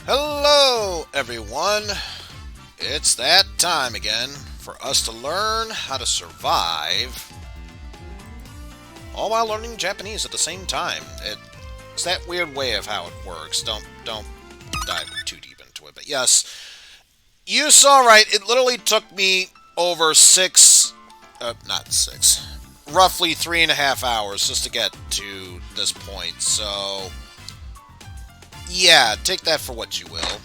Hello, everyone. It's that time again for us to learn how to survive, all while learning Japanese at the same time. It's that weird way of how it works. Don't dive too deep into it. But yes, you saw right. It literally took me over not six, roughly 3.5 hours just to get to this point. So yeah, take that for what you will.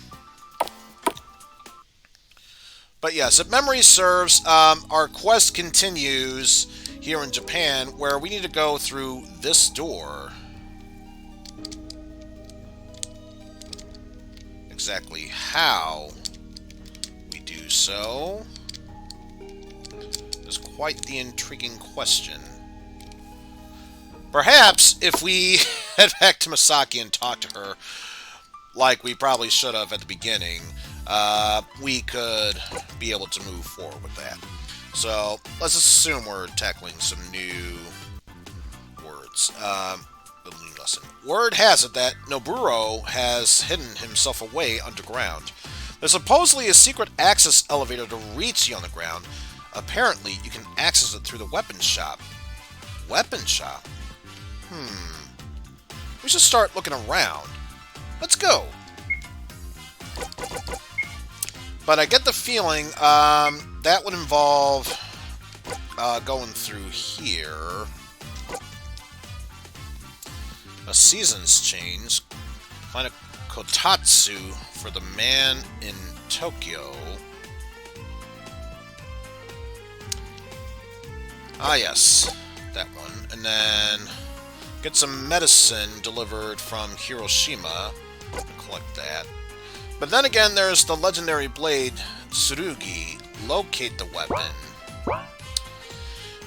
But yes, if memory serves, our quest continues here in Japan, where we need to go through this door. Exactly how we do so is quite the intriguing question. Perhaps if we head back to Misaki and talk to her, like we probably should have at the beginning, we could be able to move forward with that. So let's assume we're tackling some new words. The new lesson. Word has it that Noburo has hidden himself away underground. There's supposedly a secret access elevator to reach the underground. Apparently, you can access it through the weapon shop. Weapon shop? We should start looking around. Let's go. But I get the feeling that would involve going through here. A season's change. Find a kotatsu for the man in Tokyo. Ah, yes. That one. And then get some medicine delivered from Hiroshima. Collect that. But then again, there's the legendary blade, Tsurugi. Locate the weapon.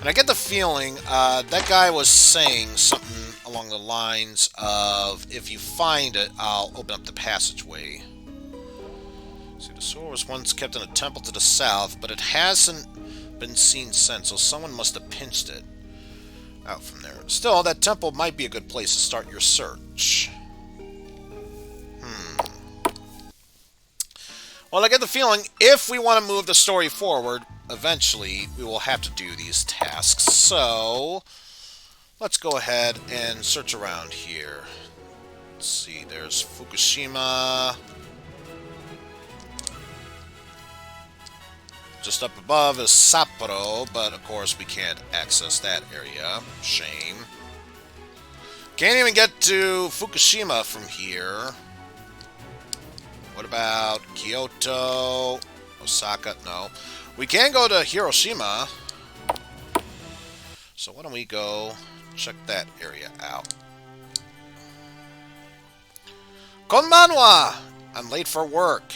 And I get the feeling that guy was saying something along the lines of, if you find it, I'll open up the passageway. See, the sword was once kept in a temple to the south, but it hasn't been seen since, so someone must have pinched it out from there. Still, that temple might be a good place to start your search. Well, I get the feeling if we want to move the story forward, eventually we will have to do these tasks. So, let's go ahead and search around here. Let's see, there's Fukushima. Just up above is Sapporo, but of course we can't access that area. Shame. Can't even get to Fukushima from here. What about Kyoto? Osaka? No. We can go to Hiroshima. So why don't we go check that area out. Konbanwa! I'm late for work.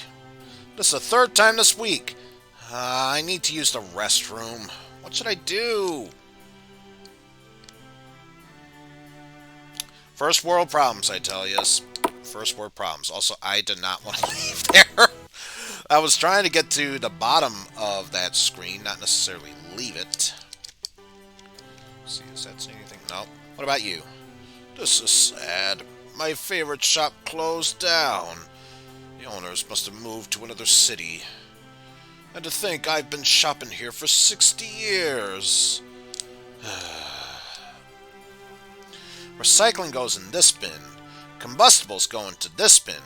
This is the third time this week. I need to use the restroom. What should I do? First world problems, I tell you. First world problems. Also, I did not want to leave there. I was trying to get to the bottom of that screen, not necessarily leave it. Let's see, does that say anything? No. What about you? This is sad. My favorite shop closed down. The owners must have moved to another city. And to think I've been shopping here for 60 years. Recycling goes in this bin. Combustibles go into this bin.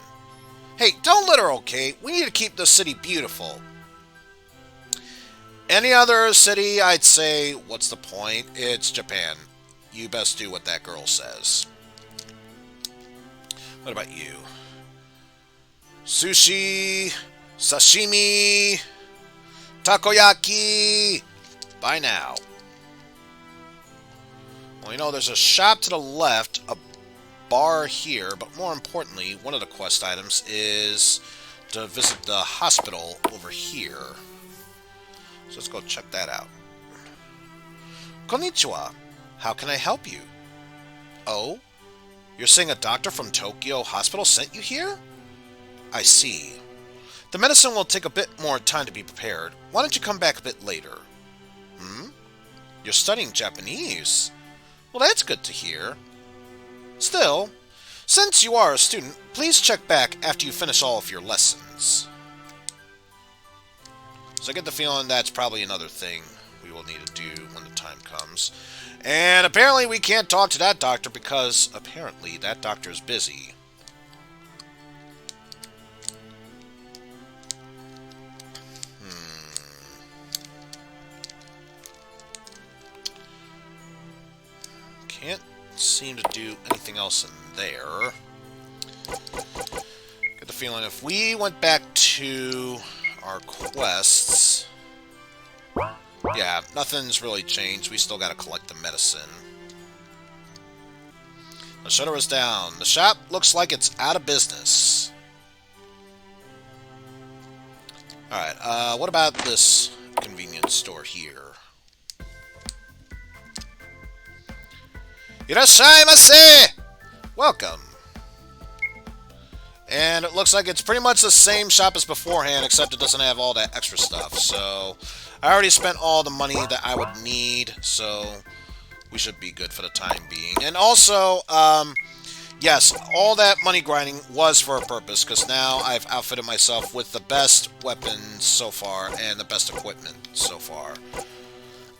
Hey, don't litter, okay? We need to keep this city beautiful. Any other city, I'd say, what's the point? It's Japan. You best do what that girl says. What about you? Sushi, sashimi, takoyaki. Bye now. Well, you know, there's a shop to the left, a bar here, but more importantly, one of the quest items is to visit the hospital over here. So let's go check that out. Konnichiwa. How can I help you? Oh? You're saying a doctor from Tokyo Hospital sent you here? I see. The medicine will take a bit more time to be prepared. Why don't you come back a bit later? You're studying Japanese? Well, that's good to hear. Still, Since you are a student, please check back after you finish all of your lessons. So I get the feeling that's probably another thing we will need to do when the time comes. And apparently we can't talk to that doctor because apparently that doctor is busy. Can't seem to do anything else in there. Get the feeling if we went back to our quests, yeah, nothing's really changed. We still gotta collect the medicine. The shutter is down. The shop looks like it's out of business. Alright, what about this convenience store here? Irashaimase! Welcome. And it looks like it's pretty much the same shop as beforehand, except it doesn't have all that extra stuff. So, I already spent all the money that I would need, so we should be good for the time being. And also, yes, all that money grinding was for a purpose, because now I've outfitted myself with the best weapons so far, and the best equipment so far.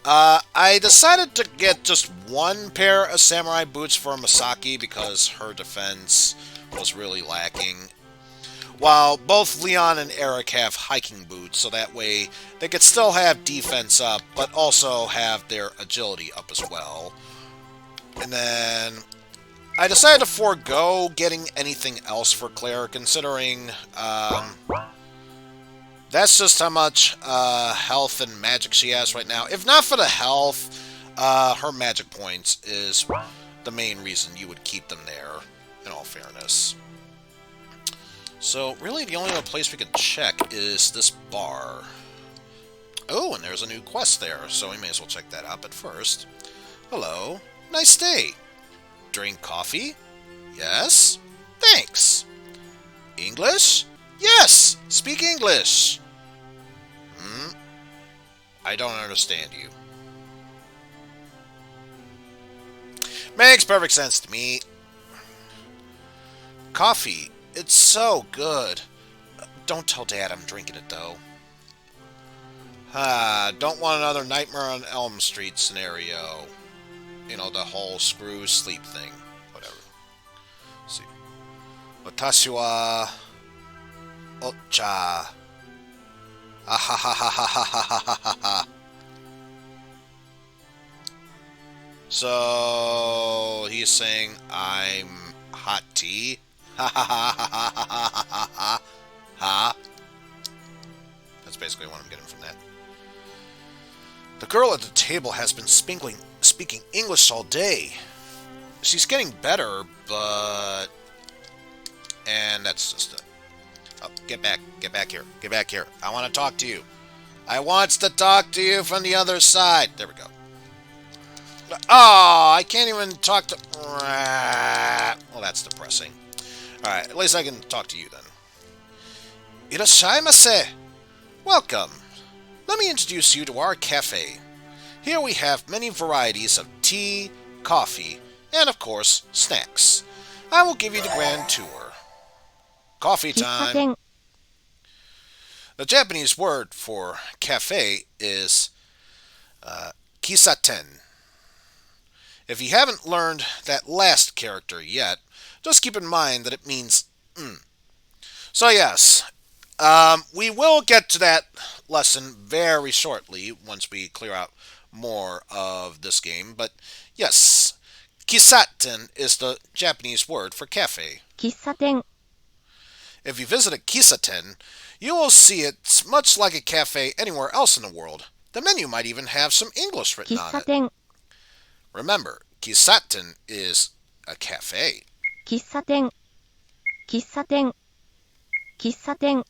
I decided to get just one pair of samurai boots for Misaki because her defense was really lacking. While both Leon and Eric have hiking boots, so that way they could still have defense up, but also have their agility up as well. And then I decided to forego getting anything else for Claire, considering that's just how much health and magic she has right now. If not for the health, her magic points is the main reason you would keep them there, in all fairness. So, really, the only other place we can check is this bar. Oh, and there's a new quest there, so we may as well check that out. But first, hello, nice day. Drink coffee? Yes? Thanks. English? Yes! Speak English! I don't understand you. Makes perfect sense to me. Coffee. It's so good. Don't tell Dad I'm drinking it, though. Don't want another Nightmare on Elm Street scenario. You know, the whole screw sleep thing. Whatever. Let's see. Watashi wa ocha. Ahahahahahahaha. So he's saying I'm hot tea. Ha ha ha ha ha ha ha ha. That's basically what I'm getting from that. The girl at the table has been speaking English all day. She's getting better, but... And that's just it. Oh, get back here. Get back here. I want to talk to you. I wants to talk to you from the other side. There we go. Oh, I can't even talk to... Well, that's depressing. Alright, at least I can talk to you then. Irashaimase! Welcome. Let me introduce you to our cafe. Here we have many varieties of tea, coffee, and of course, snacks. I will give you the grand tour. Coffee time. The Japanese word for cafe is kisaten. If you haven't learned that last character yet, just keep in mind that it means So yes, we will get to that lesson very shortly once we clear out more of this game. But yes, kisaten is the Japanese word for cafe. Kissaten. If you visit a kisaten, you will see it's much like a cafe anywhere else in the world. The menu might even have some English written on it. Remember, kisaten is a cafe. Kissaten. Kissaten. Kissaten.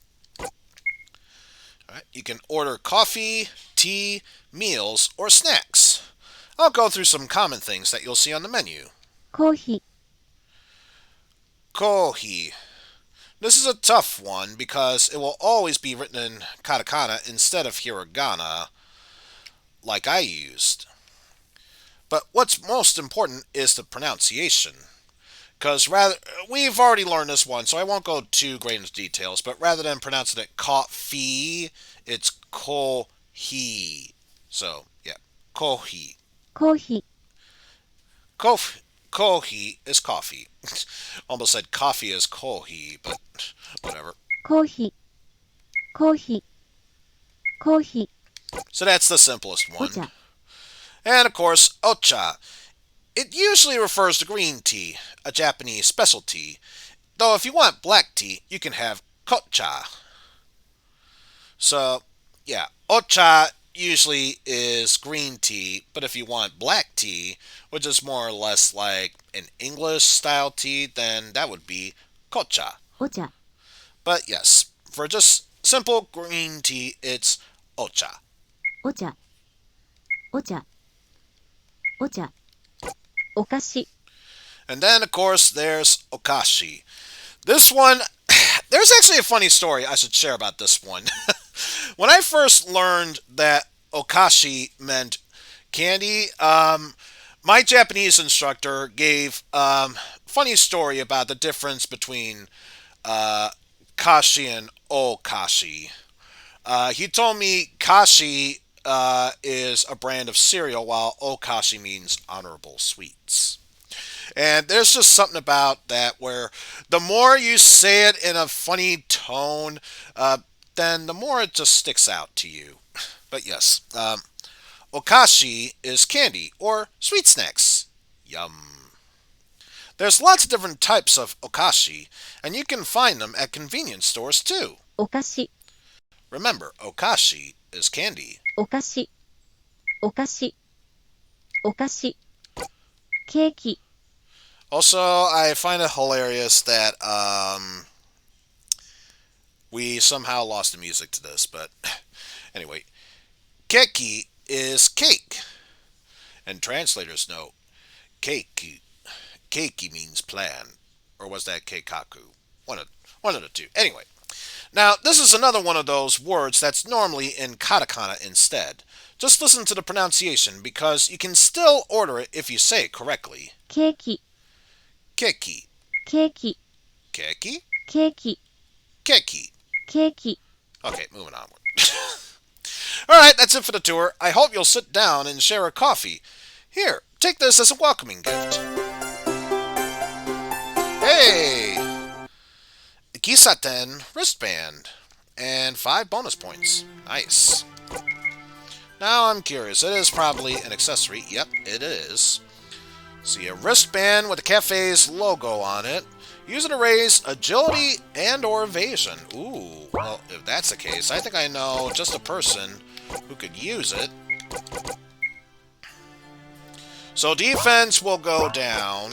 Alright, you can order coffee, tea, meals, or snacks. I'll go through some common things that you'll see on the menu. Kohi. Kohi. This is a tough one because it will always be written in katakana instead of hiragana, like I used. But what's most important is the pronunciation. Because we've already learned this one, so I won't go too great into details, but rather than pronouncing it coffee, it's kohi. So, yeah, kohi. コーヒ Kohi is coffee. Almost said coffee is kohi, but whatever. ー、コーヒー、コーヒー、コーヒ So that's the simplest ー、お one. 茶、 And of course, ocha. It usually refers to green tea, a Japanese specialty. Though if you want black tea, you can have kocha. So, yeah, ocha usually is green tea, but if you want black tea, which is more or less like an English style tea, then that would be kocha. お茶、 But yes, for just simple green tea, it's ocha. お茶、お茶、お茶、お菓子、 And then, of course, there's Okashi. This one, there's actually a funny story I should share about this one. When I first learned that Okashi meant candy, my Japanese instructor gave funny story about the difference between kashi and okashi. He told me kashi is a brand of cereal, while okashi means honorable sweets. And there's just something about that where the more you say it in a funny tone, then the more it just sticks out to you. But yes, okashi is candy or sweet snacks. Yum. There's lots of different types of okashi, and you can find them at convenience stores too. お菓子、 Remember, okashi is candy. お菓子、お菓子、お菓子、ケーキ、 Also, I find it hilarious that we somehow lost the music to this, but anyway, keki is cake. And translators note, keiki means plan. Or was that keikaku? One of the two. Anyway, now this is another one of those words that's normally in katakana instead. Just listen to the pronunciation because you can still order it if you say it correctly. ケーキ、 Keki. ケーキ、 Keki? ケーキ、 Keki. ケーキ、 Okay, moving onward. Alright, that's it for the tour. I hope you'll sit down and share a coffee. Here, take this as a welcoming gift. Hey! Kisaten wristband. And 5 bonus points. Nice. Now I'm curious. It is probably an accessory. Yep, it is. See a wristband with the cafe's logo on it. Use it to raise agility and or evasion. Ooh, well, if that's the case, I think I know just a person who could use it. So defense will go down,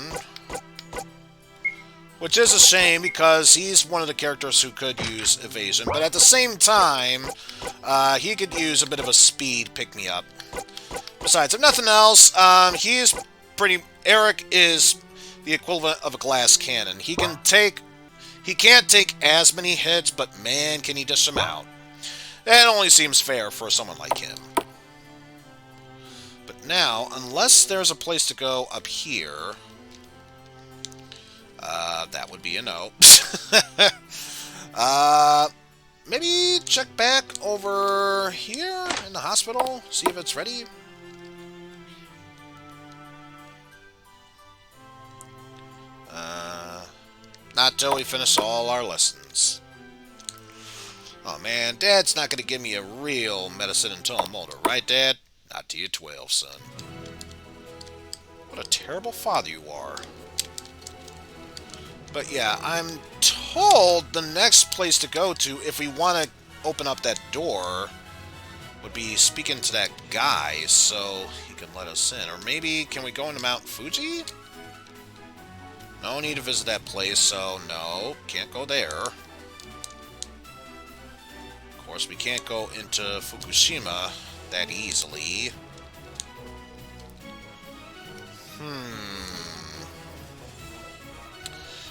which is a shame because he's one of the characters who could use evasion. But at the same time, he could use a bit of a speed pick-me-up. Besides, if nothing else, he's pretty... Eric is the equivalent of a glass cannon. He can't take as many hits, but man, can he dish them out. That only seems fair for someone like him. But now, unless there's a place to go up here, that would be a no. Maybe check back over here in the hospital, see if it's ready. Not till we finish all our lessons. Oh man, Dad's not gonna give me a real medicine until I'm older, right, Dad? Not till you're 12, son. What a terrible father you are. But yeah, I'm told the next place to go to if we want to open up that door would be speaking to that guy so he can let us in. Or maybe, can we go into Mount Fuji? No need to visit that place, so no, can't go there. Of course, we can't go into Fukushima that easily.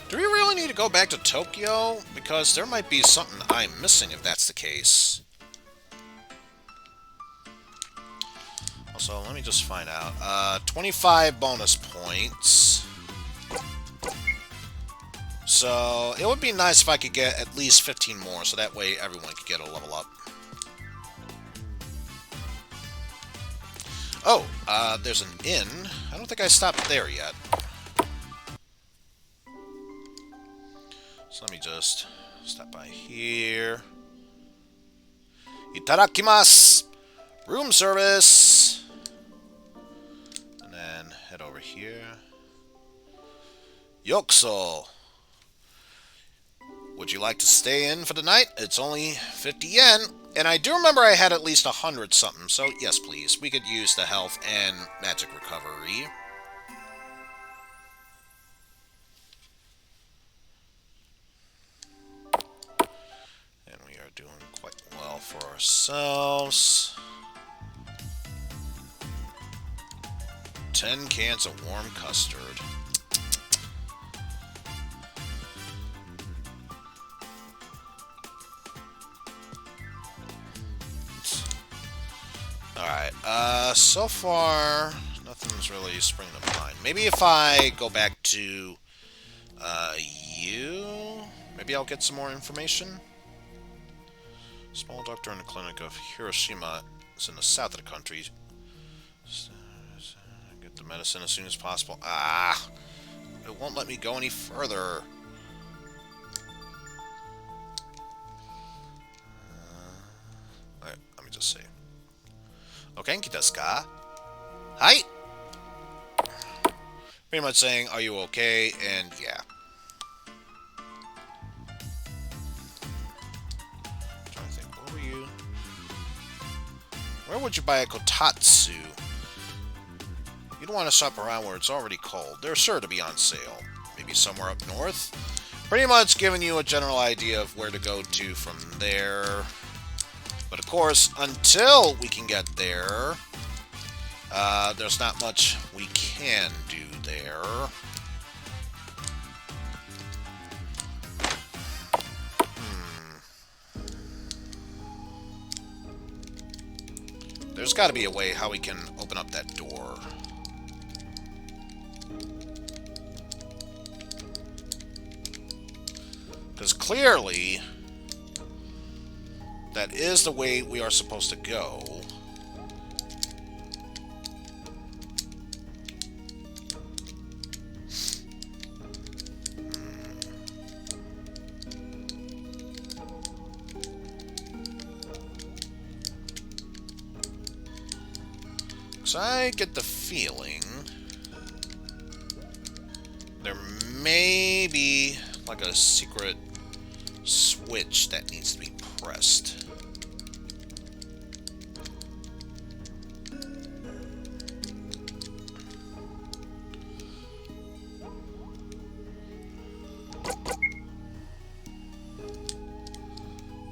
Do we really need to go back to Tokyo? Because there might be something I'm missing if that's the case. Also, let me just find out. 25 bonus points. So it would be nice if I could get at least 15 more, so that way everyone could get a level up. Oh, there's an inn. I don't think I stopped there yet. So let me just stop by here. Itadakimasu! Room service! And then head over here. Yokuso! Would you like to stay in for the night? It's only 50 yen. And I do remember I had at least 100 something, so yes please. We could use the health and magic recovery. And we are doing quite well for ourselves. 10 cans of warm custard. Alright, so far, nothing's really springing to mind. Maybe if I go back to, maybe I'll get some more information? Small doctor in the clinic of Hiroshima is in the south of the country. Get the medicine as soon as possible. Ah! It won't let me go any further. Alright, let me just see. Ogenki desu ka? Hi! Pretty much saying, are you okay? And yeah. I'm trying to think, where were you? Where would you buy a kotatsu? You don't want to shop around where it's already cold. They're sure to be on sale. Maybe somewhere up north? Pretty much giving you a general idea of where to go to from there. But of course, until we can get there, there's not much we can do there. There's got to be a way how we can open up that door. Because clearly, that is the way we are supposed to go. So I get the feeling there may be like a secret switch that needs to be pressed.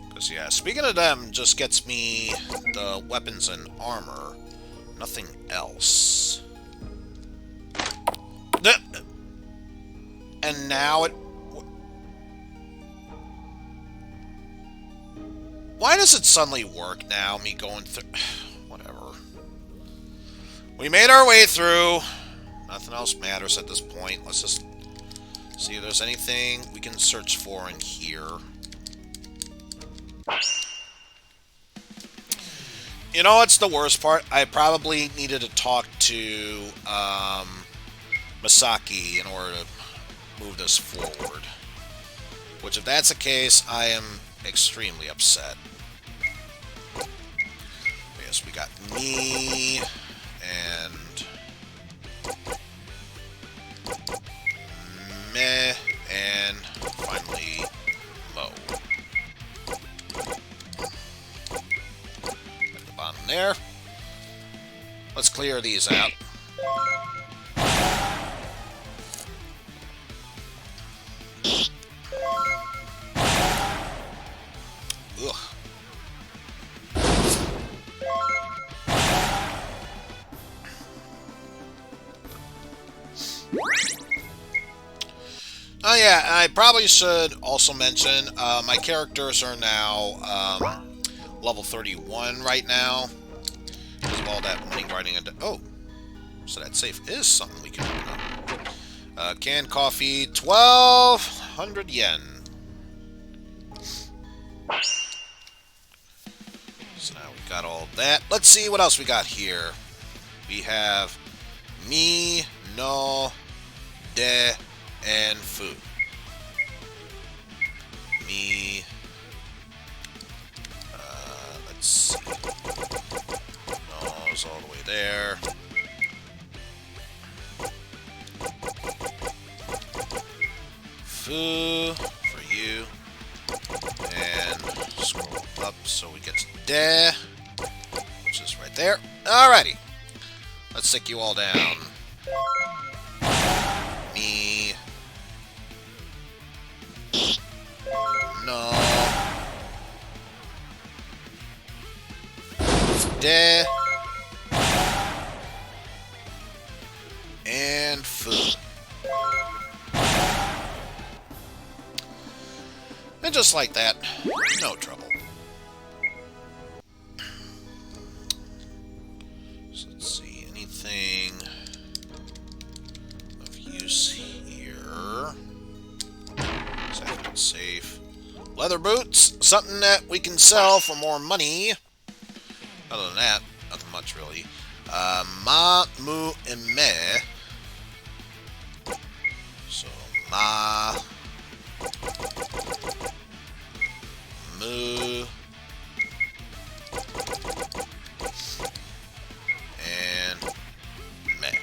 Because yeah, speaking of them just gets me the weapons and armor. Nothing else. And now it... Why does it suddenly work now, me going through... Whatever. We made our way through. Nothing else matters at this point. Let's just see if there's anything we can search for in here. You know what's the worst part? I probably needed to talk to Masaki in order to move this forward. Which, if that's the case, I am extremely upset. Yes, we got me and Meh and finally Mo. There. Let's clear these out. Ugh. Oh yeah, I probably should also mention my characters are now level 31 right now. Because of all that money grinding into... Oh! So that safe is something we can open up. Canned coffee, 12! 100 yen. So now we got all that. Let's see what else we got here. We have mi, no, de, and fu. Mi. Let's see. No's all the way there. Fu for you. And scroll up so we get to de, which is right there. Alrighty. Let's stick you all down. Me. No. De. And fu. And just like that, no trouble. So let's see, anything of use here. Second safe. Leather boots, something that we can sell for more money. Other than that, nothing much really. Ma, mu, and me. So, ma, mu, and me.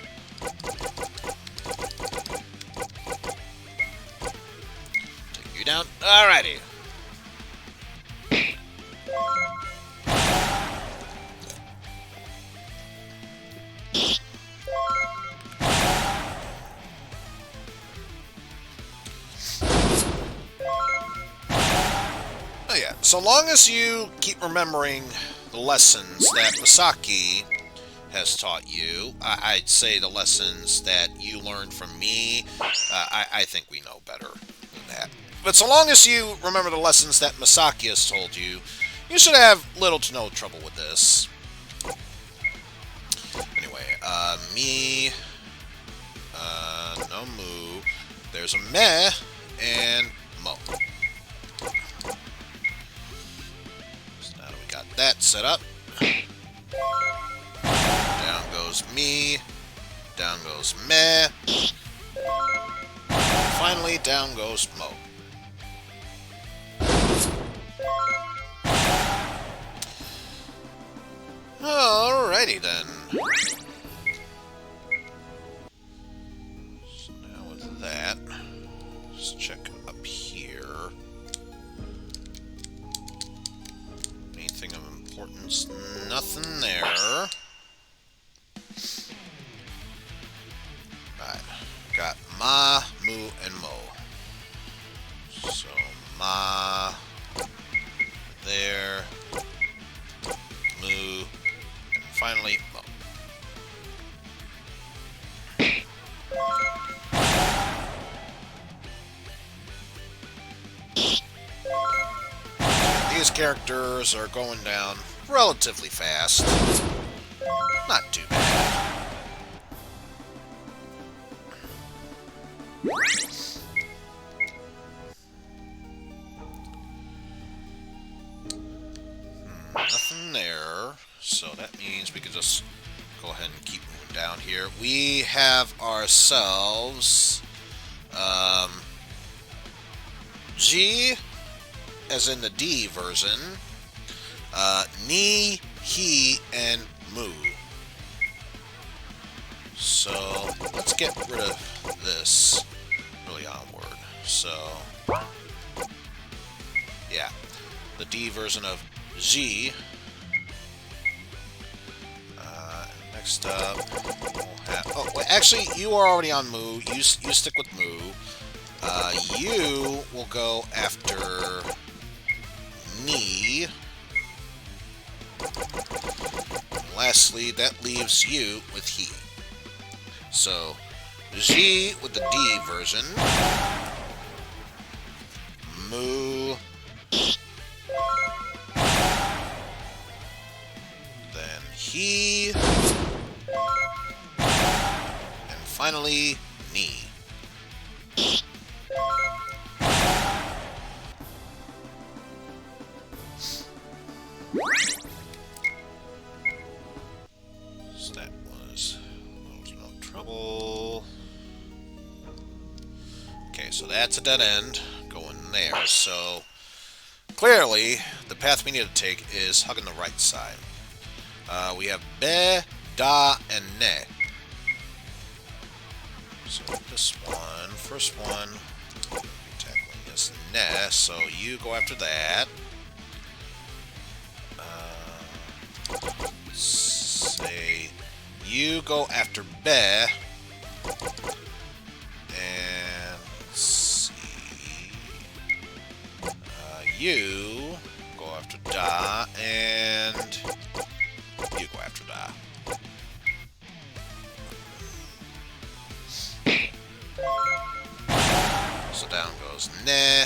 Take you down. Alrighty. Oh yeah, so long as you keep remembering the lessons that Masaki has taught you, I'd say the lessons that you learned from me, I think we know better than that. But so long as you remember the lessons that Masaki has told you, you should have little to no trouble with this. Anyway, me, no mu, there's a me, and mo. That set up. Down goes me. Down goes meh. Finally, down goes mo. Alrighty then. So now with that, let's check up here. Anything of importance? Nothing there. Alright. Got ma, mu, and mo. So, ma, there, mu, and finally, mo. These characters are going down relatively fast. Not too bad. Nothing there. So that means we can just go ahead and keep moving down here. We have ourselves G, as in the D version, ni, he, and mu. So let's get rid of this really onward. So yeah, the D version of G. Next up, we'll have, oh wait, actually you are already on mu. You stick with mu. You will go after ni. And lastly, that leaves you with he. So, G with the D version. Mu. Then he. And finally, ni. so that's a dead end going there. So clearly, the path we need to take is hugging the right side. We have Be, Da, and Ne. So this one, first one, tackling is Ne, so you go after that. Say you go after Be. And let's see. You go after Da, and you go after Da. So down goes Ne,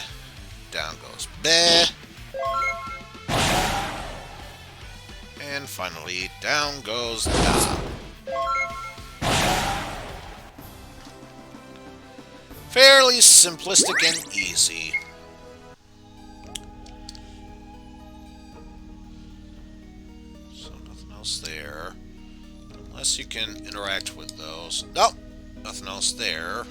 down goes Be, and finally down goes Da. Fairly simplistic and easy. So nothing else there. Unless you can interact with those. Nope, nothing else there.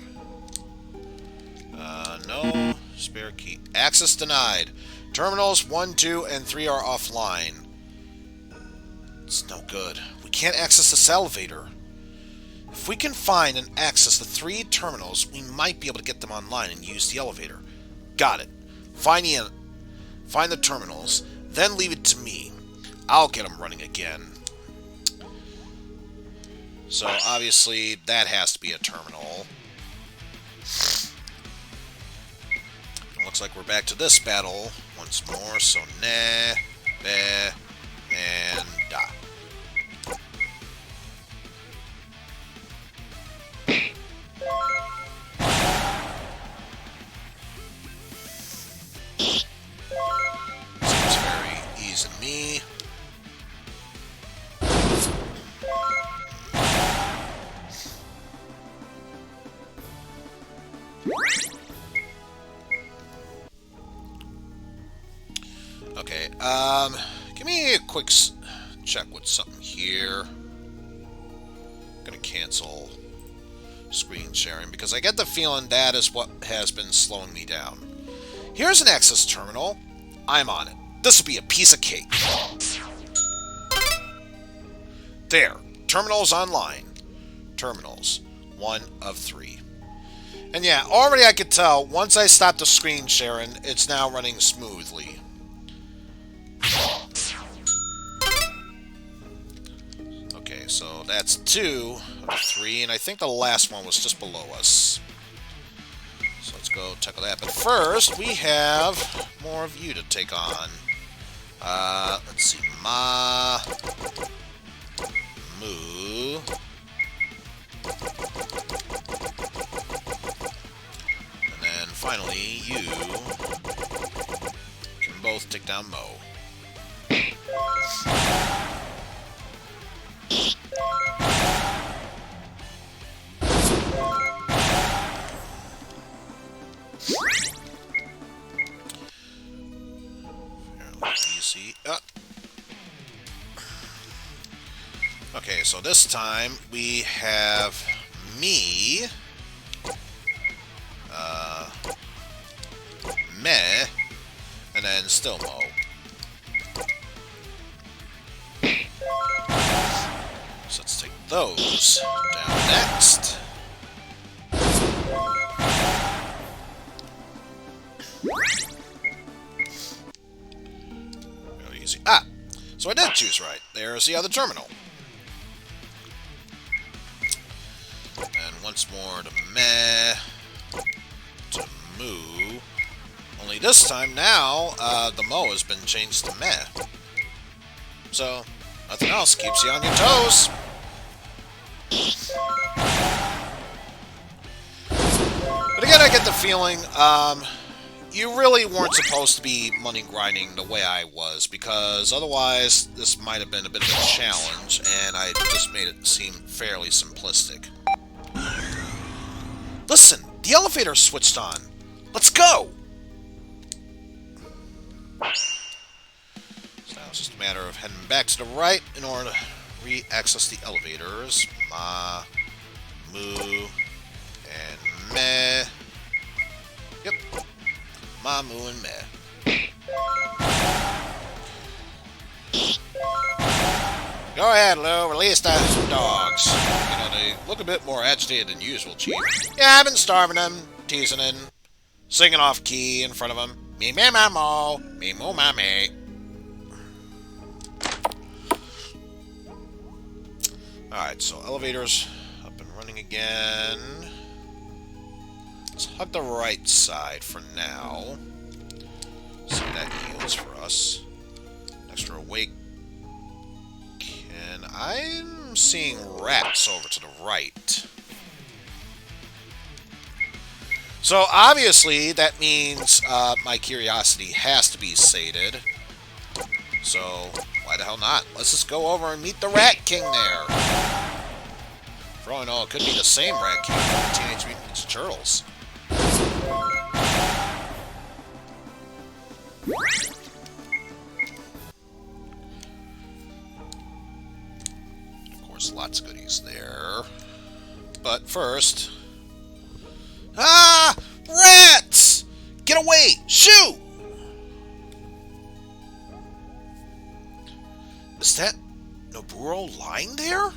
No. Spare key. Access denied. Terminals 1, 2, and 3 are offline. It's no good. We can't access this elevator. If we can find and access the 3 terminals, we might be able to get them online and use the elevator. Got it. Find the terminals, then leave it to me. I'll get them running again. So obviously that has to be a terminal. Looks like we're back to this battle once more. So Ne, Be, and Da. Seems very easy to me. Okay, give me a quick check with something here. I'm gonna cancel screen sharing because I get the feeling that is what has been slowing me down. Here's an access terminal. I'm on it. This will be a piece of cake. There. Terminals online. Terminals. 1 of 3. And yeah, already I could tell, once I stop the screen sharing, it's now running smoothly. Okay, so that's 2 of 3, and I think the last one was just below us. So let's go tackle that. But first, we have more of you to take on. Let's see. Ma. Moo. And then finally, you can both take down Mo. Fairly easy. Okay, so this time we have me, Meh, and then still Mo. So let's take those down next. Really easy. So I did choose right. There's the other terminal. And once more to Meh, to Moo. Only this time now, the Mo has been changed to Meh. So, nothing else keeps you on your toes. But again, I get the feeling, you really weren't supposed to be money grinding the way I was, because otherwise this might have been a bit of a challenge, and I just made it seem fairly simplistic. Listen, the elevator switched on. Let's go! So now it's just a matter of heading back to the right in order to re-access the elevators. Ma, Moo, and Meh. Yep. Mamu and Me. Go ahead, Lou. Release those dogs. You know, they look a bit more agitated than usual, Chief. Yeah, I've been starving them, teasing and singing off key in front of them. Me me ma mo, me mo ma me. Alright, so elevators up and running again. Let's hug the right side for now. See what that heals for us. Next we're awake. And I'm seeing rats over to the right. So obviously that means my curiosity has to be sated. So why the hell not? Let's just go over and meet the Rat King there. For all I know, it could be the same Rat King from Teenage Mutant Ninja Turtles. Of course, lots of goodies there. But first... Ah! Rats! Get away! Shoo! Is that Noburo lying there?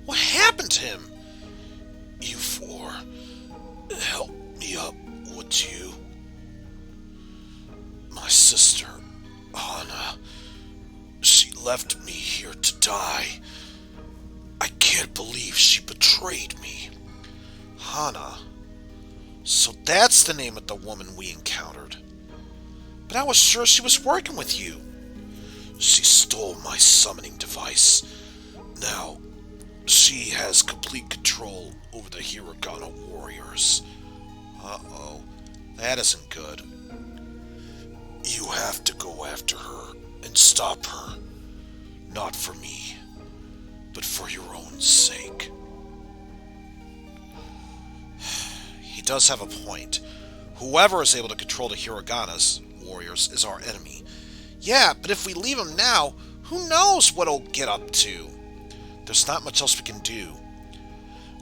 What happened to him? You four, help me up, would you? My sister, Hana, she left me here to die. I can't believe she betrayed me. Hana. So that's the name of the woman we encountered. But I was sure she was working with you. She stole my summoning device. Now, she has complete control over the Hiragana Warriors. Uh-oh. That isn't good. You have to go after her and stop her. Not for me, but for your own sake. He does have a point. Whoever is able to control the Hiraganas Warriors is our enemy. Yeah, but if we leave him now, who knows what he'll get up to? There's not much else we can do.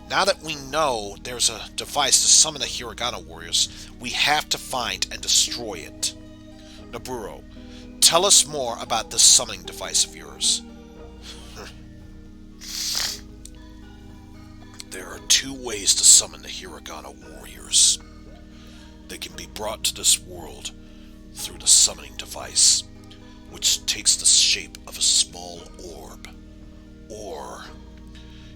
Now that we know there's a device to summon the Hiragana Warriors, we have to find and destroy it. Noburo, tell us more about this summoning device of yours. There are two ways to summon the Hiragana Warriors. They can be brought to this world through the summoning device, which takes the shape of a small orb. Or,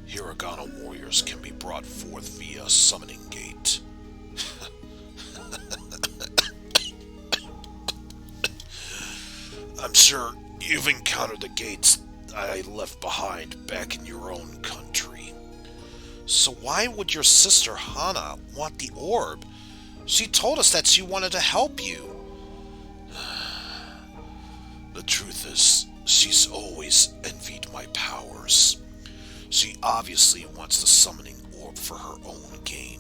Hiragana Warriors can be brought forth via summoning gate. I'm sure you've encountered the gates I left behind back in your own country. So why would your sister Hana want the orb? She told us that she wanted to help you. The truth is, she's always envied my powers. She obviously wants the summoning orb for her own gain.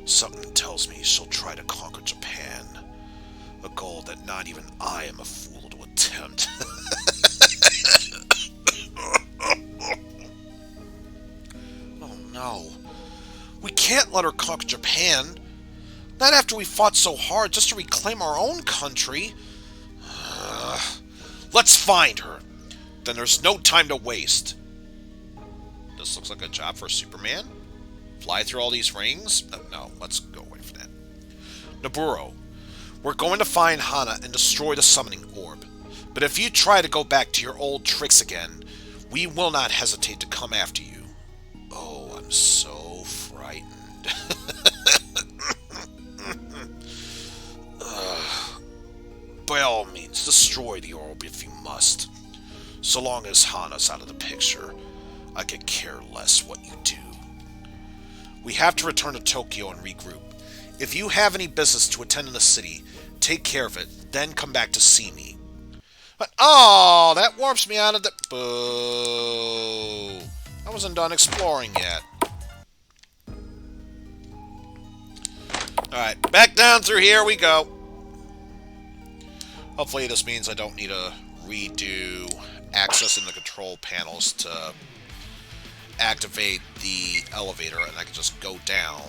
Something tells me she'll try to conquer Japan. A goal that not even I am a fool to attempt. Oh no. We can't let her conquer Japan. Not after we fought so hard just to reclaim our own country. Let's find her. Then there's no time to waste. This looks like a job for Superman. Fly through all these rings? No, let's go away from that. Noburo, we're going to find Hana and destroy the summoning orb. But if you try to go back to your old tricks again, we will not hesitate to come after you. Oh, I'm so frightened. By all means, destroy the orb if you must. So long as Hana's out of the picture, I could care less what you do. We have to return to Tokyo and regroup. If you have any business to attend in the city, take care of it, then come back to see me. But, oh, that warps me out of the... Boo. I wasn't done exploring yet. Alright, back down through here we go. Hopefully this means I don't need to redo accessing the control panels to activate the elevator, and I can just go down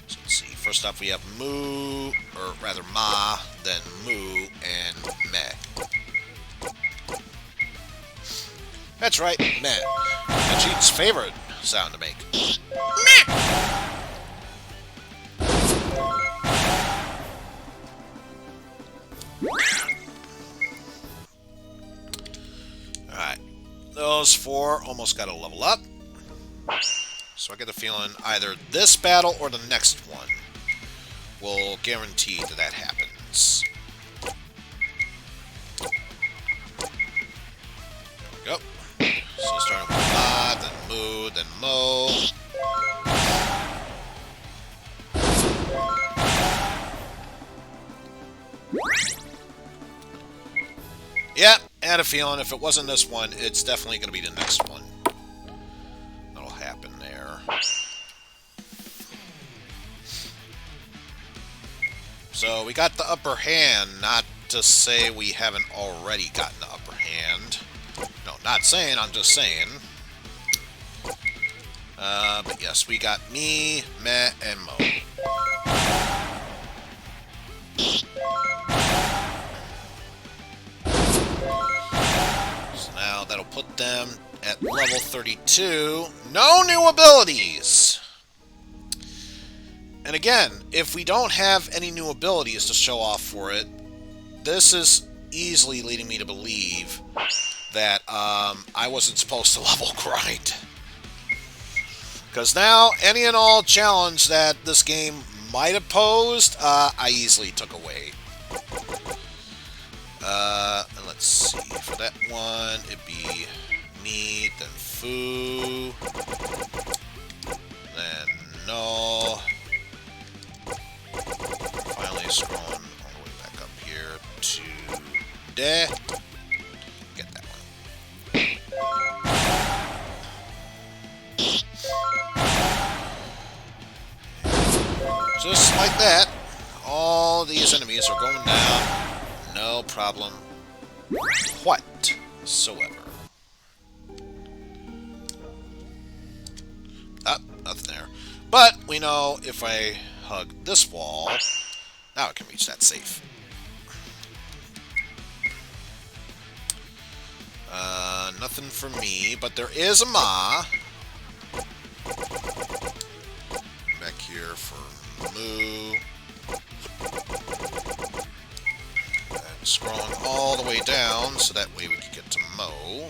So let's see. First up, we have Moo, or rather Ma, then Moo, and Meh. That's right, Meh. Vegeta's favorite sound to make. Meh! Alright. Those 4 almost got a level up. So I get the feeling either this battle or the next one will guarantee that that happens. There we go. So starting with Ma, then Moo, then Mo. Yeah, I had a feeling if it wasn't this one, it's definitely going to be the next one. That'll happen there. So we got the upper hand, not to say we haven't already gotten the upper hand. No, not saying, I'm just saying. But yes, we got me, Meh, and Mo. So now that'll put them at level 32. No new abilities! And again, if we don't have any new abilities to show off for it, this is easily leading me to believe that I wasn't supposed to level grind. Because now, any and all challenge that this game might have posed, I easily took away. And let's see, for that one, it'd be me, then Fu, then No. Finally scrolling all the way back up here to De. Get that one. Just like that, all these enemies are going down. No problem whatsoever. Nothing there. But we know if I hug this wall, now I can reach that safe. Nothing for me, but there is a Ma. Back here for Moo. And scrolling all the way down, so that way we can get to Mo.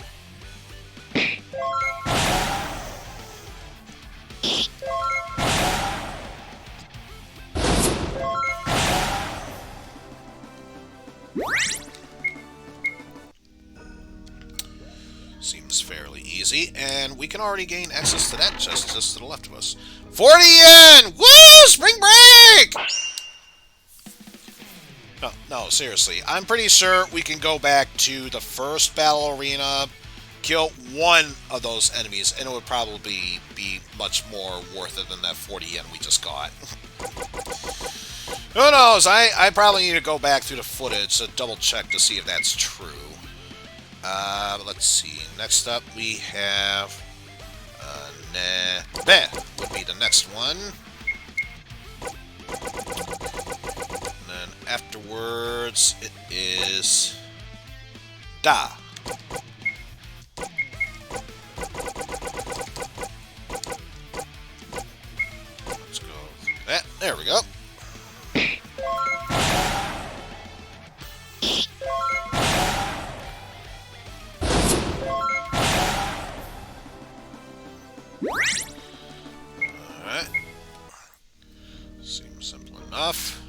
Seems fairly easy, and we can already gain access to that chest just to the left of us. 40 yen! Woo! Spring break! No, seriously. I'm pretty sure we can go back to the first battle arena, kill one of those enemies, and it would probably be much more worth it than that 40 yen we just got. Who knows? I probably need to go back through the footage to double check to see if that's true. But let's see. Next up we have Beh would be the next one. And then afterwards it is Da. Let's go through that. There we go. Alright. Seems simple enough.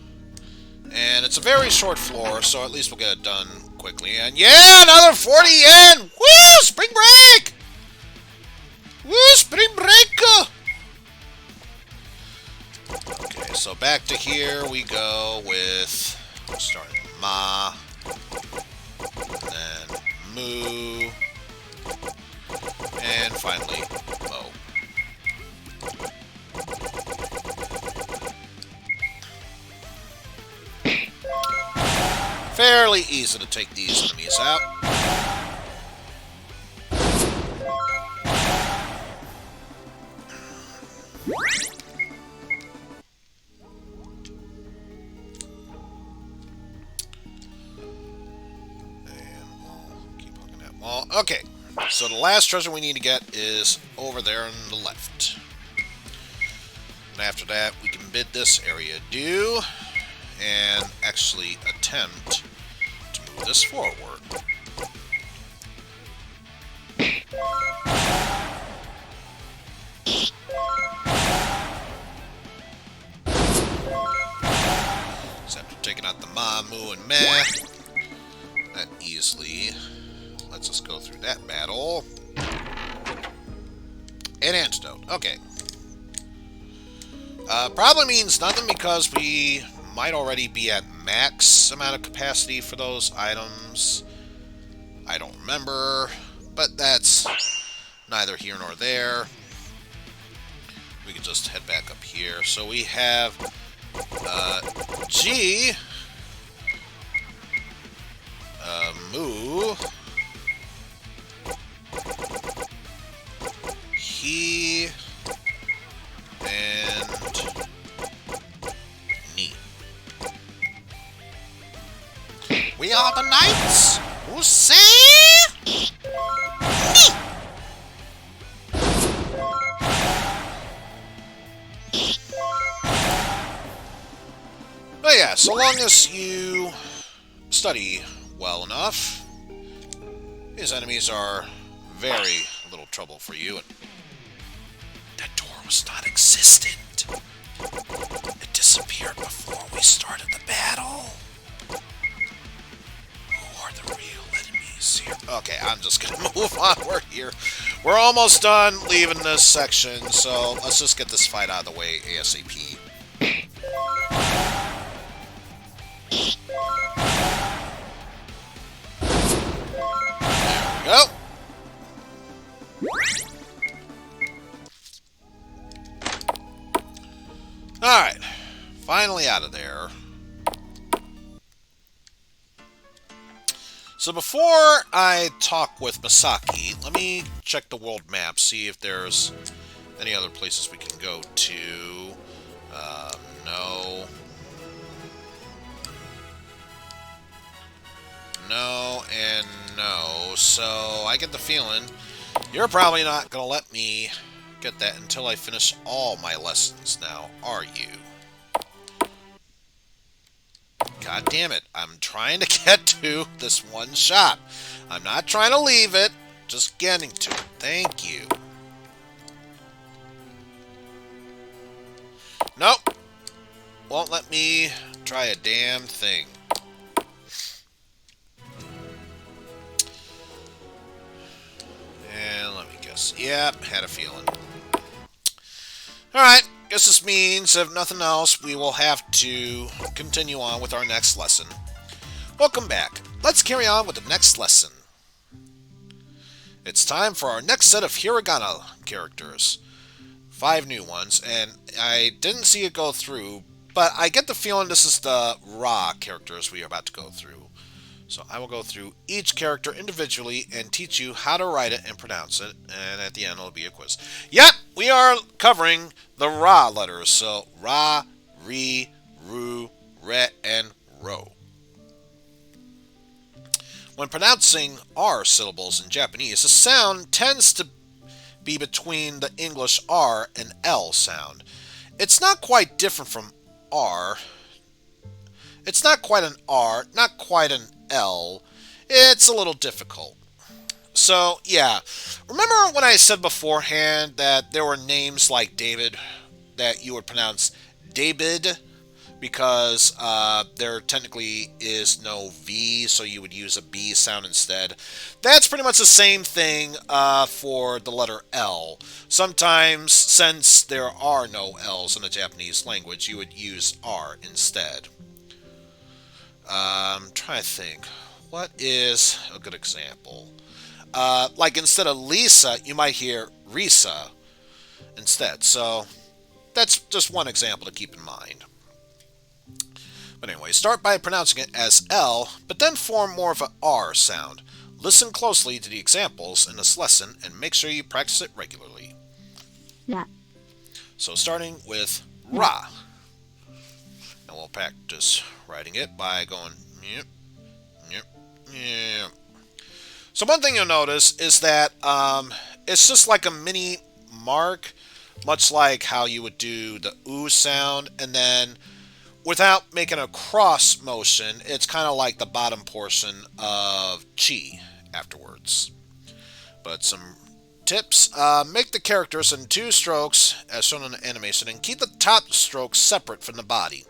And it's a very short floor, so at least we'll get it done quickly. And yeah, another 40 yen! Woo! Spring break! Woo! Spring break! Okay, so back to here we go with starting Ma, then Moo, and finally Mo. Fairly easy to take these enemies out. Well, okay. So the last treasure we need to get is over there on the left. And after that, we can bid this area adieu and actually attempt to move this forward. So after taking out the Ma, Mu, and Meh, that easily lets us go through that battle. An antidote. Okay. Probably means nothing because we might already be at max amount of capacity for those items. I don't remember, but that's neither here nor there. We can just head back up here. So we have G, Mu, He, and Ni. We are the knights who say Ni. But yeah, so long as you study well enough, these enemies are very little trouble for you. And that door was not existent. It disappeared before we started the battle. Who are the real enemies here? Okay, I'm just gonna move on. We're almost done leaving this section, so let's just get this fight out of the way ASAP. There we go. Alright, finally out of there. So before I talk with Masaki, let me check the world map, see if there's any other places we can go to. No. No and no. So I get the feeling you're probably not going to let me get that until I finish all my lessons now, are you? God damn it. I'm trying to get to this one shop. I'm not trying to leave it, just getting to it. Thank you. Nope. Won't let me try a damn thing. And let me guess. Yep, had a feeling. Alright, guess this means, if nothing else, we will have to continue on with our next lesson. Welcome back. Let's carry on with the next lesson. It's time for our next set of Hiragana characters. 5 new ones, and I didn't see it go through, but I get the feeling this is the Ra characters we are about to go through. So I will go through each character individually and teach you how to write it and pronounce it, and at the end it'll be a quiz. Yep, we are covering the Ra letters, so Ra, Ri, Ru, Re, and Ro. When pronouncing R syllables in Japanese, the sound tends to be between the English R and L sound. It's not quite different from R. It's not quite an R, not quite an L. It's a little difficult. So, yeah. Remember when I said beforehand that there were names like David that you would pronounce David because there technically is no V, so you would use a B sound instead? That's pretty much the same thing for the letter L. Sometimes, since there are no L's in the Japanese language, you would use R instead. I'm trying to think. What is a good example? Like instead of Lisa, you might hear Risa instead. So that's just one example to keep in mind. But anyway, start by pronouncing it as L, but then form more of an R sound. Listen closely to the examples in this lesson and make sure you practice it regularly. Ra. So starting with Ra. And we'll practice writing it by going yep, yep, yep. So one thing you'll notice is that it's just like a mini mark, much like how you would do the ooh sound, and then without making a cross motion, it's kind of like the bottom portion of chi afterwards. But some tips: make the characters in 2 strokes as shown in the animation, and keep the top strokes separate from the body.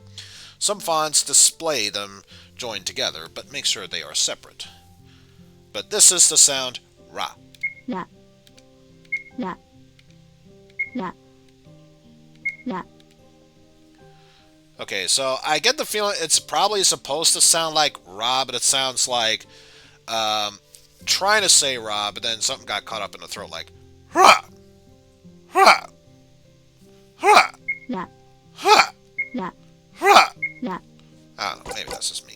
Some fonts display them joined together, but make sure they are separate. But this is the sound ra. Ra. Ra. Ra. Ra. Okay, so I get the feeling it's probably supposed to sound like ra, but it sounds like trying to say ra, but then something got caught up in the throat like ra, ra, ra, Ra. ra, Ra. ra. Ra. I don't know, maybe that's just me.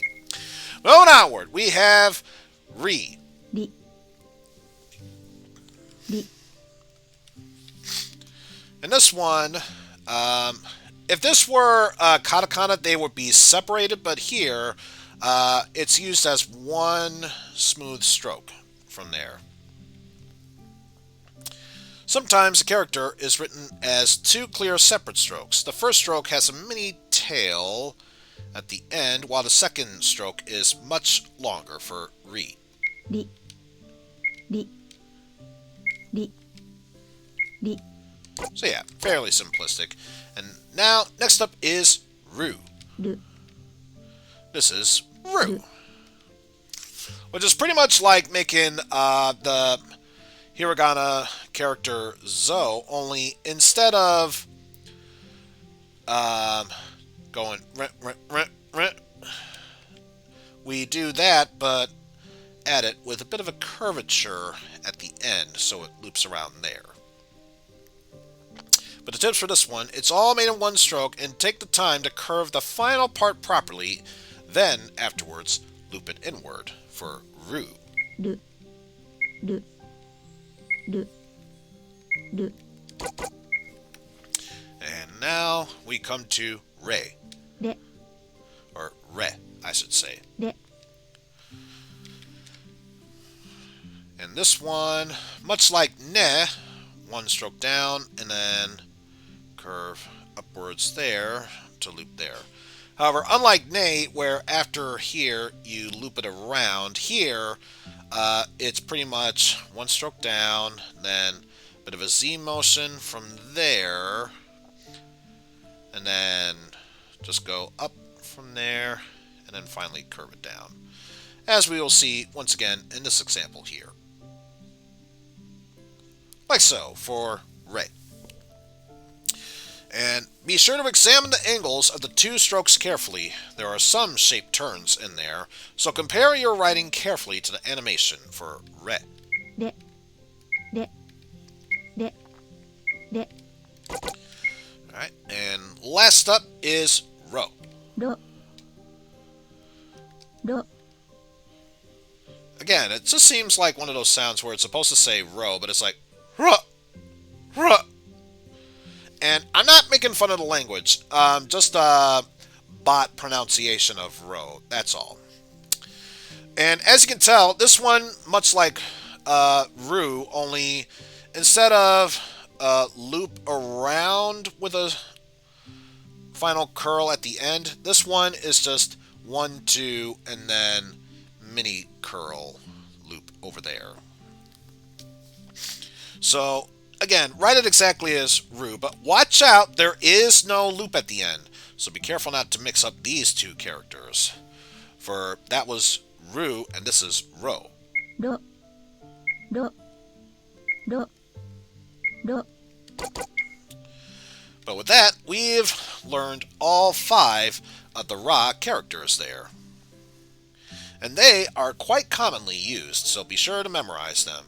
Moving onward, we have re. Ri. Ri. And this one, if this were katakana, they would be separated, but here it's used as one smooth stroke from there. Sometimes a character is written as 2 clear separate strokes. The first stroke has a mini tail at the end, while the second stroke is much longer for re. Ri. Ri. Ri. Ri. So yeah, fairly simplistic. And now, next up is ru. Ru. This is ru. Which is pretty much like making the hiragana character zo, only instead of going we do that, but add it with a bit of a curvature at the end, so it loops around there. But the tips for this one: it's all made in 1 stroke, and take the time to curve the final part properly, then afterwards loop it inward for ru. Ru. Ru. Ru. Ru. And now we come to re. Re. Or re, I should say. Re. And this one, much like ne, 1 stroke down and then curve upwards there to loop there. However, unlike ne, where after here you loop it around, here it's pretty much 1 stroke down, then a bit of a Z motion from there, and then just go up from there, and then finally curve it down, as we will see once again in this example here. Like so for re. And be sure to examine the angles of the 2 strokes carefully. There are some shape turns in there, so compare your writing carefully to the animation for re. Re. Re. Re. Re. Alright, and last up is ro. Ro. Ro. Again, it just seems like one of those sounds where it's supposed to say ro, but it's like ro, ro. And I'm not making fun of the language, just a bot pronunciation of ro, that's all. And as you can tell, this one, much like ru, only instead of loop around with a final curl at the end, this one is just 1, 2, and then mini curl loop over there. So again, write it exactly as ru, but watch out, there is no loop at the end. So be careful not to mix up these 2 characters. For that was ru, and this is ro. Ro. Ro. Ro. Ro. But with that, we've learned all 5 of the ra characters there. And they are quite commonly used, so be sure to memorize them.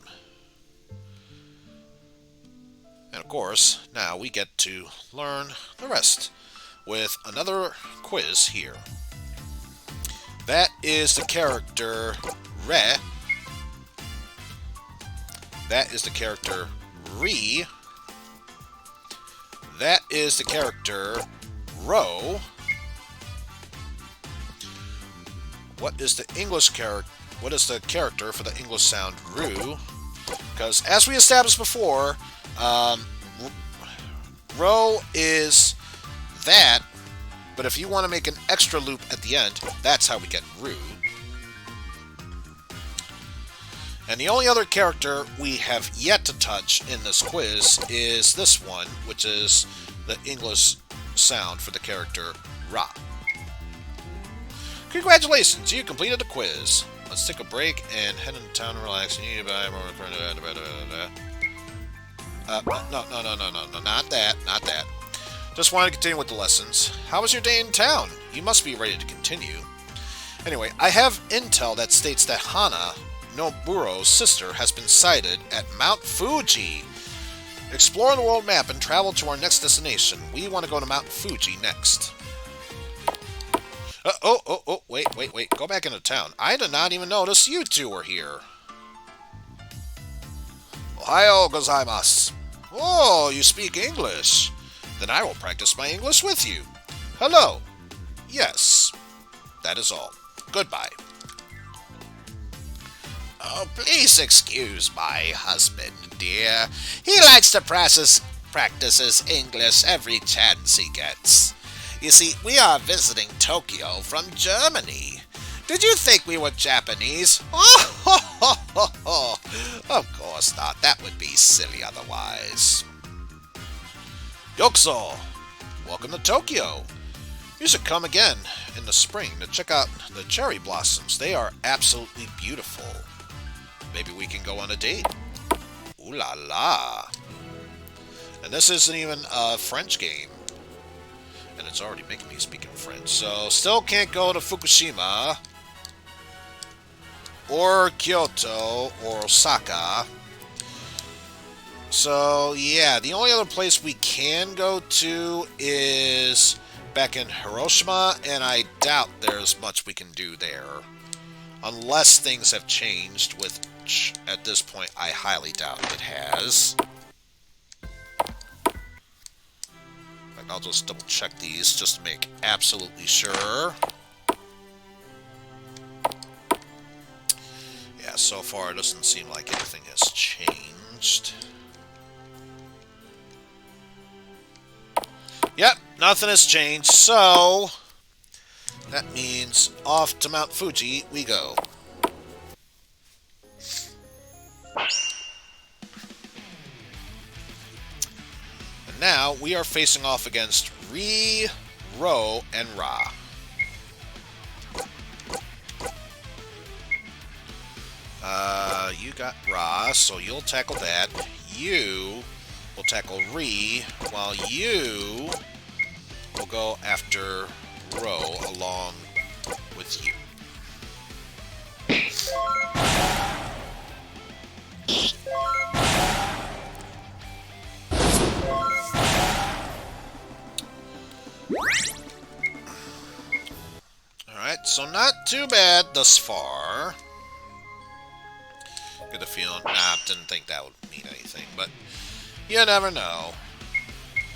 And of course, now we get to learn the rest with another quiz here. That is the character re. That is the character re. That is the character ro. What is the English character? what is the character for the English sound Ru? Because as we established before, Ro is that, but if you want to make an extra loop at the end, that's how we get Ru. And the only other character we have yet to touch in this quiz is this one, which is the English sound for the character Ra. Congratulations, you completed the quiz. Let's take a break and head into town and relax. You need to buy more. No, not that. Just wanted to continue with the lessons. How was your day in town? You must be ready to continue. Anyway, I have intel that states that Hana, Noburo's sister, has been sighted at Mount Fuji. Explore the world map and travel to our next destination. We want to go to Mount Fuji next. Wait. Go back into town. I did not even notice you two were here. Ohayo gozaimasu. Oh, you speak English. Then I will practice my English with you. Hello. Yes. That is all. Goodbye. Oh, please excuse my husband, dear. He likes to practice his English every chance he gets. You see, we are visiting Tokyo from Germany. Did you think we were Japanese? Oh, of course not. That would be silly otherwise. Yokuso! Welcome to Tokyo. You should come again in the spring to check out the cherry blossoms. They are absolutely beautiful. Maybe we can go on a date. Ooh la la. And this isn't even a French game. And it's already making me speak in French. So, still can't go to Fukushima, or Kyoto, or Osaka. So, yeah, the only other place we can go to is back in Hiroshima, and I doubt there's much we can do there. Unless things have changed, which, at this point, I highly doubt it has. I'll just double check these just to make absolutely sure. Yeah, so far it doesn't seem like anything has changed. Yep, nothing has changed, so that means off to Mount Fuji we go. Now, we are facing off against Ri, Ro, and Ra. You got Ra, so you'll tackle that. You will tackle Ri, while you will go after Ro along with you. Alright, so not too bad thus far. Get the feeling, didn't think that would mean anything, but you never know.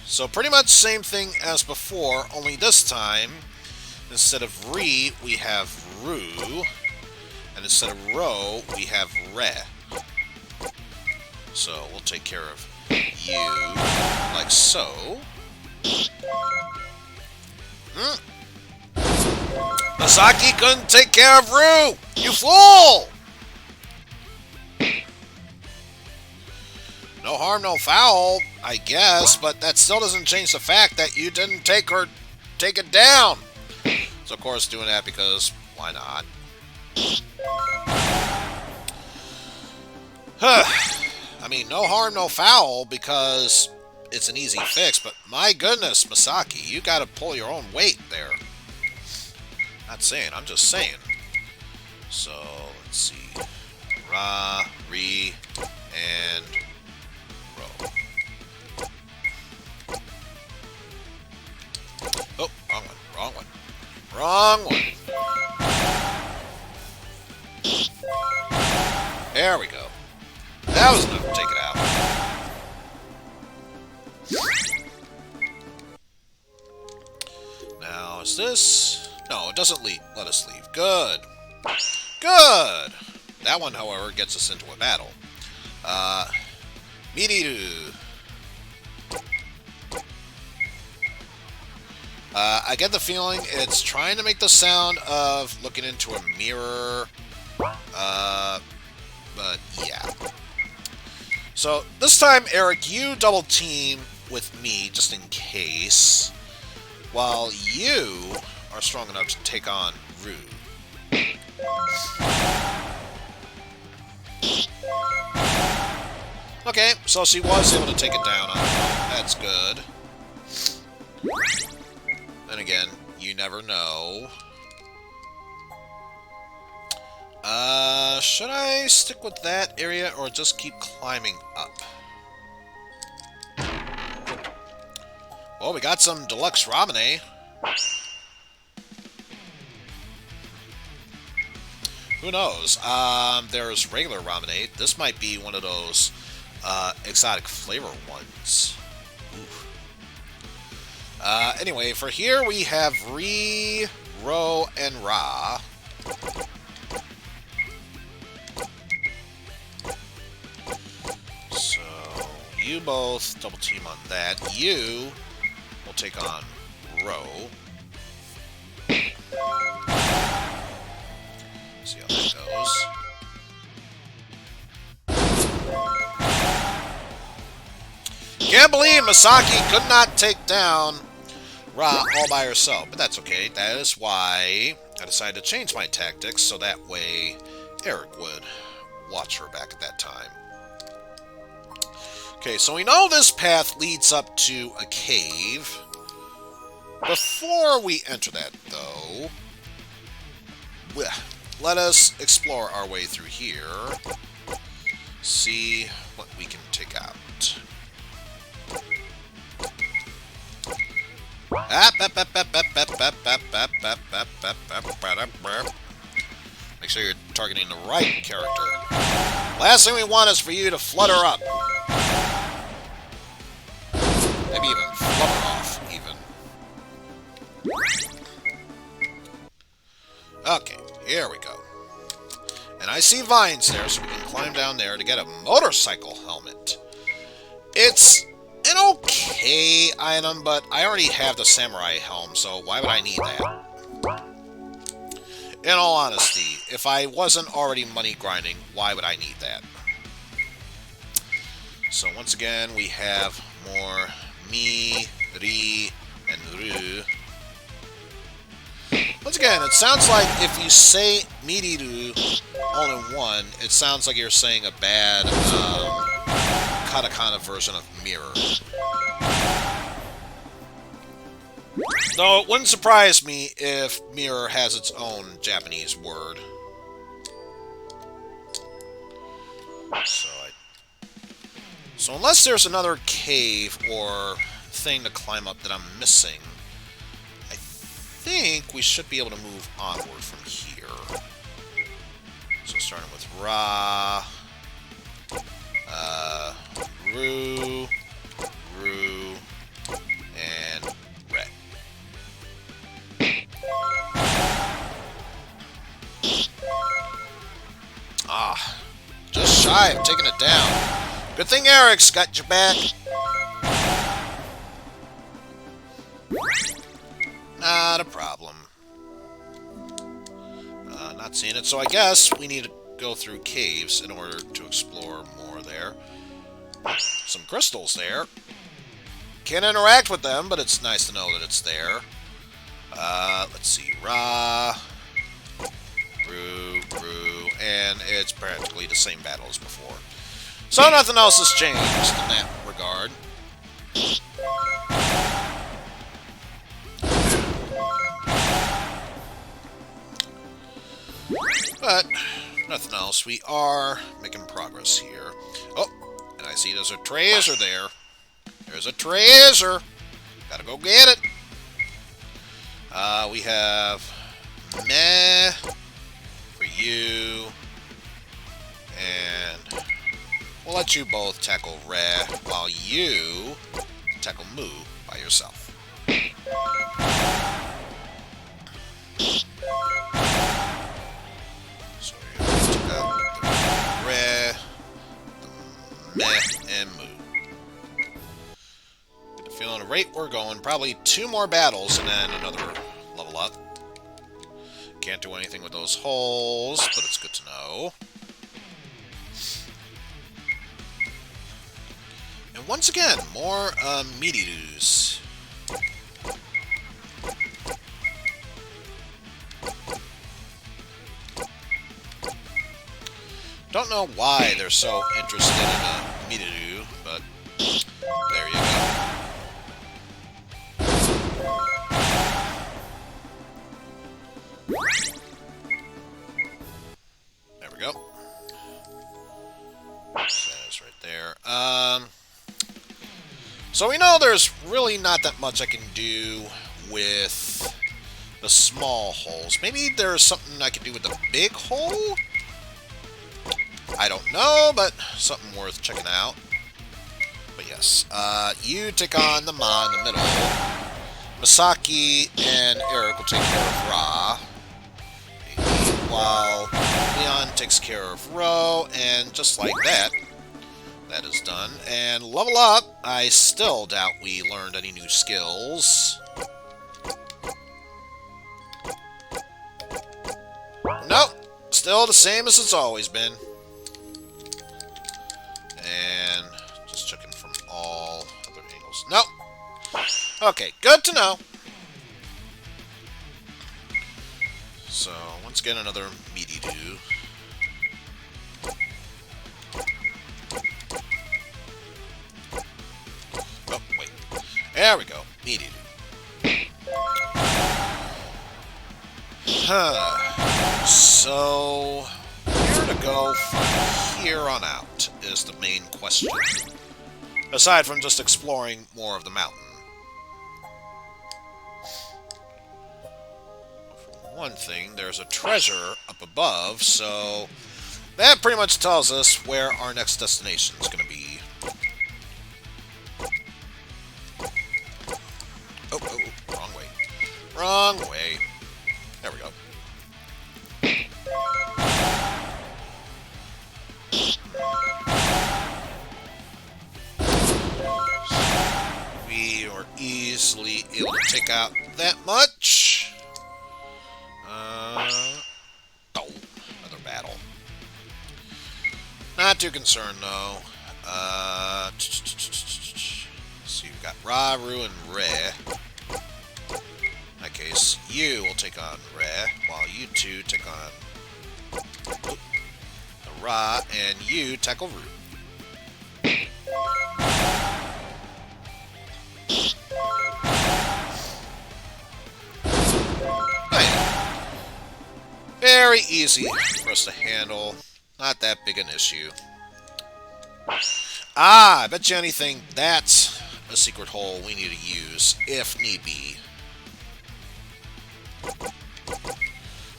So pretty much same thing as before, only this time, instead of Ri, we have Ru, and instead of Ro, we have Re. So we'll take care of you, like so. Masaki couldn't take care of Ru! You fool! No harm, no foul, I guess, but that still doesn't change the fact that you didn't take it down. So of course doing that because why not? I mean, no harm, no foul because it's an easy fix, but my goodness, Masaki, you gotta pull your own weight there. Not saying, I'm just saying. So, let's see. Ra, Ri, and Ro. Oh, wrong one. Wrong one. There we go. That was enough to take it out. Now, is this... No, it doesn't let us leave. Good. Good! That one, however, gets us into a battle. Miriru. I get the feeling it's trying to make the sound of looking into a mirror. But yeah. So, this time, Eric, you double team with me, just in case, while you are strong enough to take on Rue. Okay, so she was able to take it down on her. That's good. Then again, you never know. Should I stick with that area or just keep climbing up? Oh, we got some deluxe ramen. Who knows? There's regular ramen. This might be one of those exotic flavor ones. Oof. Anyway, for here we have Ri, Ro, and Ra. So, you both double team on that. You will take on Ro. See how that goes. Can't believe Masaki could not take down Ra all by herself, but that's okay. That is why I decided to change my tactics, so that way Eric would watch her back at that time. Okay, so we know this path leads up to a cave. Before we enter that, though, let us explore our way through here. See what we can take out. Make sure you're targeting the right character. Last thing we want is for you to flutter up. Maybe even flutter off, even. Okay, here we go. And I see vines there, so we can climb down there to get a motorcycle helmet. It's an okay item, but I already have the samurai helm, so why would I need that? In all honesty, if I wasn't already money grinding, why would I need that? So once again, we have more Mi, Ri, and Ru. Once again, it sounds like if you say Miriru all in one, it sounds like you're saying a bad katakana version of mirror. Though it wouldn't surprise me if mirror has its own Japanese word. So unless there's another cave or thing to climb up that I'm missing, I think we should be able to move onward from here. So starting with Ra, Ru, and Ret. Ah, just shy of taking it down. Good thing Eric's got your back. Not a problem. Not seeing it, so I guess we need to go through caves in order to explore more there. Some crystals there. Can't interact with them, but it's nice to know that it's there. Let's see. Ra, Ru, and it's practically the same battle as before. So nothing else has changed in that regard. But nothing else. We are making progress here. Oh, and I see there's a treasure there. There's a treasure. Gotta go get it. We have meh for you, and we'll let you both tackle Re while you tackle Mu by yourself. So rate we're going, probably 2 more battles and then another level up. Can't do anything with those holes, but it's good to know. And once again, more meaty-doos. Don't know why they're so interested in a meaty-doo, but there you go. There we go. That's right there. So we know there's really not that much I can do with the small holes. Maybe there's something I can do with the big hole? I don't know, but something worth checking out. But yes, you take on the Ma in the middle. Masaki and Eric will take care of Ra. While Leon takes care of Ro, and just like that, that is done. And level up, I still doubt we learned any new skills. Nope, still the same as it's always been. And just checking from all other angles. Nope. Okay, good to know. So, once again, another meaty-doo. Oh, wait. There we go. Meaty-doo. So, where to go from here on out is the main question. Aside from just exploring more of the mountain. For one thing, there's a treasure up above, so that pretty much tells us where our next destination is going to be. Oh, wrong way. Wrong way. There we go. We are easily able to take out that much. Oh, another battle. Not too concerned, though. See, we've got Raru and Re. In that case, you will take on Re, while you two take on the Ra, and you tackle Ru. Very easy for us to handle. Not that big an issue. Ah, I bet you anything that's a secret hole we need to use, if need be.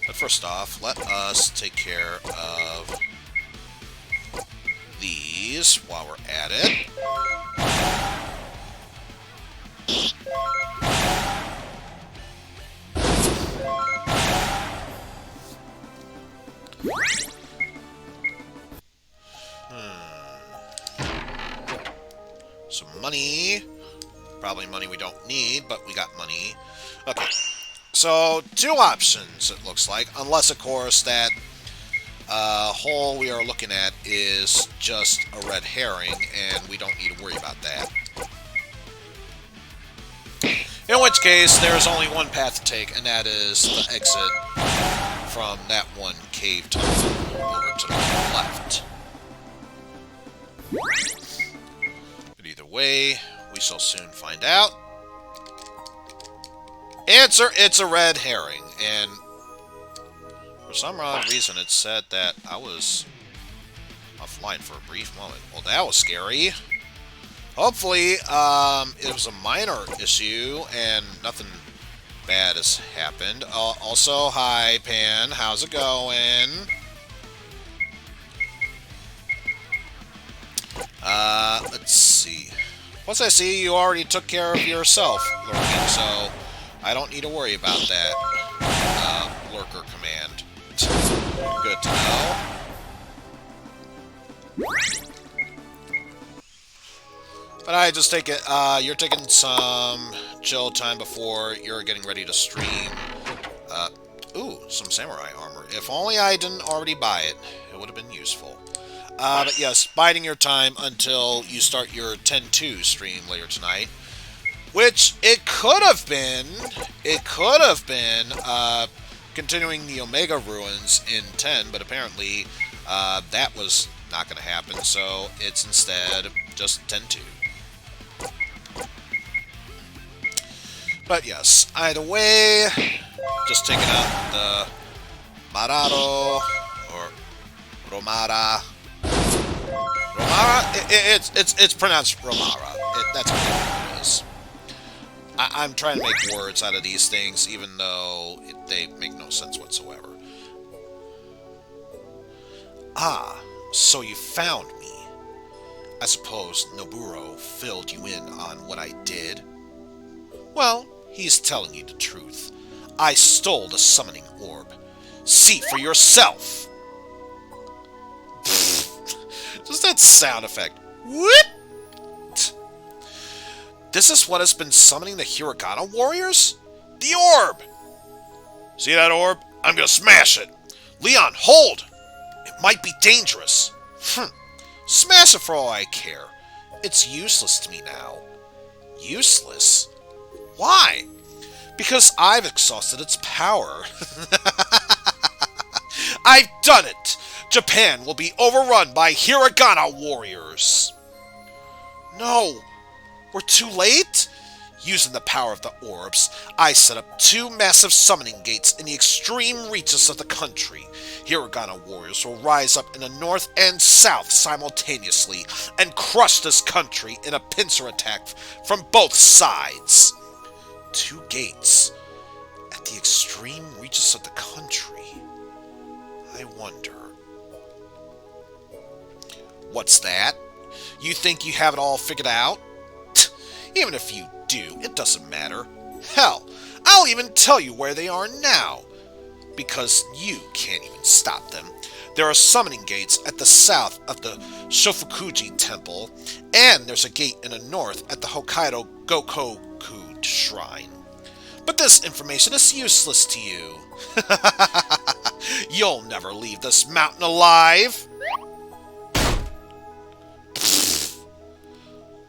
But first off, let us take care of these while we're at it. Some money. Probably money we don't need, but we got money. Okay. So, 2 options, it looks like. Unless, of course, that hole we are looking at is just a red herring, and we don't need to worry about that. In which case, there's only one path to take, and that is the exit from that one cave tunnel over to the left. But either way, we shall soon find out. Answer, it's a red herring, and for some odd reason it said that I was offline for a brief moment. Well, that was scary. Hopefully, it was a minor issue and nothing bad has happened. Also, hi, Pan. How's it going? Let's see. Once I see you already took care of yourself, Lurking, so I don't need to worry about that lurker command. Good to know. But I just take it, you're taking some chill time before you're getting ready to stream. Ooh, some samurai armor. If only I didn't already buy it, it would have been useful. But yes, biding your time until you start your 10-2 stream later tonight. Which, it could have been, continuing the Omega Ruins in 10, but apparently, that was not going to happen, so it's instead just 10-2. But yes, either way, just taking out the Marado, or Romara. Romara? It's pronounced Romara. That's what it is. I'm trying to make words out of these things, even though they make no sense whatsoever. Ah, so you found me. I suppose Noburo filled you in on what I did? Well, he's telling you the truth. I stole the summoning orb. See for yourself! Just that sound effect. Whoop! This is what has been summoning the Hiragana Warriors? The orb! See that orb? I'm gonna smash it! Leon, hold! It might be dangerous. Smash it for all I care. It's useless to me now. Useless? Why? Because I've exhausted its power. I've done it! Japan will be overrun by Hiragana Warriors. No! We're too late? Using the power of the orbs, I set up 2 massive summoning gates in the extreme reaches of the country. Hiragana warriors will rise up in the north and south simultaneously and crush this country in a pincer attack from both sides. 2 gates at the extreme reaches of the country. I wonder. What's that? You think you have it all figured out? Even if you do, it doesn't matter. Hell, I'll even tell you where they are now. Because you can't even stop them. There are summoning gates at the south of the Shofukuji temple, and there's a gate in the north at the Hokkaido Goku shrine. But this information is useless to you. You'll never leave this mountain alive.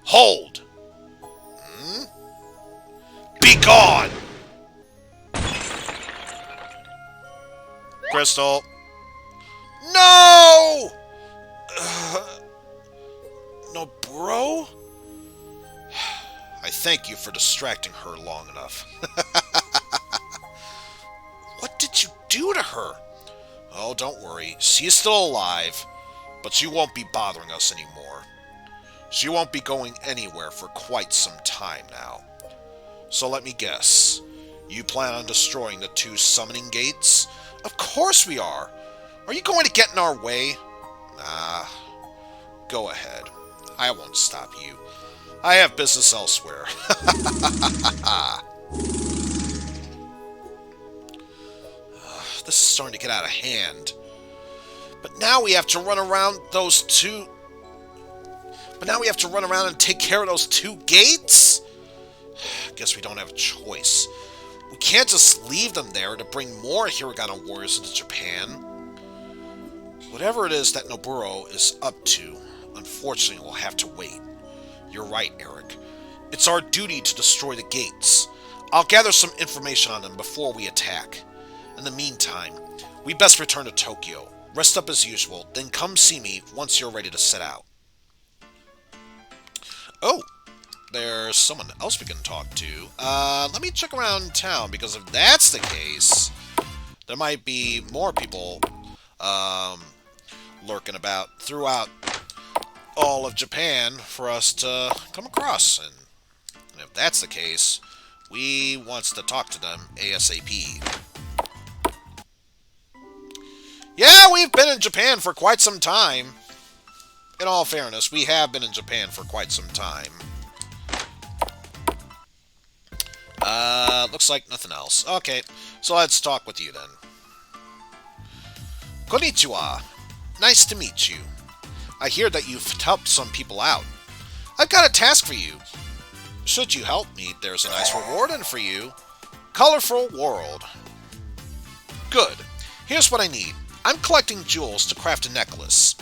Hold! Be gone! Crystal. No! No, bro? I thank you for distracting her long enough. What did you do to her? Oh, don't worry. She is still alive, but she won't be bothering us anymore. She won't be going anywhere for quite some time now. So let me guess. You plan on destroying the 2 summoning gates? Of course we are! Are you going to get in our way? Nah. Go ahead. I won't stop you. I have business elsewhere. This is starting to get out of hand. But now we have to run around those 2... But now we have to run around and take care of those 2 gates? Guess we don't have a choice. We can't just leave them there to bring more Hiragana warriors into Japan. Whatever it is that Noburo is up to, unfortunately we'll have to wait. You're right, Eric. It's our duty to destroy the gates. I'll gather some information on them before we attack. In the meantime, we best return to Tokyo. Rest up as usual, then come see me once you're ready to set out. Oh! There's someone else we can talk to. Let me check around town, because if that's the case, there might be more people, lurking about throughout all of Japan for us to come across. And if that's the case, we wants to talk to them ASAP. Yeah, we've been in Japan for quite some time. In all fairness, we have been in Japan for quite some time. Looks like nothing else. Okay, so let's talk with you then. Konnichiwa. Nice to meet you. I hear that you've helped some people out. I've got a task for you. Should you help me, there's a nice reward in for you. Colorful world. Good. Here's what I need. I'm collecting jewels to craft a necklace.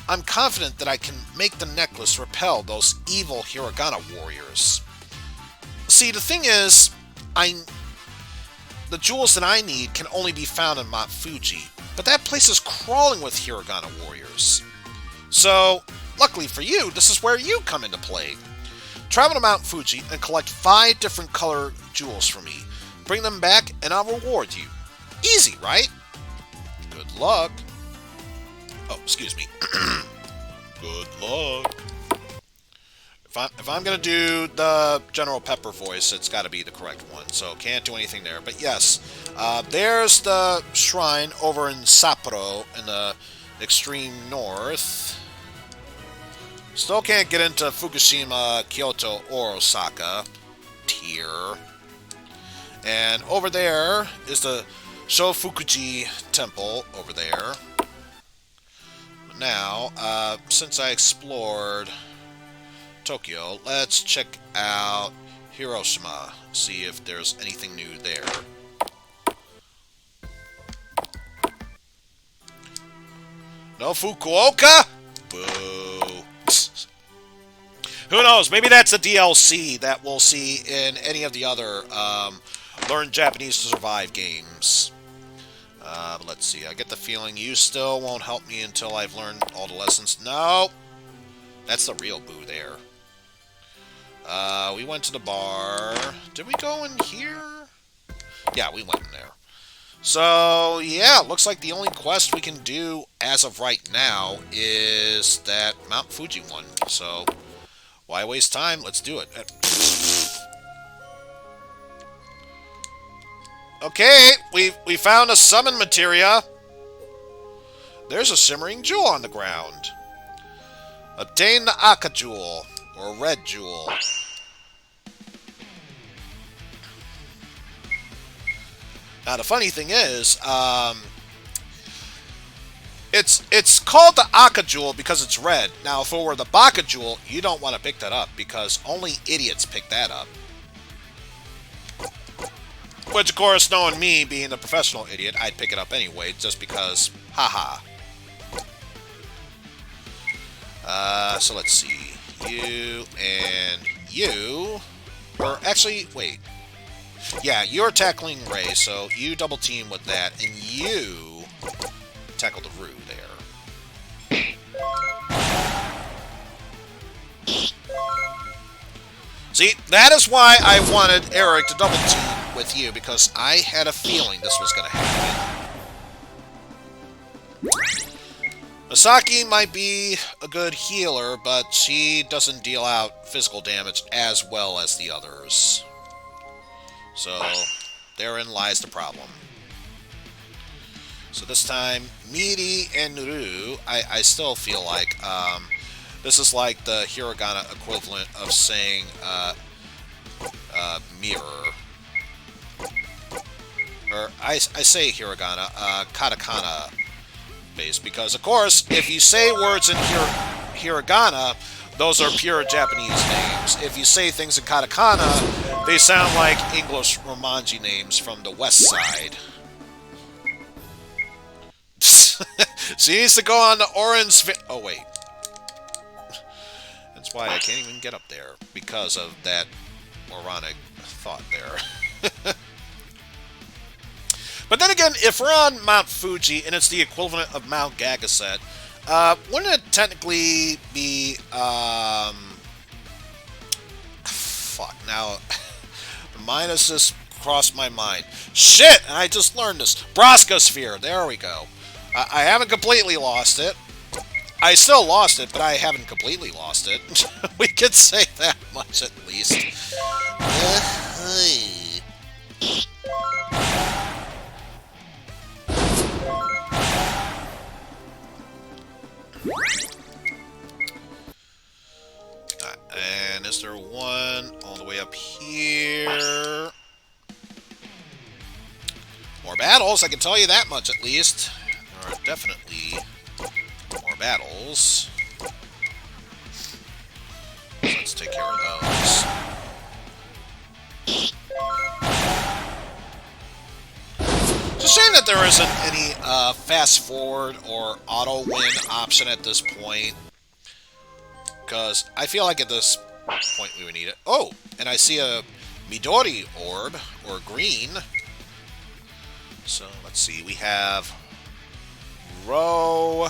I'm confident that I can make the necklace repel those evil Hiragana warriors. See, the thing is, the jewels that I need can only be found in Mount Fuji, but that place is crawling with Hiragana warriors. So, luckily for you, this is where you come into play. Travel to Mount Fuji and collect 5 different color jewels for me. Bring them back and I'll reward you. Easy, right? Good luck. Oh, excuse me. Good luck. If I'm going to do the General Pepper voice, it's got to be the correct one, so can't do anything there. But yes, there's the shrine over in Sapporo in the extreme north. Still can't get into Fukushima, Kyoto, or Osaka tier. And over there is the Shofukuji temple over there. But now, since I explored Tokyo, let's check out Hiroshima, see if there's anything new there. No Fukuoka? Boo. Who knows? Maybe that's a DLC that we'll see in any of the other Learn Japanese to Survive games. Let's see. I get the feeling you still won't help me until I've learned all the lessons. No! That's the real Boo there. We went to the bar. Did we go in here? Yeah, we went in there. So, yeah, looks like the only quest we can do as of right now is that Mount Fuji one. So, why waste time? Let's do it. Okay, we found a summon materia. There's a shimmering jewel on the ground. Obtain the Aka jewel, or red jewel. Now the funny thing is, it's called the Aka jewel because it's red. Now if it were the Baka jewel, you don't want to pick that up because only idiots pick that up. Which, of course, knowing me, being the professional idiot, I'd pick it up anyway, just because, haha. So let's see. You and you... Or, actually, wait. Yeah, you're tackling Ray, so you double team with that, and you tackle the Roo there. See, that is why I wanted Eric to double team with you, because I had a feeling this was going to happen. Misaki might be a good healer, but she doesn't deal out physical damage as well as the others. So, therein lies the problem. So this time, Miri and Nuru, I still feel like this is like the Hiragana equivalent of saying mirror. Or I say Hiragana, katakana based, because of course, if you say words in Hiragana, those are pure Japanese names. If you say things in katakana, they sound like English Romanji names from the west side. She needs to go on the orange... Oh, wait. That's why I can't even get up there, because of that moronic thought there. But then again, if we're on Mount Fuji, and it's the equivalent of Mount Gagaset, wouldn't it technically be, fuck, now, the minus just crossed my mind. Shit, and I just learned this. Broskosphere, there we go. I haven't completely lost it. I still lost it, but I haven't completely lost it. We could say that much at least. And is there one all the way up here? More battles, I can tell you that much at least. There are definitely more battles. So let's shame that there isn't any fast forward or auto win option at this point. Because I feel like at this point we would need it. Oh, and I see a Midori orb, or green. So let's see, we have Ro,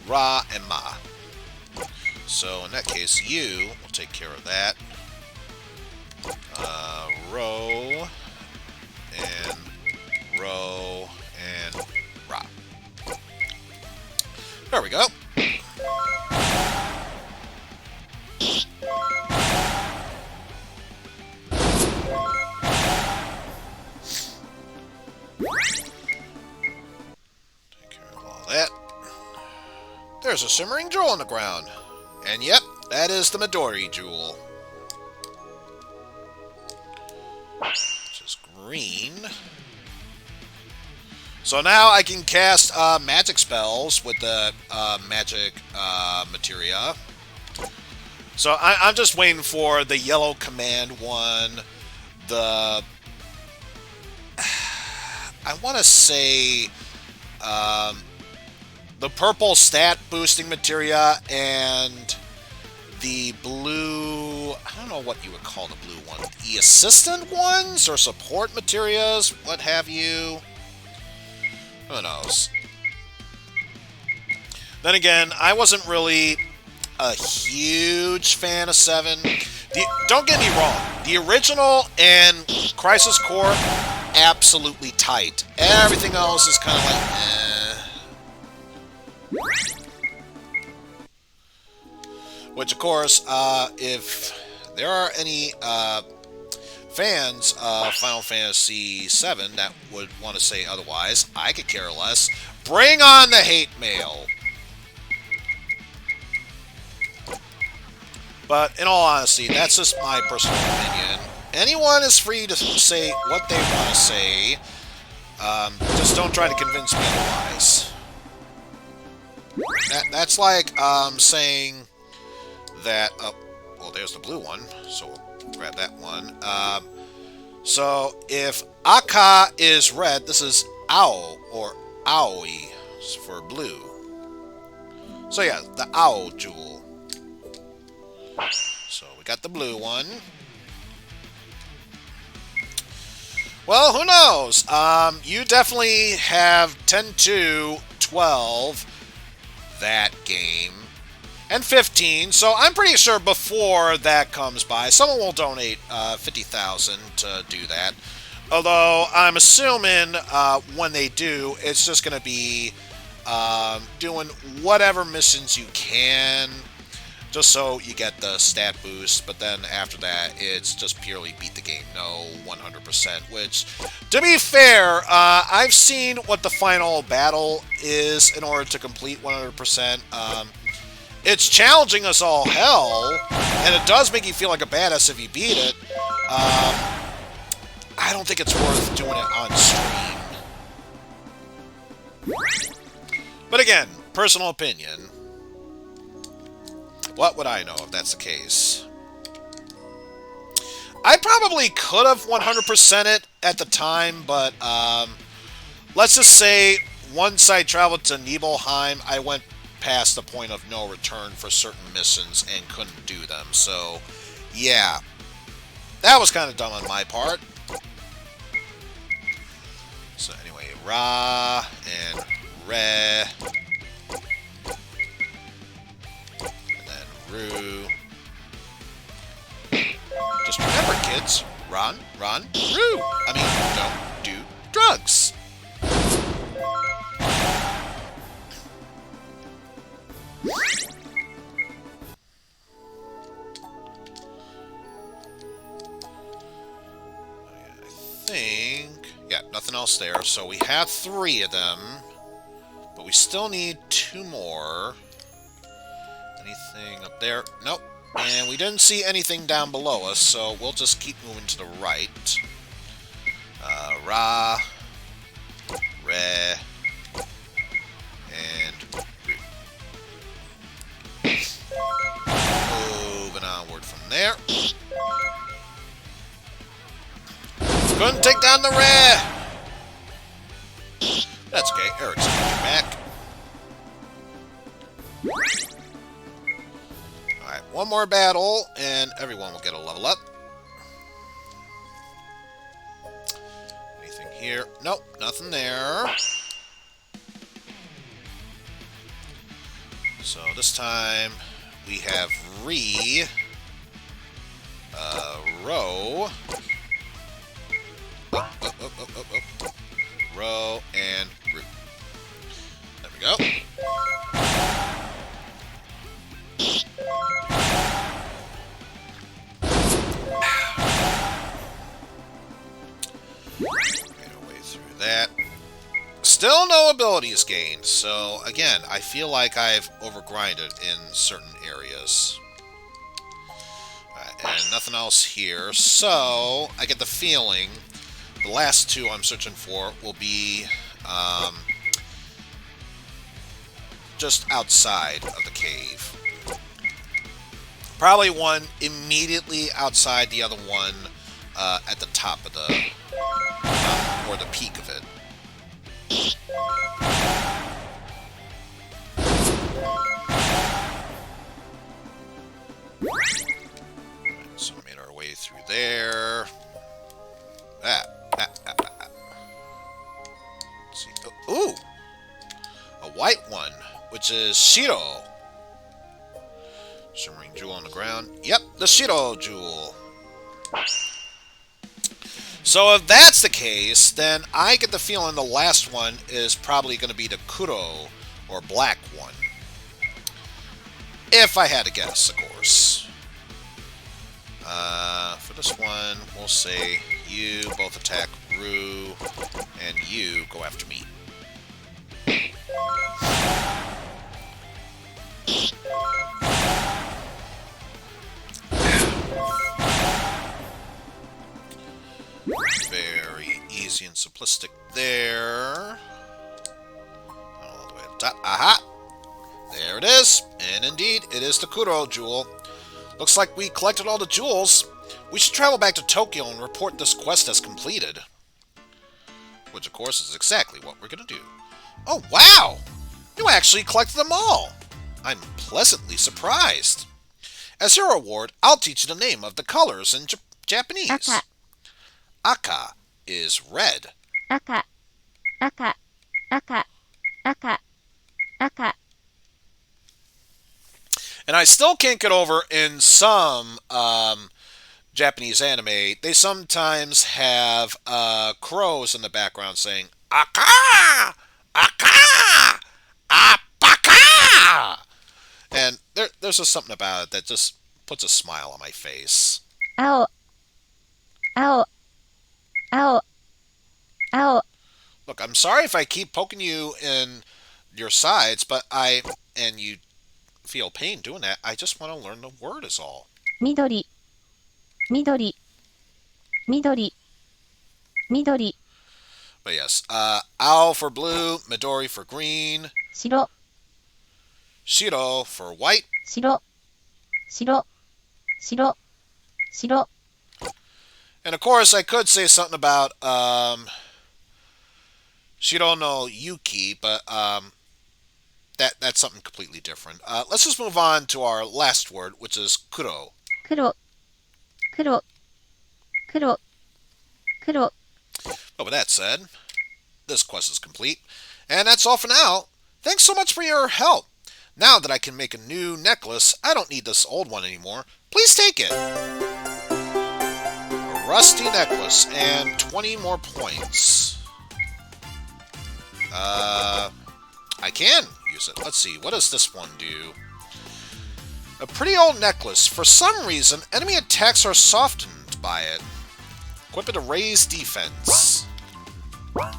Ra, and Ma. So in that case, you will take care of that. Ro, and Ro, and Ra. There we go. Take care of all that. There's a shimmering jewel on the ground. And yep, that is the Midori jewel. Which is green. So now I can cast magic spells with the magic materia. So I'm just waiting for the yellow command one. The... I want to say... the purple stat boosting materia and the blue, I don't know what you would call the blue one, the assistant ones or support materias, what have you. Who knows? Then again, I wasn't really a huge fan of 7. Don't get me wrong, the original and Crisis Core, absolutely tight. Everything else is kind of like, eh. Which, of course, if there are any fans of Final Fantasy VII that would want to say otherwise, I could care less. Bring on the hate mail! But, in all honesty, that's just my personal opinion. Anyone is free to say what they want to say. Just don't try to convince me otherwise. That's like saying that... Oh, well, there's the blue one, so we'll grab that one. So, if Aka is red, this is Ao, or Aoi, for blue. So yeah, the Ao jewel. So, we got the blue one. Well, who knows? You definitely have 10-2-12 that game. And 15, so I'm pretty sure before that comes by, someone will donate 50,000 to do that. Although, I'm assuming when they do, it's just going to be doing whatever missions you can, just so you get the stat boost, but then after that, it's just purely beat the game, no 100%, which, to be fair, I've seen what the final battle is in order to complete 100%. It's challenging as all hell, and it does make you feel like a badass if you beat it. I don't think it's worth doing it on stream. But again, personal opinion. What would I know if that's the case? I probably could have 100% it at the time, but let's just say once I traveled to Nibelheim, I went past the point of no return for certain missions and couldn't do them. So, yeah. That was kind of dumb on my part. So anyway, Ra and Re. And then Ru. Just remember, kids. Run, Ru. I mean, don't do drugs. Yeah, nothing else there. So we have 3 of them, but we still need 2 more. Anything up there? Nope. And we didn't see anything down below us, so we'll just keep moving to the right. Ra, Re, and Ru. Moving onward from there. Couldn't take down the Re! That's okay. Eric's back. Alright, one more battle, and everyone will get a level up. Anything here? Nope, nothing there. So this time we have Row. Row and Root. There we go. Made our way through that. Still no abilities gained, so again, I feel like I've overgrinded in certain areas. And nothing else here, so I get the feeling the last two I'm searching for will be just outside of the cave. Probably one immediately outside, the other one at the top of the mountain, or the peak of it. So we made our way through there. Let's see. Ooh! A white one, which is Shiro. Shimmering jewel on the ground. Yep, the Shiro jewel. So if that's the case, then I get the feeling the last one is probably going to be the Kuro, or black one. If I had to guess, of course. For this one, we'll say you both attack Rue, and you go after me. Very easy and simplistic there. All the way up top. Aha! There it is. And indeed, it is the Kuro jewel. Looks like we collected all the jewels. We should travel back to Tokyo and report this quest as completed. Which, of course, is exactly what we're going to do. Oh, wow! You actually collected them all! I'm pleasantly surprised. As your reward, I'll teach you the name of the colors in Japanese. Aka. Aka is red. Aka. Aka. Aka. Aka. Aka. And I still can't get over in some Japanese anime, they sometimes have crows in the background saying, Aka! Aka! Apaka! And there's just something about it that just puts a smile on my face. Ao. Ao. Ao. Ao. Look, I'm sorry if I keep poking you in your sides, but and you feel pain doing that. I just want to learn the word is all. Midori. Midori. Midori. Midori. But yes, Ao for blue, Midori for green, Shiro. Shiro for white. Shiro. Shiro. Shiro. Shiro. And of course, I could say something about Shiro no Yuki, but that's something completely different. Let's just move on to our last word, which is kuro. Kuro. Kuro. Kuro. Kuro. But with that said, this quest is complete. And that's all for now. Thanks so much for your help. Now that I can make a new necklace, I don't need this old one anymore. Please take it. A rusty necklace and 20 more points. I can use it. Let's see. What does this one do? A pretty old necklace. For some reason, enemy attacks are softened by it. Equip it to raise defense. Let's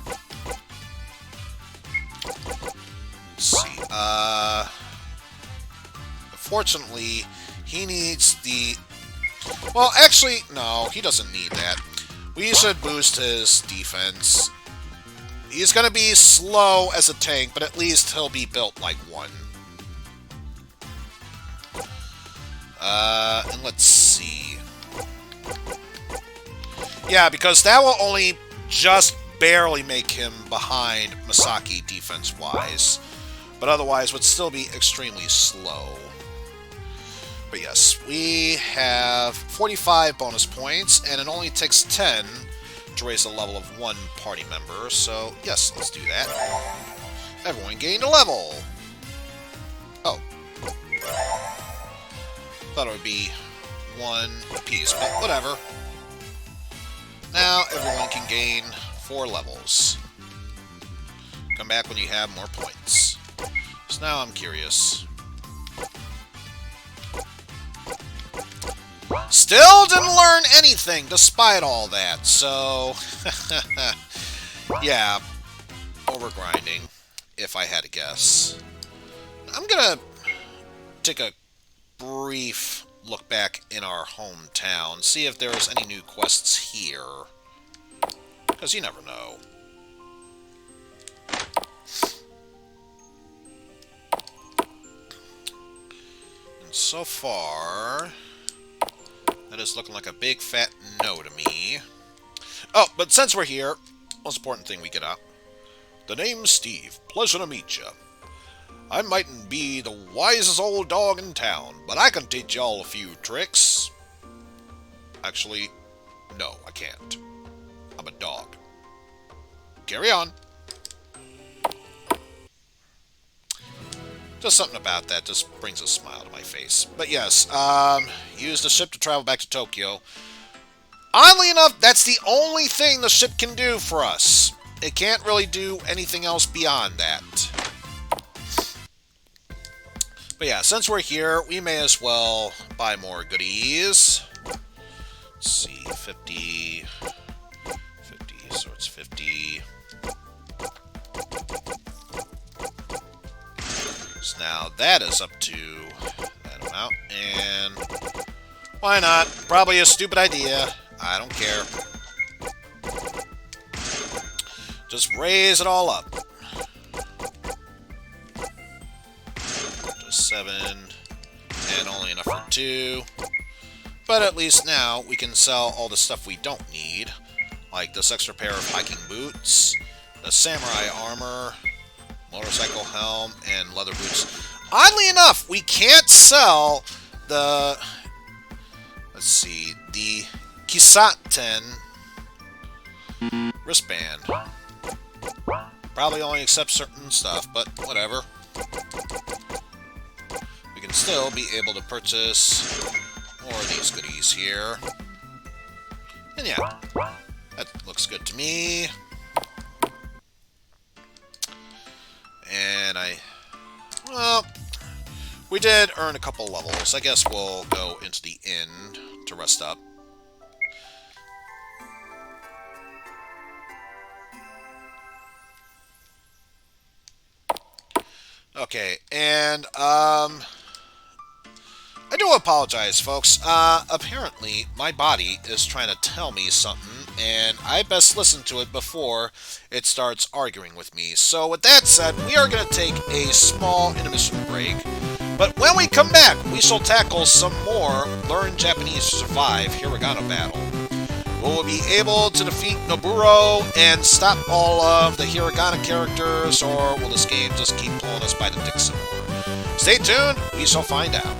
see. Unfortunately, he needs the... Well, actually, no, he doesn't need that. We should boost his defense. He's going to be slow as a tank, but at least he'll be built like one. And let's see. Yeah, because that will only just barely make him behind Masaki defense-wise, but otherwise would still be extremely slow. But yes, we have 45 bonus points, and it only takes 10 to raise the level of one party member, so yes, let's do that. Everyone gained a level! Oh. Thought it would be one apiece, but whatever. Now everyone can gain 4 levels. Come back when you have more points. So now I'm curious. Still didn't learn anything despite all that, so yeah, overgrinding, if I had to guess. I'm gonna take a brief look back in our hometown, see if there's any new quests here, because you never know. And so far, that is looking like a big fat no to me. Oh, but since we're here, most important thing we get out. The name's Steve. Pleasure to meet ya. I mightn't be the wisest old dog in town, but I can teach y'all a few tricks. Actually, no, I can't. I'm a dog. Carry on. Just something about that just brings a smile to my face. But yes, use the ship to travel back to Tokyo. Oddly enough, that's the only thing the ship can do for us. It can't really do anything else beyond that. But yeah, since we're here, we may as well buy more goodies. Let's see, 50, so it's 50. So now that is up to that amount, and why not? Probably a stupid idea. I don't care. Just raise it all up. Just 7, and only enough for 2. But at least now we can sell all the stuff we don't need, like this extra pair of hiking boots, the samurai armor, motorcycle helm, and leather boots. Oddly enough, we can't sell the, let's see, the Kisaten wristband. Probably only accepts certain stuff, but whatever. We can still be able to purchase more of these goodies here. And yeah, that looks good to me. And well, we did earn a couple levels. I guess we'll go into the inn to rest up. Okay, and I do apologize, folks. Apparently, my body is trying to tell me something, and I best listen to it before it starts arguing with me. So with that said, we are going to take a small intermission break. But when we come back, we shall tackle some more Learn Japanese to Survive Hiragana battle. Will we be able to defeat Noburo and stop all of the Hiragana characters, or will this game just keep pulling us by the dick some more? Stay tuned, we shall find out.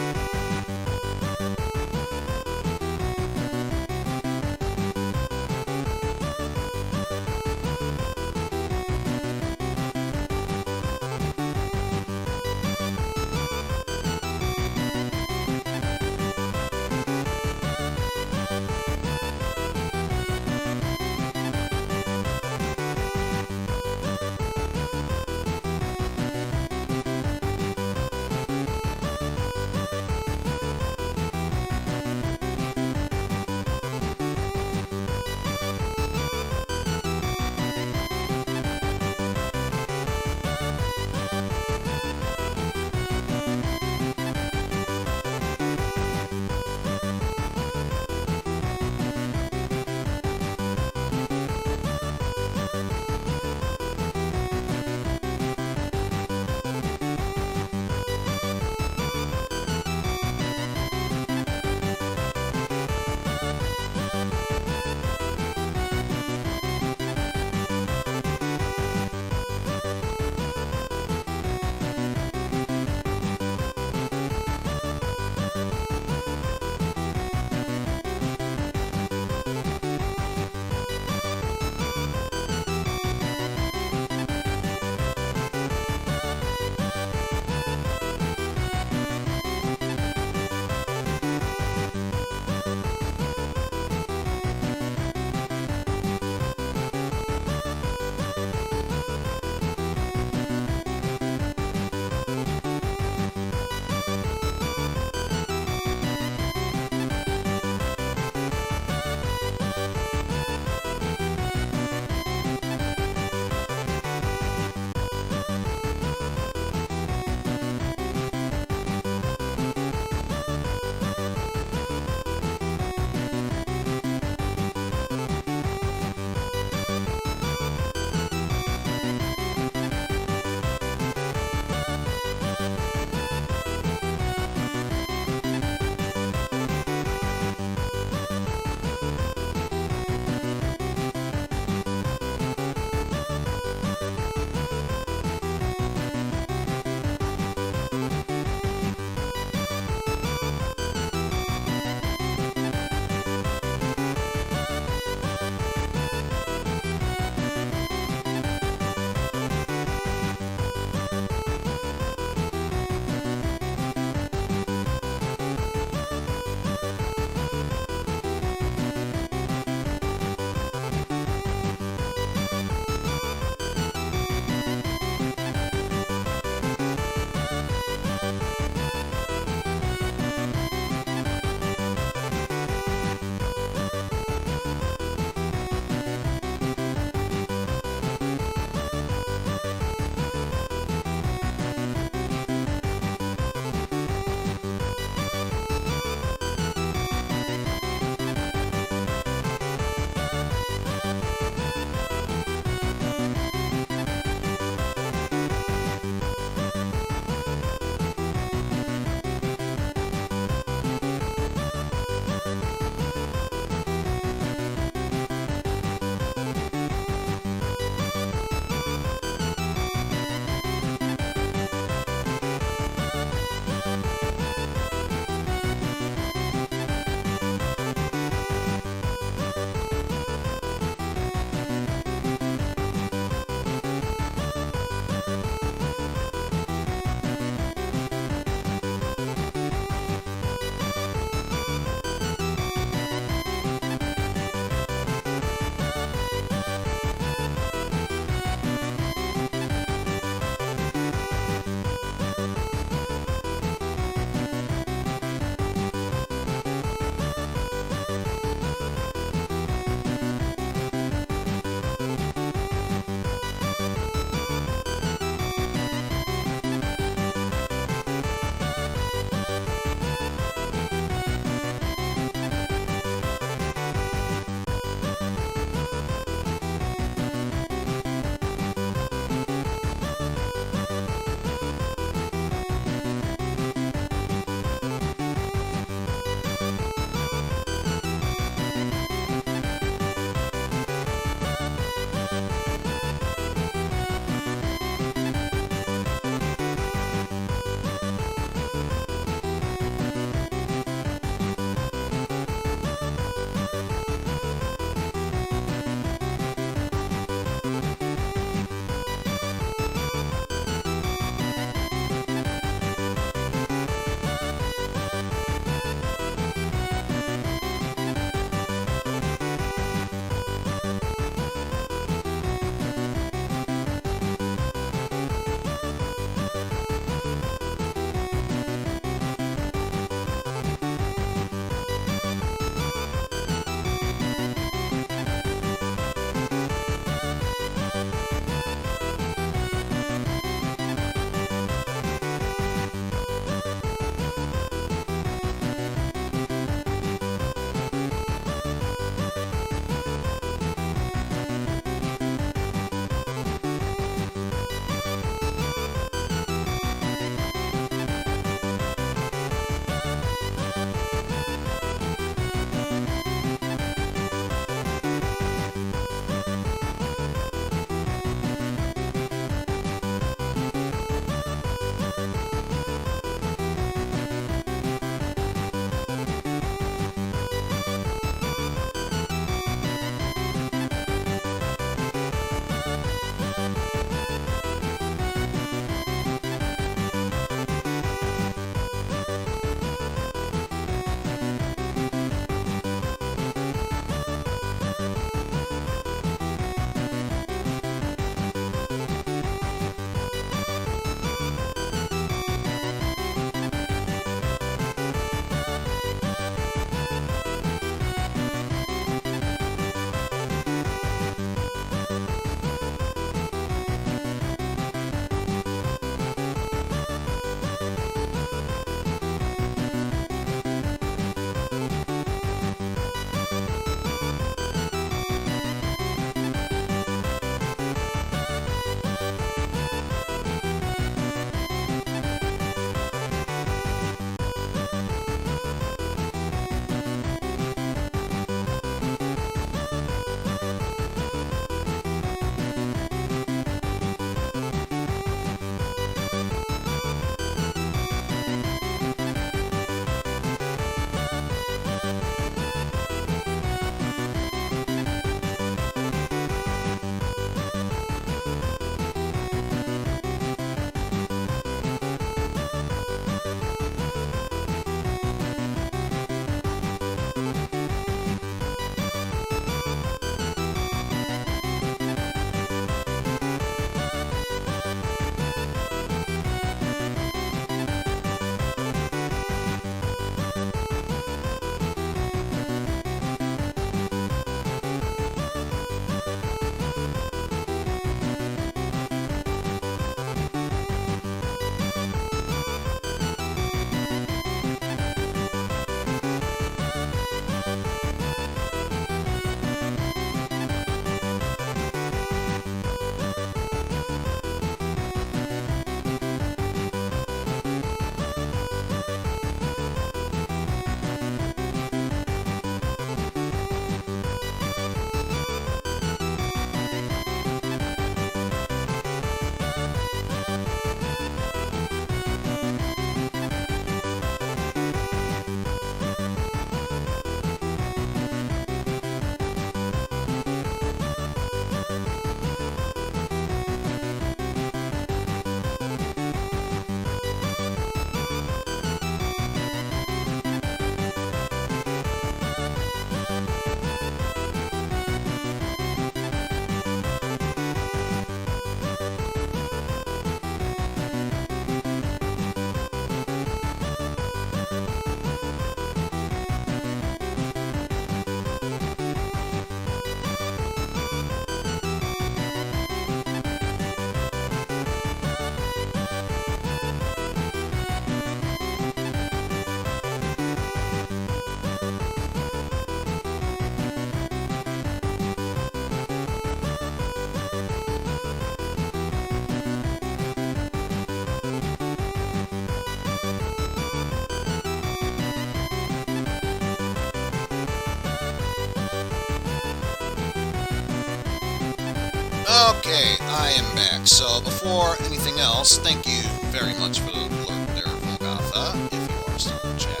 Okay, I am back. So before anything else, thank you very much for the alert there, Golgotha, if you are still in the chat.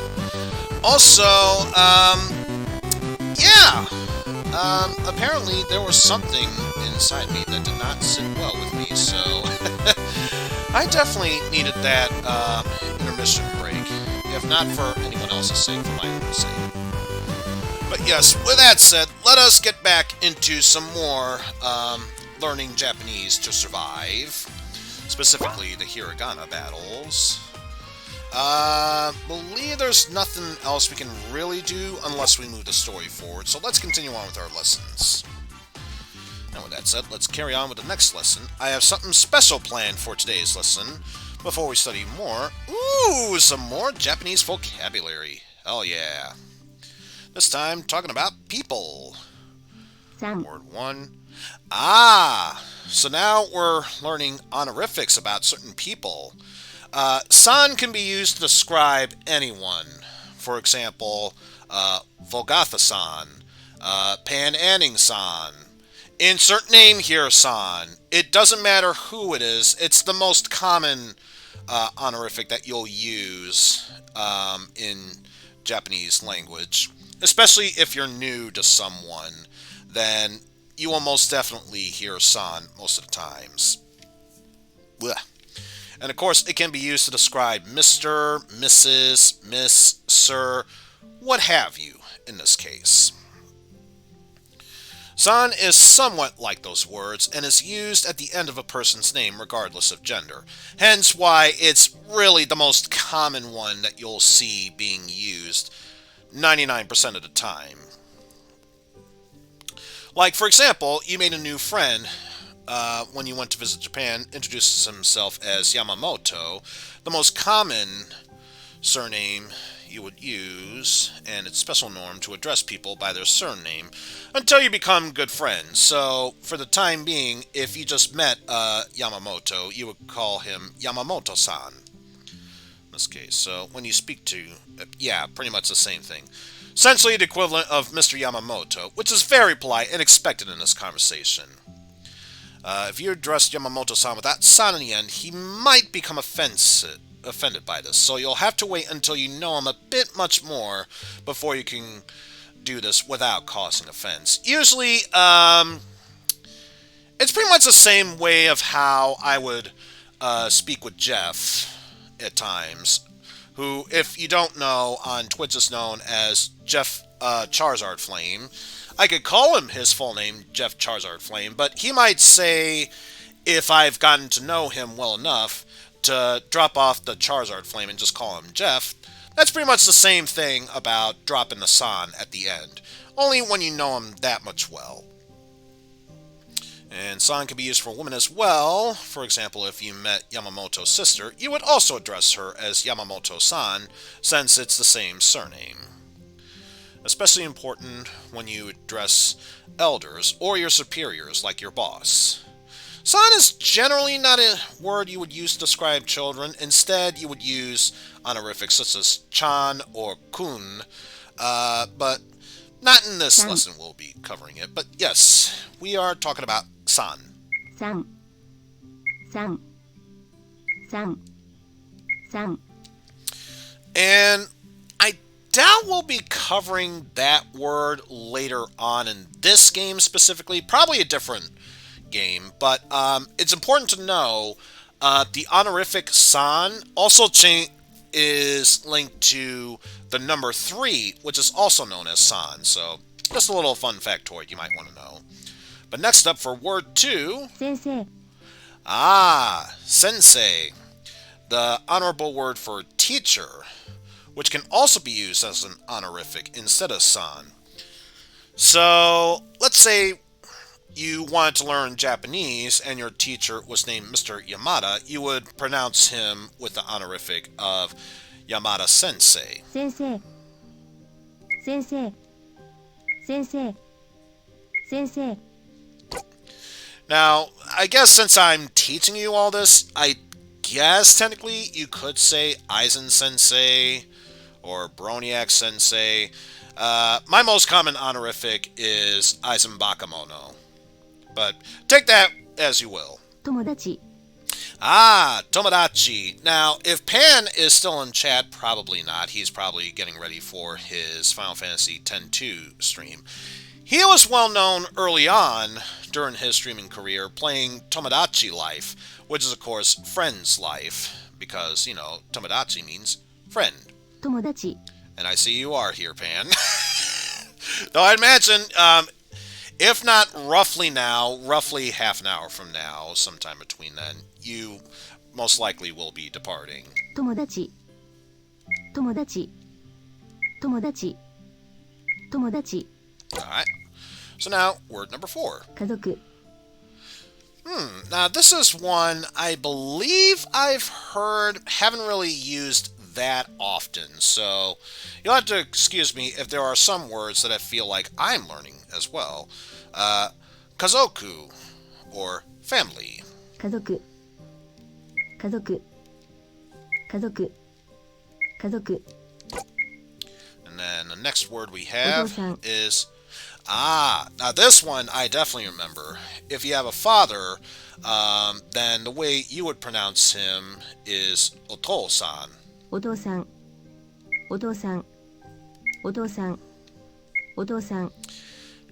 Also, apparently there was something inside me that did not sit well with me, so I definitely needed that intermission break, if not for anyone else's sake, for my own sake. But yes, with that said, let us get back into some more learning Japanese to survive, specifically the Hiragana battles. Believe there's nothing else we can really do unless we move the story forward, so let's continue on with our lessons. And with that said, let's carry on with the next lesson. I have something special planned for today's lesson. Before we study more, some more Japanese vocabulary. Hell yeah. This time, talking about people. Word 1. So now we're learning honorifics about certain people. San can be used to describe anyone. For example, Vogatha-san, Pan Anning-san, insert name here, san. It doesn't matter who it is. It's the most common honorific that you'll use in Japanese language. Especially if you're new to someone, then you will most definitely hear san most of the times. Blech. And of course, it can be used to describe Mr., Mrs., Miss, Sir, what have you in this case. San is somewhat like those words and is used at the end of a person's name regardless of gender. Hence why it's really the most common one that you'll see being used 99% of the time. Like, for example, you made a new friend when you went to visit Japan, introduces himself as Yamamoto, the most common surname you would use, and it's special norm to address people by their surname until you become good friends. So, for the time being, if you just met Yamamoto, you would call him Yamamoto-san. In this case, so when you speak to, pretty much the same thing. Essentially the equivalent of Mr. Yamamoto, which is very polite and expected in this conversation. If you address Yamamoto-san with that san in the end, he might become offended by this, so you'll have to wait until you know him a bit much more before you can do this without causing offense. Usually, it's pretty much the same way of how I would speak with Jeff at times, who, if you don't know, on Twitch is known as Jeff Charizard Flame. I could call him his full name, Jeff Charizard Flame, but he might say, if I've gotten to know him well enough, to drop off the Charizard Flame and just call him Jeff. That's pretty much the same thing about dropping the san at the end, only when you know him that much well. And san can be used for women as well. For example, if you met Yamamoto's sister, you would also address her as Yamamoto-san, since it's the same surname. Especially important when you address elders or your superiors, like your boss. San is generally not a word you would use to describe children. Instead, you would use honorifics such as chan or kun, but not in this lesson we'll be covering it. But yes, we are talking about san. San. San. San. San. And I doubt we'll be covering that word later on in this game specifically. Probably a different game, but it's important to know the honorific san also is linked to the number 3, which is also known as san. So just a little fun factoid you might want to know. But next up for word 2, Sensei. Sensei, the honorable word for teacher, which can also be used as an honorific instead of san. So let's say you wanted to learn Japanese and your teacher was named Mr. Yamada, you would pronounce him with the honorific of Yamada Sensei. Sensei. Sensei. Sensei. Sensei. Now, I guess since I'm teaching you all this, I guess technically you could say Eizen Sensei or Broniac Sensei. My most common honorific is Eizen Bakamono. But take that as you will. 友達 Ah, Tomodachi. Now, if Pan is still in chat, probably not. He's probably getting ready for his Final Fantasy X-2 stream. He was well known early on during his streaming career playing Tomodachi Life, which is, of course, Friend's Life, because, you know, Tomodachi means friend. 友達 And I see you are here, Pan. Though I'd imagine, if not roughly now, roughly half an hour from now, sometime between then, you most likely will be departing. 友達友達友達友達 Alright. So now, word number 4. 家族 Now, this is one I believe I've heard, haven't really used that often, so you'll have to excuse me if there are some words that I feel like I'm learning as well. Kazoku, or family. 家族家族家族家族 And then the next word we have Oto-san. is... now this one I definitely remember. If you have a father, then the way you would pronounce him is Oto-san. お父さんお父さんお父さんお父さん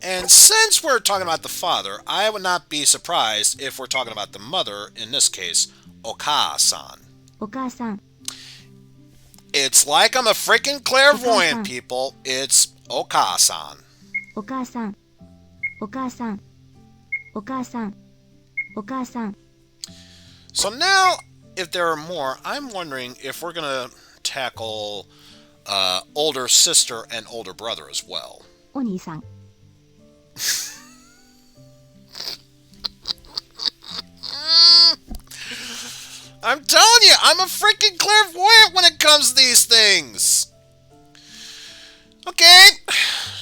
And since we're talking about the father, I would not be surprised if we're talking about the mother, in this case, Oka-san. お母さん It's like I'm a freaking clairvoyant, Oka-san. people. It's Oka-san. お母さんお母さんお母さんお母さん So now, if there are more, I'm wondering if we're going to tackle older sister and older brother as well. お兄さん I'm telling you, I'm a freaking clairvoyant when it comes to these things. Okay,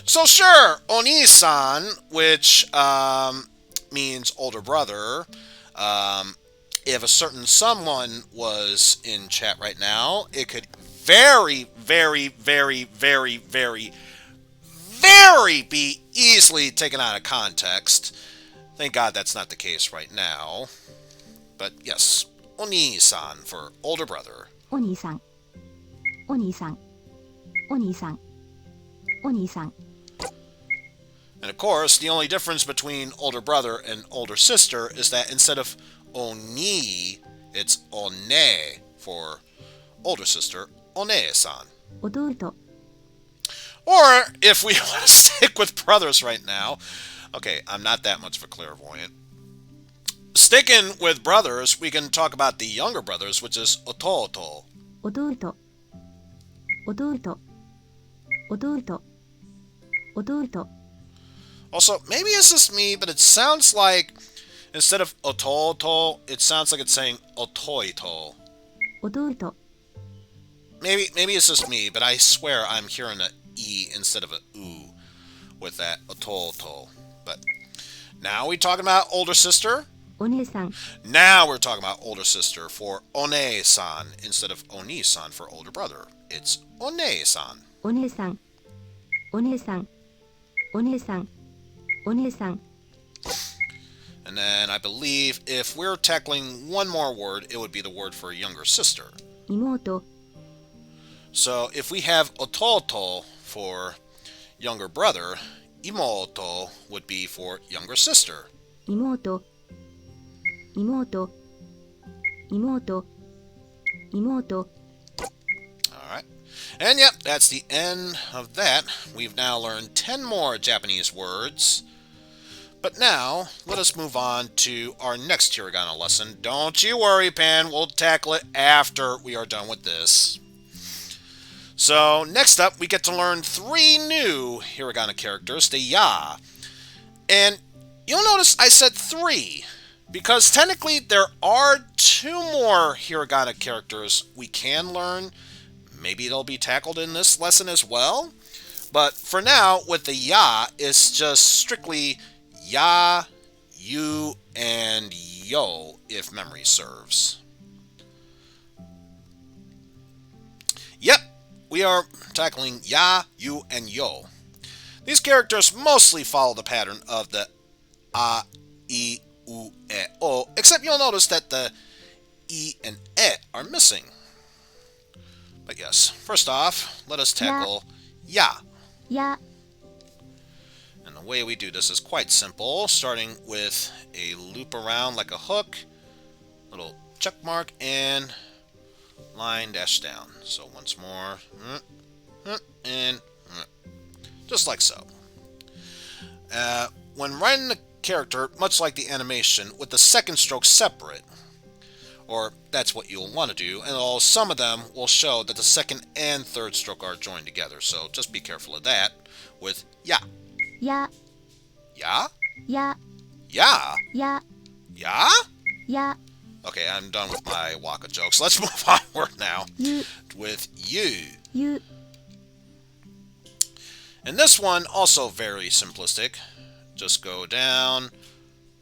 so sure, Oni-san, which means older brother. If a certain someone was in chat right now, it could very, very, very, very, very, very be easily taken out of context. Thank God that's not the case right now. But yes, Oni-san for older brother. お兄さんお兄さんお兄さんお兄さん And of course, the only difference between older brother and older sister is that instead of Oni, it's One for older sister, One-san. 弟 Or, if we want to stick with brothers right now, okay, I'm not that much of a clairvoyant. Sticking with brothers, we can talk about the younger brothers, which is Ototo. 弟弟弟弟 Also, maybe it's just me, but it sounds like, instead of Ototo, it sounds like it's saying Otoito. 弟 Maybe it's just me, but I swear I'm hearing a E instead of a U with that Ototo. But now we talking about older sister? お姉さん Now we're talking about older sister for One-san instead of Oni-san for older brother. It's One-san. お姉さんお姉さんお姉さんお姉さん And then I believe if we're tackling one more word, it would be the word for younger sister. 妹 So if we have Ototo for younger brother, Imoto would be for younger sister. 妹妹妹妹 Alright. And yep, that's the end of that. We've now learned 10 more Japanese words. But now, let us move on to our next hiragana lesson. Don't you worry, Pan. We'll tackle it after we are done with this. So, next up, we get to learn 3 new hiragana characters, the ya. And you'll notice I said 3, because technically there are 2 more hiragana characters we can learn. Maybe they'll be tackled in this lesson as well. But for now, with the ya, it's just strictly ya, you, and yo, if memory serves. Yep, we are tackling ya, you, and yo. These characters mostly follow the pattern of the a, i, u, e, Except you'll notice that the E and E are missing. But yes, first off, let us tackle ya. Ya. And the way we do this is quite simple, starting with a loop around like a hook, little check mark, and line dash down. So once more, and just like so. When writing the character, much like the animation, with the second stroke separate, or that's what you'll want to do, and some of them will show that the second and third stroke are joined together, so just be careful of that with ya. Ya. Ya? Ya. Ya? Ya. Ya? Ya. Okay, I'm done with my waka jokes. Let's move onward now You. with you. You. And this one, also very simplistic. Just go down,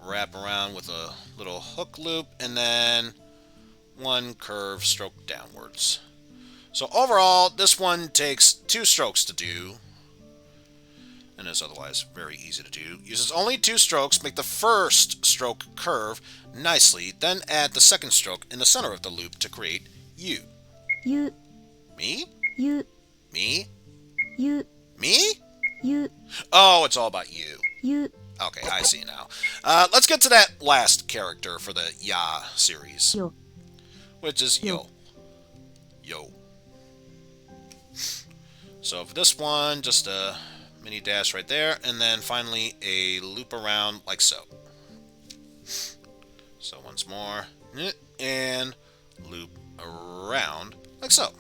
wrap around with a little hook loop, and then one curve stroke downwards. So overall, this one takes 2 strokes to do, and is otherwise very easy to do. Uses only 2 strokes, make the first stroke curve nicely, then add the second stroke in the center of the loop to create you. You. Me? You. Me? You. Me? You. Oh, it's all about you. You. Okay, I see now. Let's get to that last character for the Ya series, Yo. which is Yo. Yo. So for this one, just a mini dash right there, and then finally a loop around like so. So once more, and loop around like so.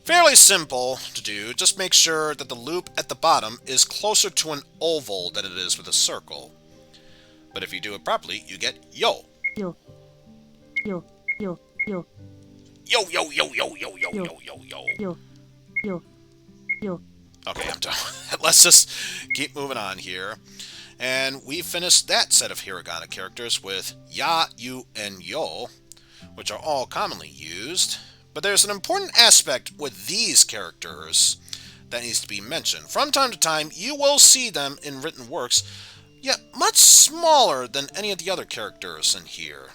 Fairly simple to do, just make sure that the loop at the bottom is closer to an oval than it is with a circle. But if you do it properly, you get yo. Yo. Yo. Yo. Yo. Yo, yo, yo, yo, yo, yo, yo, yo, yo. Yo. Yo. Yo. Okay, I'm done. Let's just keep moving on here. And we finished that set of hiragana characters with ya, you, and yo, which are all commonly used. But there's an important aspect with these characters that needs to be mentioned. From time to time, you will see them in written works, yet much smaller than any of the other characters in here.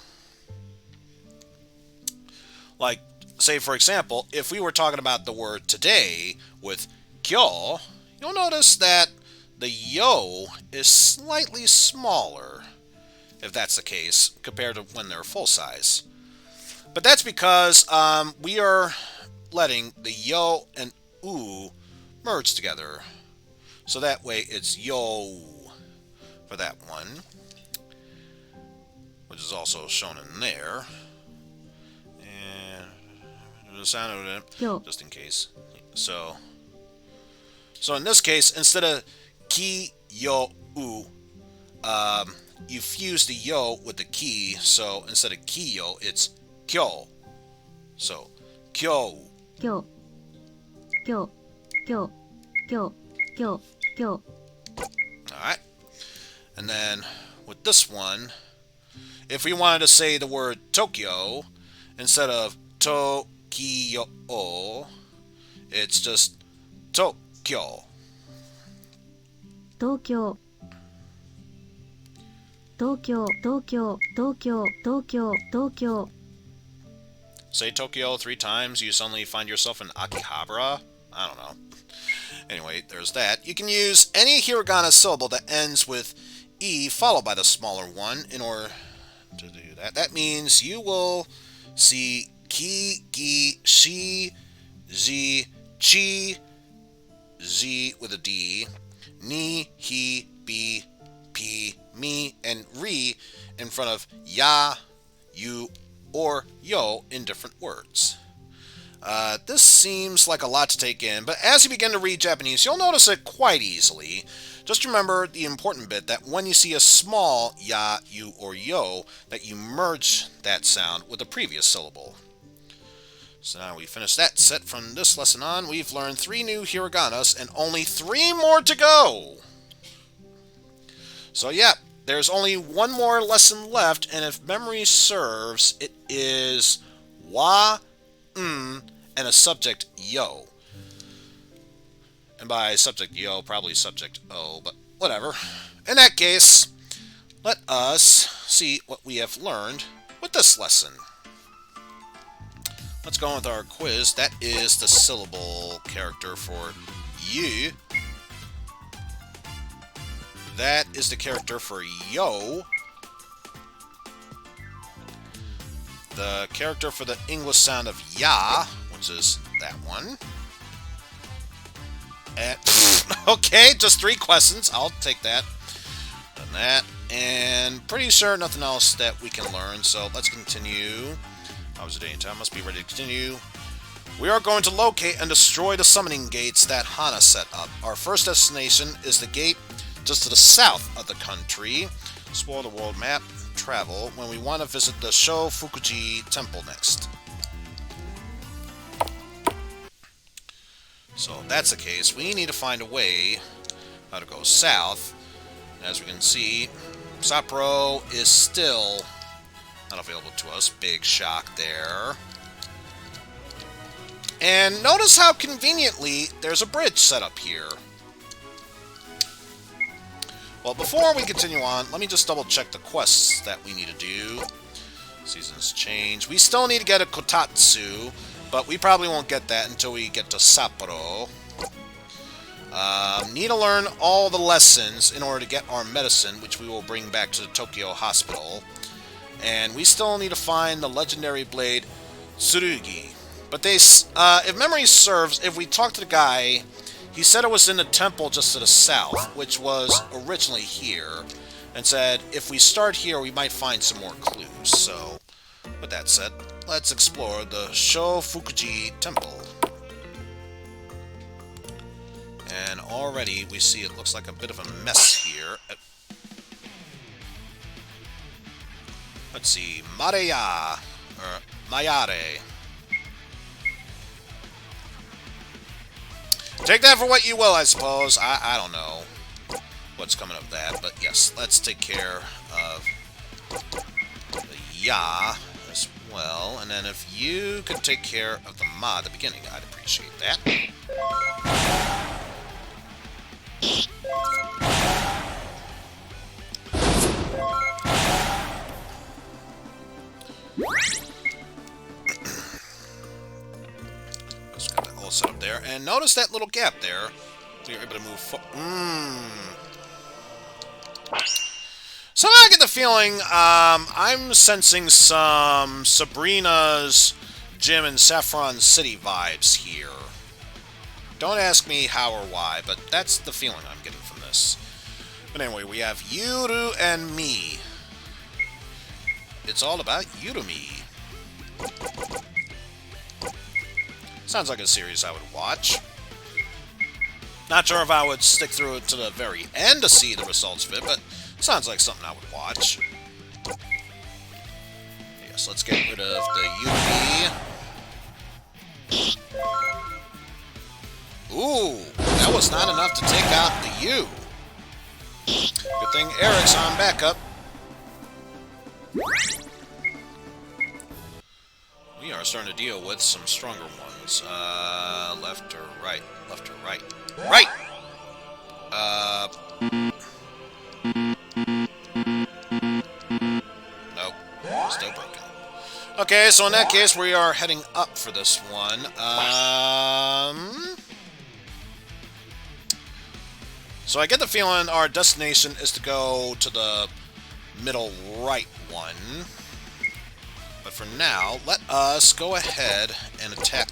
Like, say for example, if we were talking about the word today with kyo, you'll notice that the yo is slightly smaller, if that's the case, compared to when they're full size. But that's because we are letting the yo and u merge together. So that way it's yo for that one, which is also shown in there. And the sound of it, Yo. just in case. So in this case, instead of ki, yo, u, you fuse the yo with the ki. So instead of ki, yo, it's kyo. So, kyo. Kyo. Kyo. Kyo. Kyo. Kyo. Kyo. Alright. And then, with this one, if we wanted to say the word Tokyo, instead of Tokyo, it's just Tokyo. Tokyo. Tokyo. Tokyo. Tokyo. Tokyo. Tokyo. Say Tokyo 3 times, you suddenly find yourself in Akihabara? I don't know. Anyway, there's that. You can use any hiragana syllable that ends with E followed by the smaller one in order to do that. That means you will see ki, gi, shi, zi, chi, z with a D, ni, hi, bi, pi, mi, and ri in front of ya, you, or yo in different words. This seems like a lot to take in, but as you begin to read Japanese, you'll notice it quite easily. Just remember the important bit that when you see a small ya, you, or yo, that you merge that sound with the previous syllable. So now we finish that set. From this lesson on, we've learned 3 new hiraganas and only 3 more to go. So yeah, there's only one more lesson left, and if memory serves, it is wa, and a subject yo. And by subject yo, probably subject o, but whatever. In that case, let us see what we have learned with this lesson. Let's go on with our quiz. That is the syllable character for you. That is the character for yo. The character for the English sound of ya, which is that one. And, okay, just 3 questions. I'll take that. Done that. And pretty sure nothing else that we can learn, so let's continue. How was the day in time? Must be ready to continue. We are going to locate and destroy the summoning gates that Hana set up. Our first destination is the gate just to the south of the country. Explore the world map. Travel when we want to visit the Shofukuji temple next. So if that's the case, we need to find a way how to go south. As we can see, Sapporo is still not available to us. Big shock there. And notice how conveniently there's a bridge set up here. Well, before we continue on, let me just double check the quests that we need to do. Seasons change. We still need to get a Kotatsu, but we probably won't get that until we get to Sapporo. Need to learn all the lessons in order to get our medicine, which we will bring back to the Tokyo Hospital. And we still need to find the legendary blade Tsurugi. But they, if memory serves, if we talk to the guy, he said it was in the temple just to the south, which was originally here, and said if we start here, we might find some more clues. So, with that said, let's explore the Shofukuji temple. And already we see it looks like a bit of a mess here. Let's see, Mareya, or Mayare. Take that for what you will, I suppose. I don't know what's coming of that, but yes, let's take care of the ya as well. And then if you could take care of the ma at the beginning, I'd appreciate that. Just got that all set up there, and notice that little gap there. So you're able to move so I get the feeling I'm sensing some Sabrina's Gym in Saffron City vibes here. Don't ask me how or why, but that's the feeling I'm getting from this. But anyway, we have Yuru and me. It's all about Yurumi. Sounds like a series I would watch. Not sure if I would stick through it to the very end to see the results of it, but sounds like something I would watch. Yes, let's get rid of the Yurumi. Ooh, that was not enough to take out the U. Good thing Eric's on backup. We are starting to deal with some stronger ones. Left or right? Left or right? Right! Nope. Still broken. Okay, so in that case, we are heading up for this one. So I get the feeling our destination is to go to the middle right one. But for now, let us go ahead and attack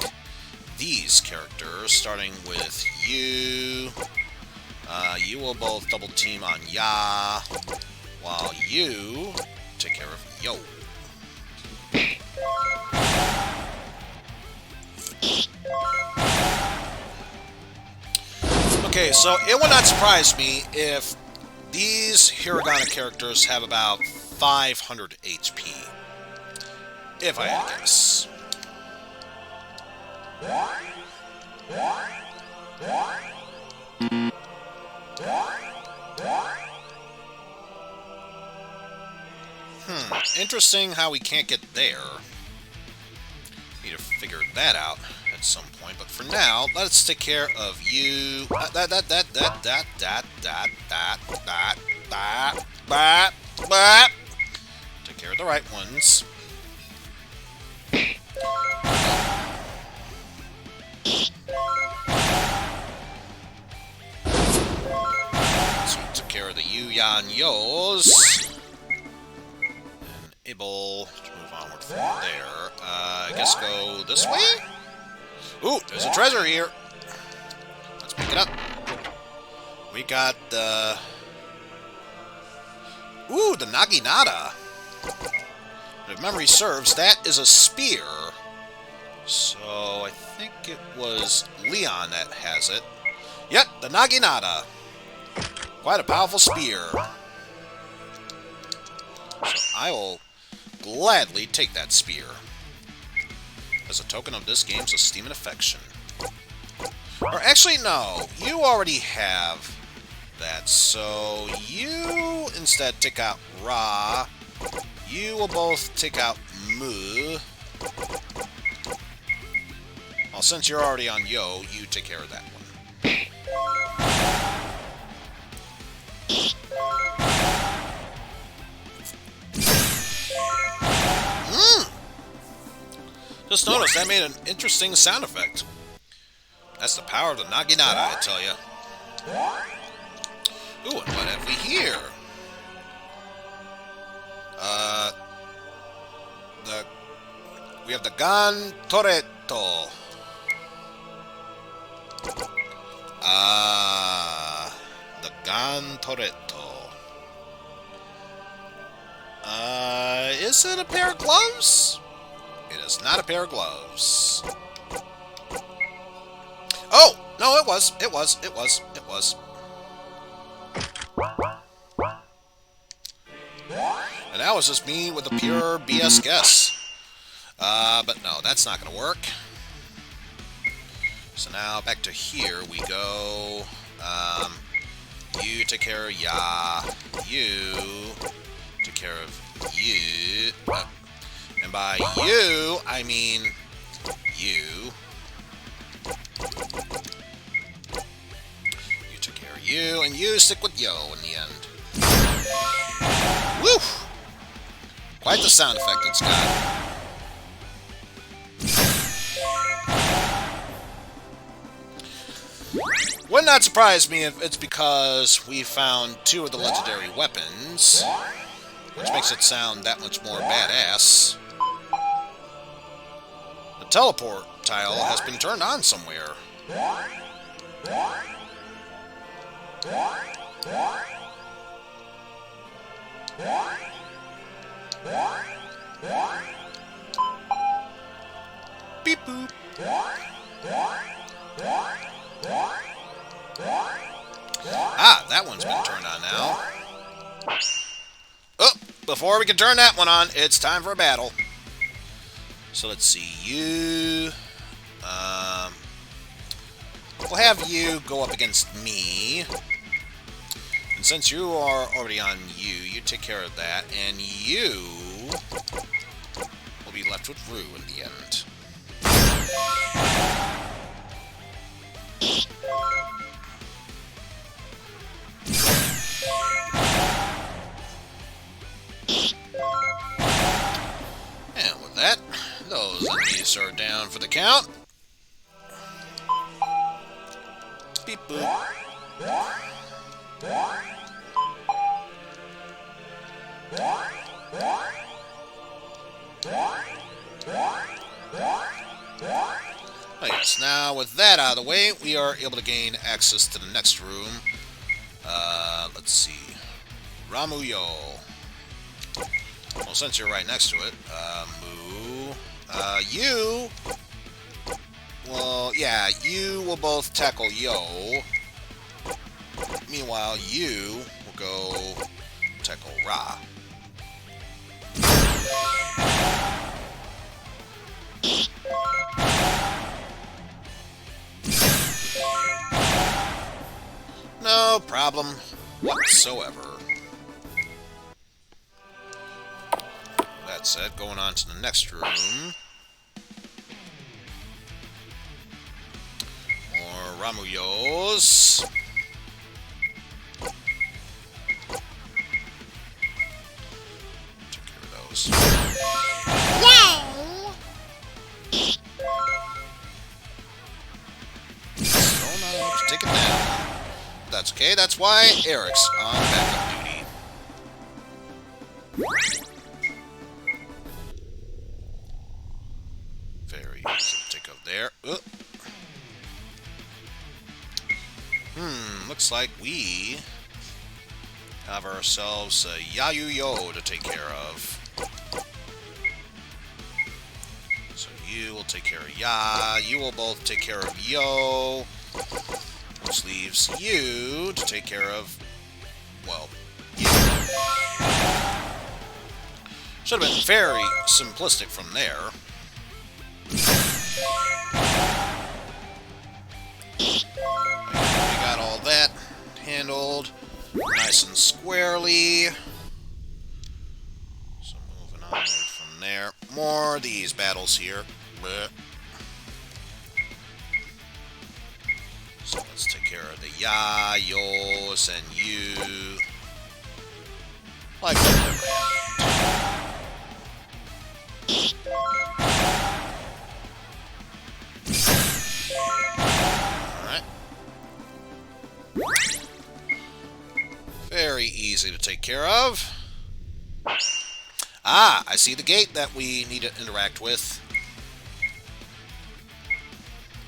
these characters, starting with you. You will both double team on Ya, while you take care of Yo. Okay, so it would not surprise me if these Hiragana characters have about 500 HP. If I had to guess. Interesting how we can't get there. Need to figure that out at some point, but for now, let's take care of you. But take care of the right ones. So we took care of the Yu-Yan-Yos. And able to move onward from there. I guess go this way? Ooh, there's a treasure here. Let's pick it up. We got the... Ooh, the Naginata. If memory serves, that is a spear. So, I think it was Leon that has it. Yep, the Naginata. Quite a powerful spear. So, I will gladly take that spear. As a token of this game's esteem and affection. Or actually, no. You already have that. So, you instead take out Ra. You will both take out Mu. Well, since you're already on Yo, you take care of that one. Just noticed that made an interesting sound effect. That's the power of the Naginata, I tell ya. Ooh, and what have we here? We have the Gan Toretto. The Gan Toretto. Is it a pair of gloves? It is not a pair of gloves. Oh! No, it was. It was. And that was just me with a pure BS guess. But no, that's not going to work. So now, back to here we go. You take care of Ya. You take care of you. And by you, I mean you. You took care of you, and you stick with Yo in the end. Woo! Quite the sound effect it's got. Would not surprise me if it's because we found 2 of the legendary weapons, which makes it sound that much more badass. The teleport tile has been turned on somewhere. Beep boop. Ah, that one's been turned on now. Oh, before we can turn that one on, it's time for a battle. So let's see, you... we'll have you go up against me. And since you are already on you, you take care of that, and you will be left with Rue in the end. And with that, those enemies are down for the count. Beep boop. Oh yes, now with that out of the way, we are able to gain access to the next room. Let's see. Ramuyo. Well, since you're right next to it, Mu. You... Well, yeah, you will both tackle Yo. Meanwhile, you will go tackle Ra. No problem whatsoever. That said, going on to the next room. More Ramuyos. take it down. That's okay, that's why Eric's on backup duty. Very easy to take out there. Looks like we have ourselves a Yayuyo to take care of. So you will take care of Ya, you will both take care of Yo, which leaves you to take care of, well, you. Should have been very simplistic from there. We got all that handled nice and squarely. So moving on from there. More of these battles here. Blech. So let's take care of the Yayos and you. Like that never happened. Alright. Very easy to take care of. Ah, I see the gate that we need to interact with.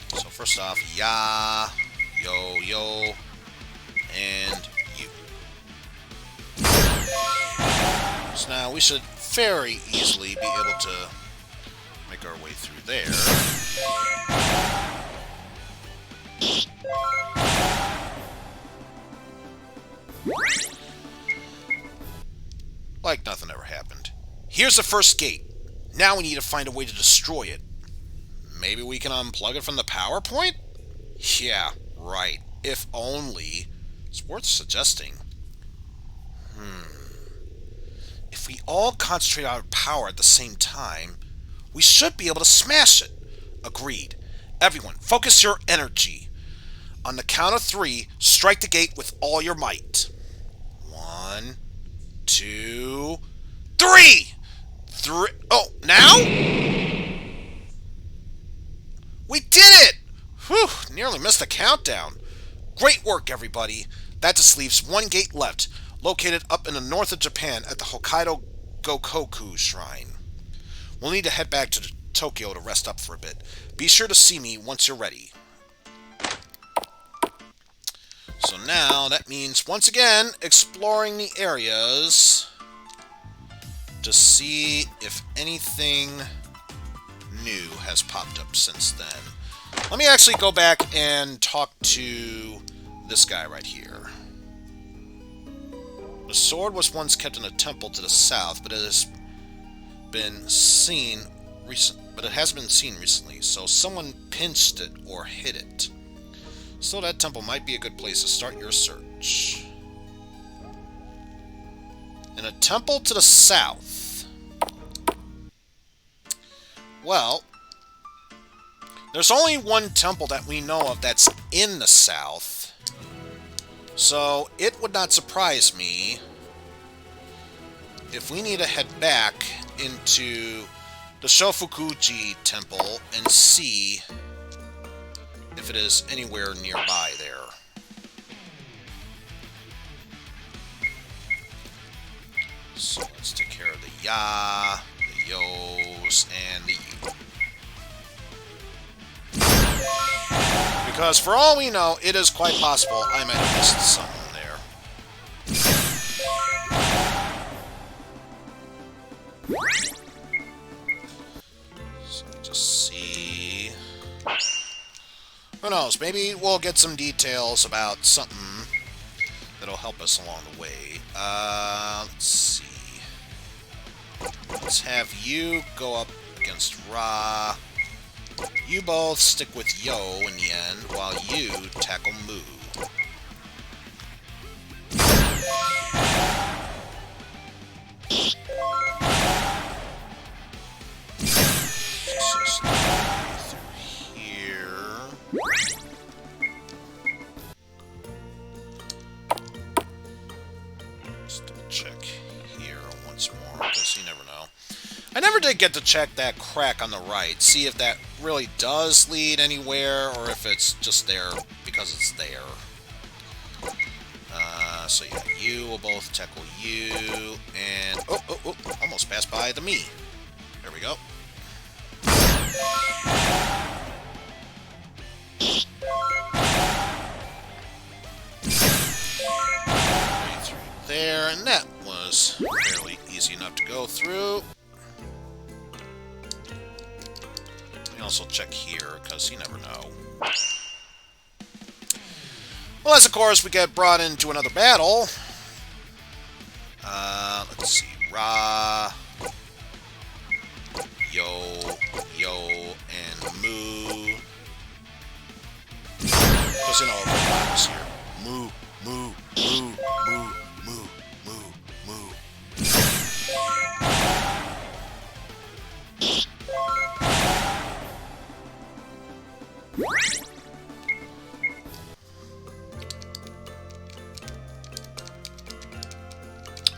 So first off, Ya, Yo, Yo, and you. So now we should very easily be able to make our way through there. Like nothing ever happened. Here's the first gate. Now we need to find a way to destroy it. Maybe we can unplug it from the power point? Yeah, right. If only. It's worth suggesting. If we all concentrate our power at the same time, we should be able to smash it. Agreed. Everyone, focus your energy. On the count of 3, strike the gate with all your might. 1, 2, 3! Oh, now? We did it! Whew, nearly missed the countdown. Great work, everybody. That just leaves one gate left, located up in the north of Japan at the Hokkaido Goku Shrine. We'll need to head back to Tokyo to rest up for a bit. Be sure to see me once you're ready. So now, that means, once again, exploring the areas to see if anything new has popped up since then. Let me actually go back and talk to this guy right here. The sword was once kept in a temple to the south, but it has been seen it hasn't been seen recently, so someone pinched it or hid it. So that temple might be a good place to start your search. In a temple to the south. Well, there's only one temple that we know of that's in the south. So it would not surprise me if we need to head back into the Shofukuji temple and see if it is anywhere nearby there. So let's take care of the Ya, the Yos, and the You. Because for all we know, it is quite possible I might have missed someone there. So just see. Who knows? Maybe we'll get some details about something that'll help us along the way. Let's see. Let's have you go up against Ra. You both stick with Yo in the end, while you tackle Mu. Just through here. Let's double check here once more, because you never know. I never did get to check that crack on the right. See if that really does lead anywhere, or if it's just there because it's there. So yeah, you will both tackle you, and... Oh, almost passed by the me. There we go. Way through there, and that was fairly easy enough to go through. We also check here, because you never know. Well, as of course, we get brought into another battle. Let's see. Ra, Yo, and Moo. Because, you know, I was here. Moo, Moo, Moo, Moo, Moo, Moo, Moo.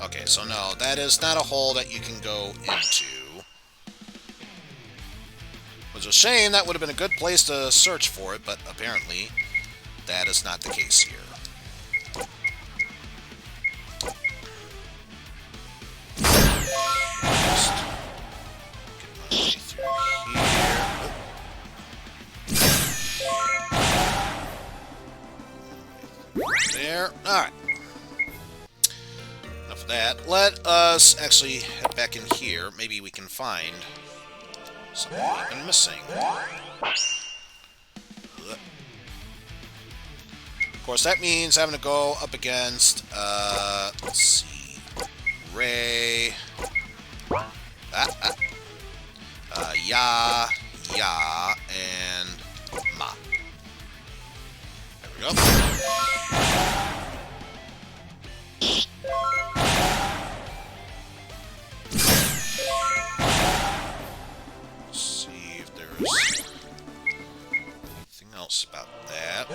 Okay, so no, that is not a hole that you can go into. Which is a shame, that would have been a good place to search for it, but apparently that is not the case here. Just get my way through here. There. Alright. Enough of that. Let us actually head back in here. Maybe we can find something we've been missing. Of course, that means having to go up against, let's see, Ray, Ya, and Ma. There we go. See if there's anything else about that.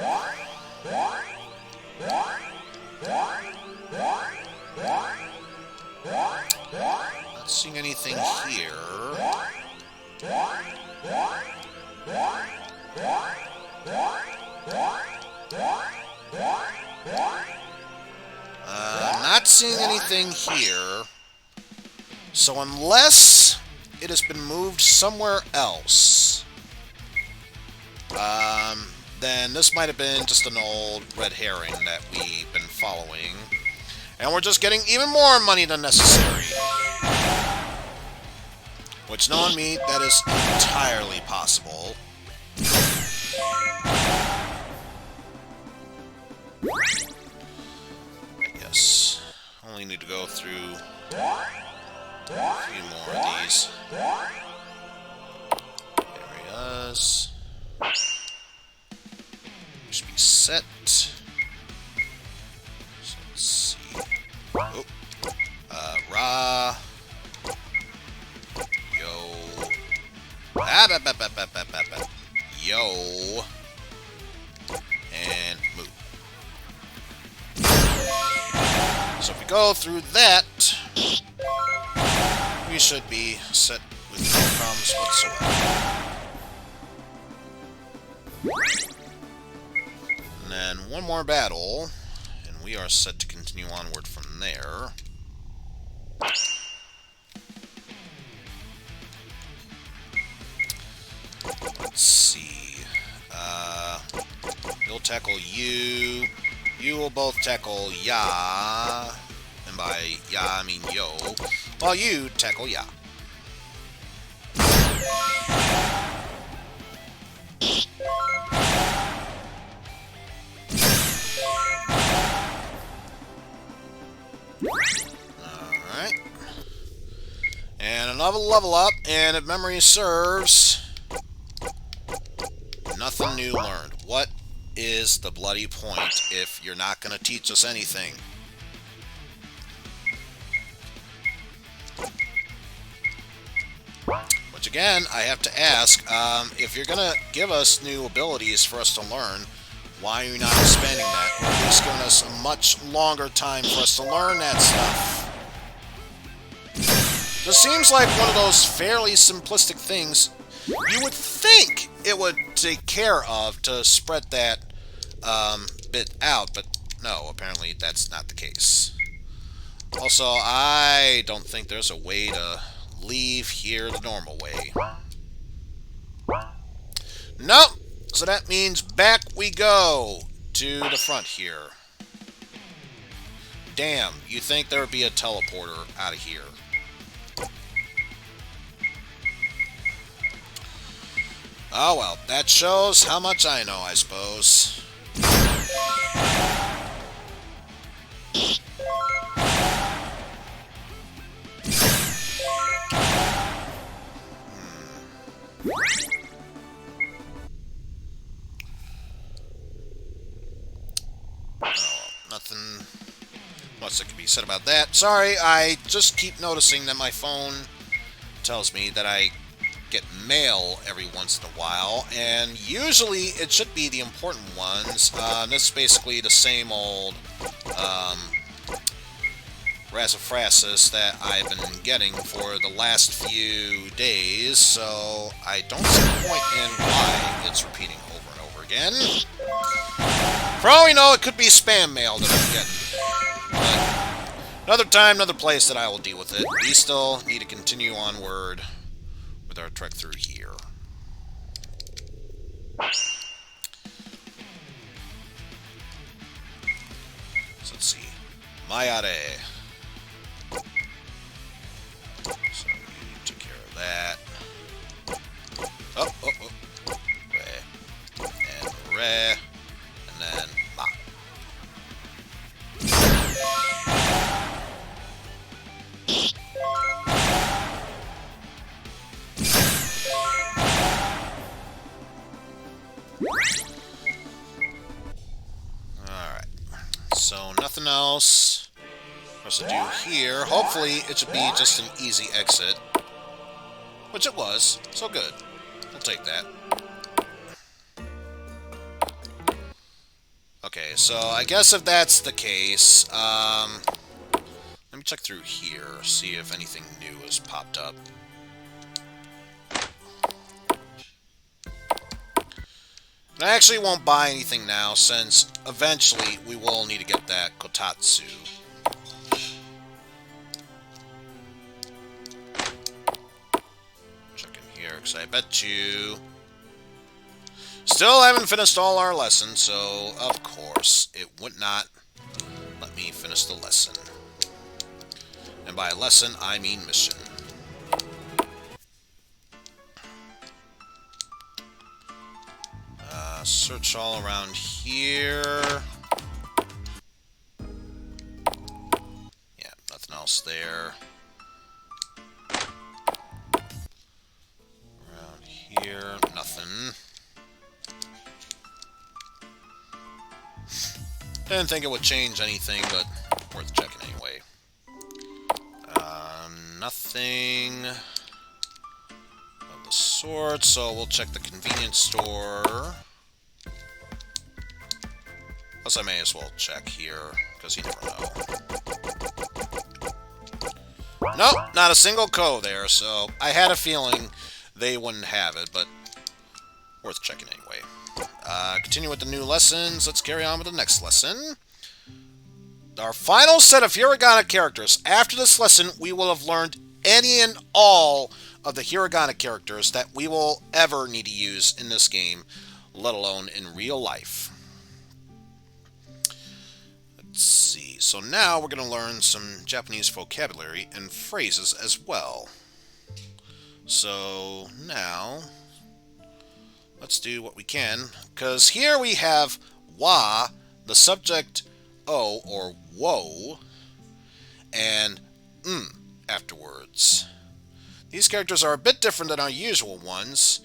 Not seeing anything here. Not seeing anything here. So unless it has been moved somewhere else, then this might have been just an old red herring that we've been following. And we're just getting even more money than necessary. Which, knowing me, that is entirely possible. I guess only need to go through a few more of these areas. We should be set. So let's see. Oh. Ra. Yo. Yo. And move. So if we go through that, we should be set with no problems whatsoever. And then one more battle, and we are set to continue onward from there. Let's see. He'll tackle you. You will both tackle Ya. And by Ya, I mean Yo. While you tackle Ya. Alright. And another level up, and if memory serves, nothing new learned. What is the bloody point if you're not going to teach us anything? Which again, I have to ask, if you're going to give us new abilities for us to learn, why are you not expanding that? Or at least giving us a much longer time for us to learn that stuff? This seems like one of those fairly simplistic things you would think it would take care of to spread that bit out, but no, apparently that's not the case. Also, I don't think there's a way to leave here the normal way. Nope! So that means back we go to the front here. Damn, you think there would be a teleporter out of here. Oh well, that shows how much I know, I suppose. Nothing much that can be said about that. Sorry, I just keep noticing that my phone tells me that I get mail every once in a while, and usually it should be the important ones. This is basically the same old Razzafrassus that I've been getting for the last few days, so I don't see the point in why it's repeating over and over again. For all we know, it could be spam mail that I'm getting. But another time, another place that I will deal with it. We still need to continue onward with our trek through here. So let's see. Mayare. So you took care of that. Oh. Re. And re. And then ma. Alright. So nothing else for us to do here. Hopefully it should be just an easy exit. Which it was. So good. We'll take that. Okay, so I guess if that's the case, let me check through here, see if anything new has popped up. And I actually won't buy anything now, since eventually we will need to get that Kotatsu. Check in here, because I bet you still haven't finished all our lessons, so of course it would not let me finish the lesson. And by lesson, I mean mission. Search all around here. Yeah, nothing else there. Around here, nothing. Didn't think it would change anything, but worth checking anyway. Nothing of the sort, so we'll check the convenience store. Plus, I may as well check here, because you never know. Nope, not a single co there, so I had a feeling they wouldn't have it, but worth checking anyway. Continue with the new lessons. Let's carry on with the next lesson. Our final set of Hiragana characters. After this lesson, we will have learned any and all of the Hiragana characters that we will ever need to use in this game, let alone in real life. Let's see. So now we're going to learn some Japanese vocabulary and phrases as well. So now let's do what we can, because here we have wa, the subject o or wo, and afterwards. These characters are a bit different than our usual ones,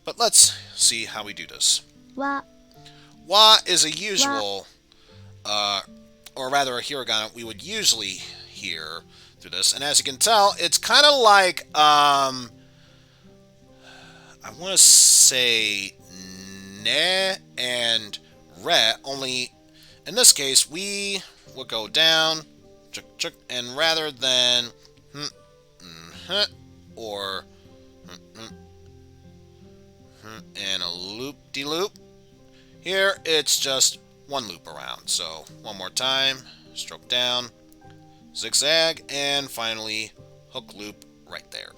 but let's see how we do this. Wa. Wa is a usual, or rather a hiragana we would usually hear through this, and as you can tell, it's kind of like, I want to say ne and re, only in this case we will go down, and rather than or and a loop-de-loop. Here, it's just one loop around. So, one more time, stroke down, zigzag, and finally, hook loop right there.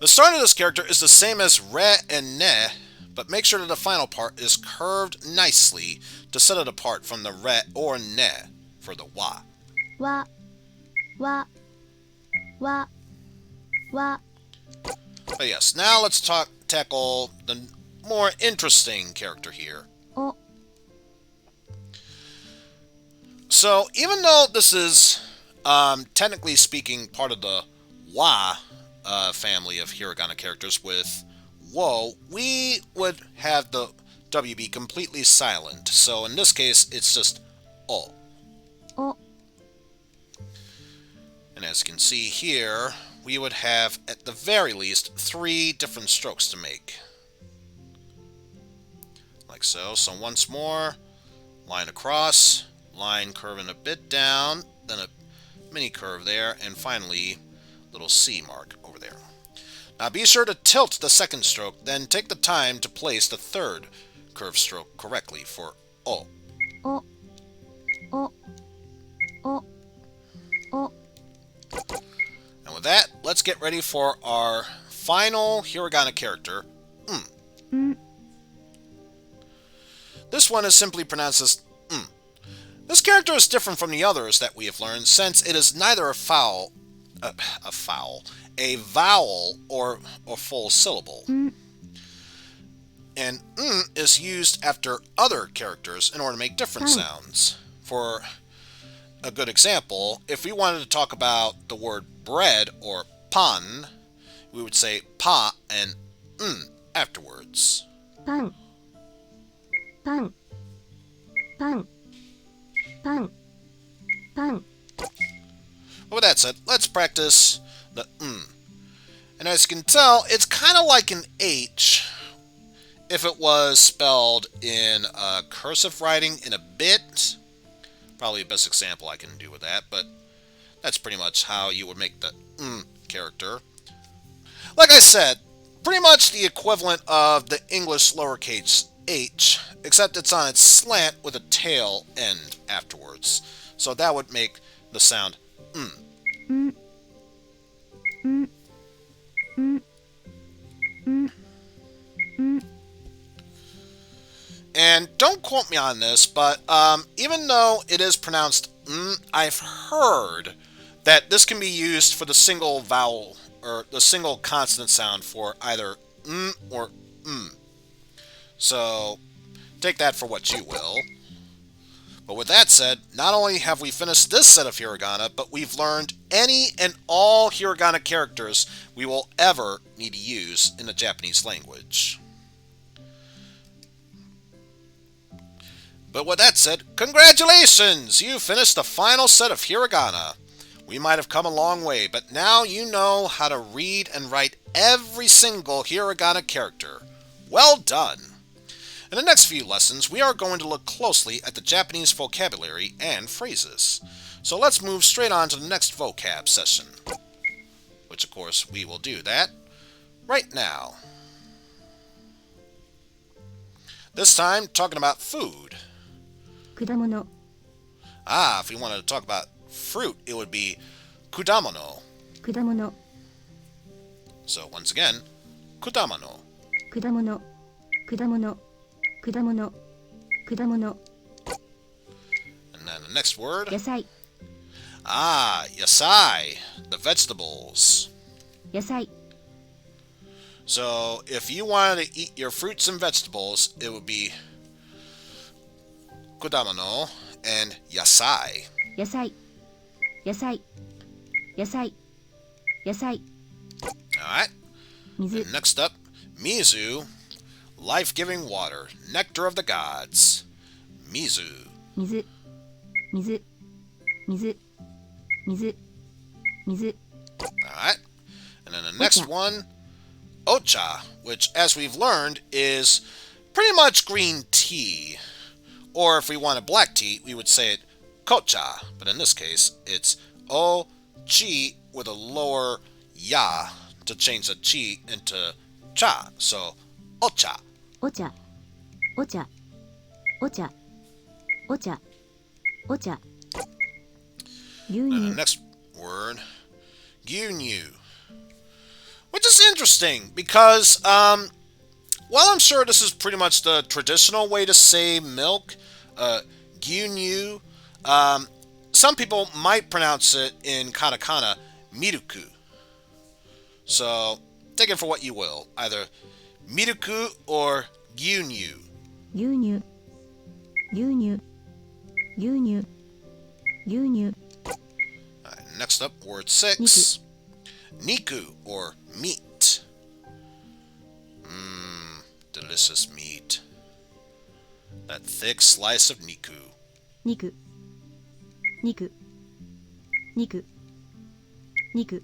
The start of this character is the same as re and ne, but make sure that the final part is curved nicely to set it apart from the re or ne for the wa. Wa. Wa. Wa. Wa. But yes, now let's tackle the more interesting character here. O. So, even though this is, technically speaking, part of the wa family of hiragana characters with wo, we would have the W be completely silent. So, in this case, it's just o. O. And as you can see here, we would have, at the very least, 3 different strokes to make. Like so. So once more, line across, line curving a bit down, then a mini curve there, and finally, little C mark over there. Now be sure to tilt the second stroke, then take the time to place the third curve stroke correctly for O. O. O. O. O. And with that, let's get ready for our final hiragana character, This one is simply pronounced as This character is different from the others that we have learned, since it is neither a vowel or a full syllable. And is used after other characters in order to make different sounds. For a good example, if we wanted to talk about the word bread or pan, we would say pa and afterwards. Pan. Pan. Pan. Pan. Pan. But with that said, let's practice the And as you can tell, it's kind of like an H if it was spelled in cursive writing in a bit. Probably the best example I can do with that, but that's pretty much how you would make the character. Like I said, pretty much the equivalent of the English lowercase h, except it's on its slant with a tail end afterwards. So that would make the sound And don't quote me on this, but even though it is pronounced I've heard that this can be used for the single vowel or the single consonant sound for either or So take that for what you will. But with that said, not only have we finished this set of hiragana, but we've learned any and all hiragana characters we will ever need to use in the Japanese language. But with that said, congratulations! You finished the final set of hiragana. We might have come a long way, but now you know how to read and write every single hiragana character. Well done! In the next few lessons, we are going to look closely at the Japanese vocabulary and phrases. So let's move straight on to the next vocab session. Which, of course, we will do that right now. This time, talking about food. 果物 If we wanted to talk about fruit, it would be kudamono. 果物 So, once again, kudamono. 果物果物果物果物 And then the next word. 野菜 Yasai, the vegetables. 野菜 So, if you wanted to eat your fruits and vegetables, it would be kudamono and yasai. 野菜野菜野菜野菜 Alright. 水 And next up, mizu, life-giving water, nectar of the gods. Mizu. 水水水水水 Alright. And then the next one, ocha, which, as we've learned, is pretty much green tea. Or if we wanted black tea, we would say it kocha. But in this case, it's o-chi-a. with a lower ya to change the chi into cha. So, ocha. お茶お茶お茶お茶お茶牛 And the 乳 next word, gyunyu. Which is interesting because, while I'm sure this is pretty much the traditional way to say milk, gyunyu, some people might pronounce it in katakana, miruku. So, take it for what you will. Either miruku or gyunyu. 牛乳牛乳牛乳牛乳 Alright, next up, word 6. Niku, or meat. Delicious meat. That thick slice of niku. 肉肉肉肉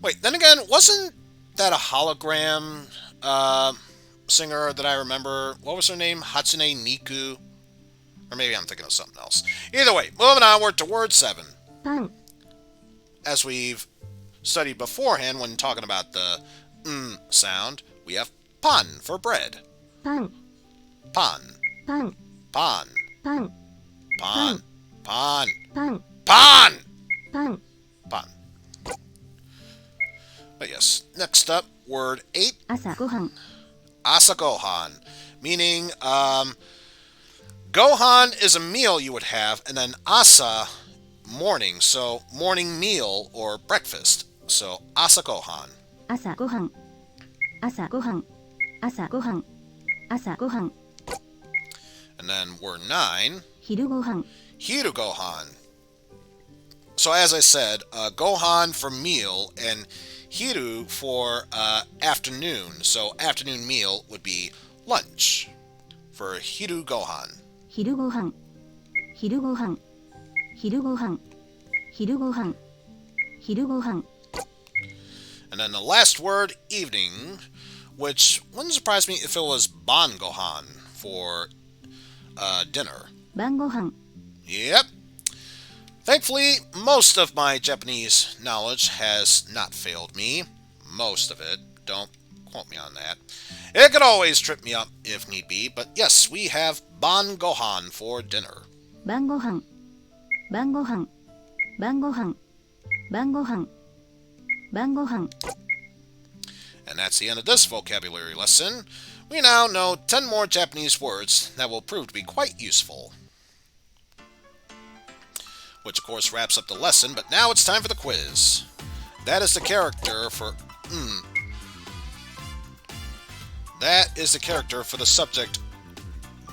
Wait, then again, wasn't that a hologram singer that I remember? What was her name? Hatsune Miku? Or maybe I'm thinking of something else. Either way, moving onward to word 7. パン As we've studied beforehand when talking about the sound, we have pan for bread. パン Pan, パン pan, パン pan, pan, パン pan, パン pan. But yes, next up, word 8, 朝ごはん asagohan, meaning gohan is a meal you would have, and then asa, morning, so morning meal or breakfast. So asagohan. 朝ごはん朝ごはん朝ごはん朝ごはん And then word 9, 昼ごはん hirugohan. So as I said, gohan for meal and hiru for afternoon. So afternoon meal would be lunch for hiru gohan. 昼ごはん昼ごはん昼ごはん昼ごはん昼ごはん And then the last word, evening, which wouldn't surprise me if it was ban gohan for dinner. 晩ごはん Yep. Thankfully, most of my Japanese knowledge has not failed me. Most of it. Don't quote me on that. It could always trip me up if need be, but yes, we have ban gohan for dinner. 晩ごはん晩ごはん晩ごはん晩ごはん晩ごはん And that's the end of this vocabulary lesson. We now know 10 more Japanese words that will prove to be quite useful. Which of course wraps up the lesson, but now it's time for the quiz. That is the character for That is the character for the subject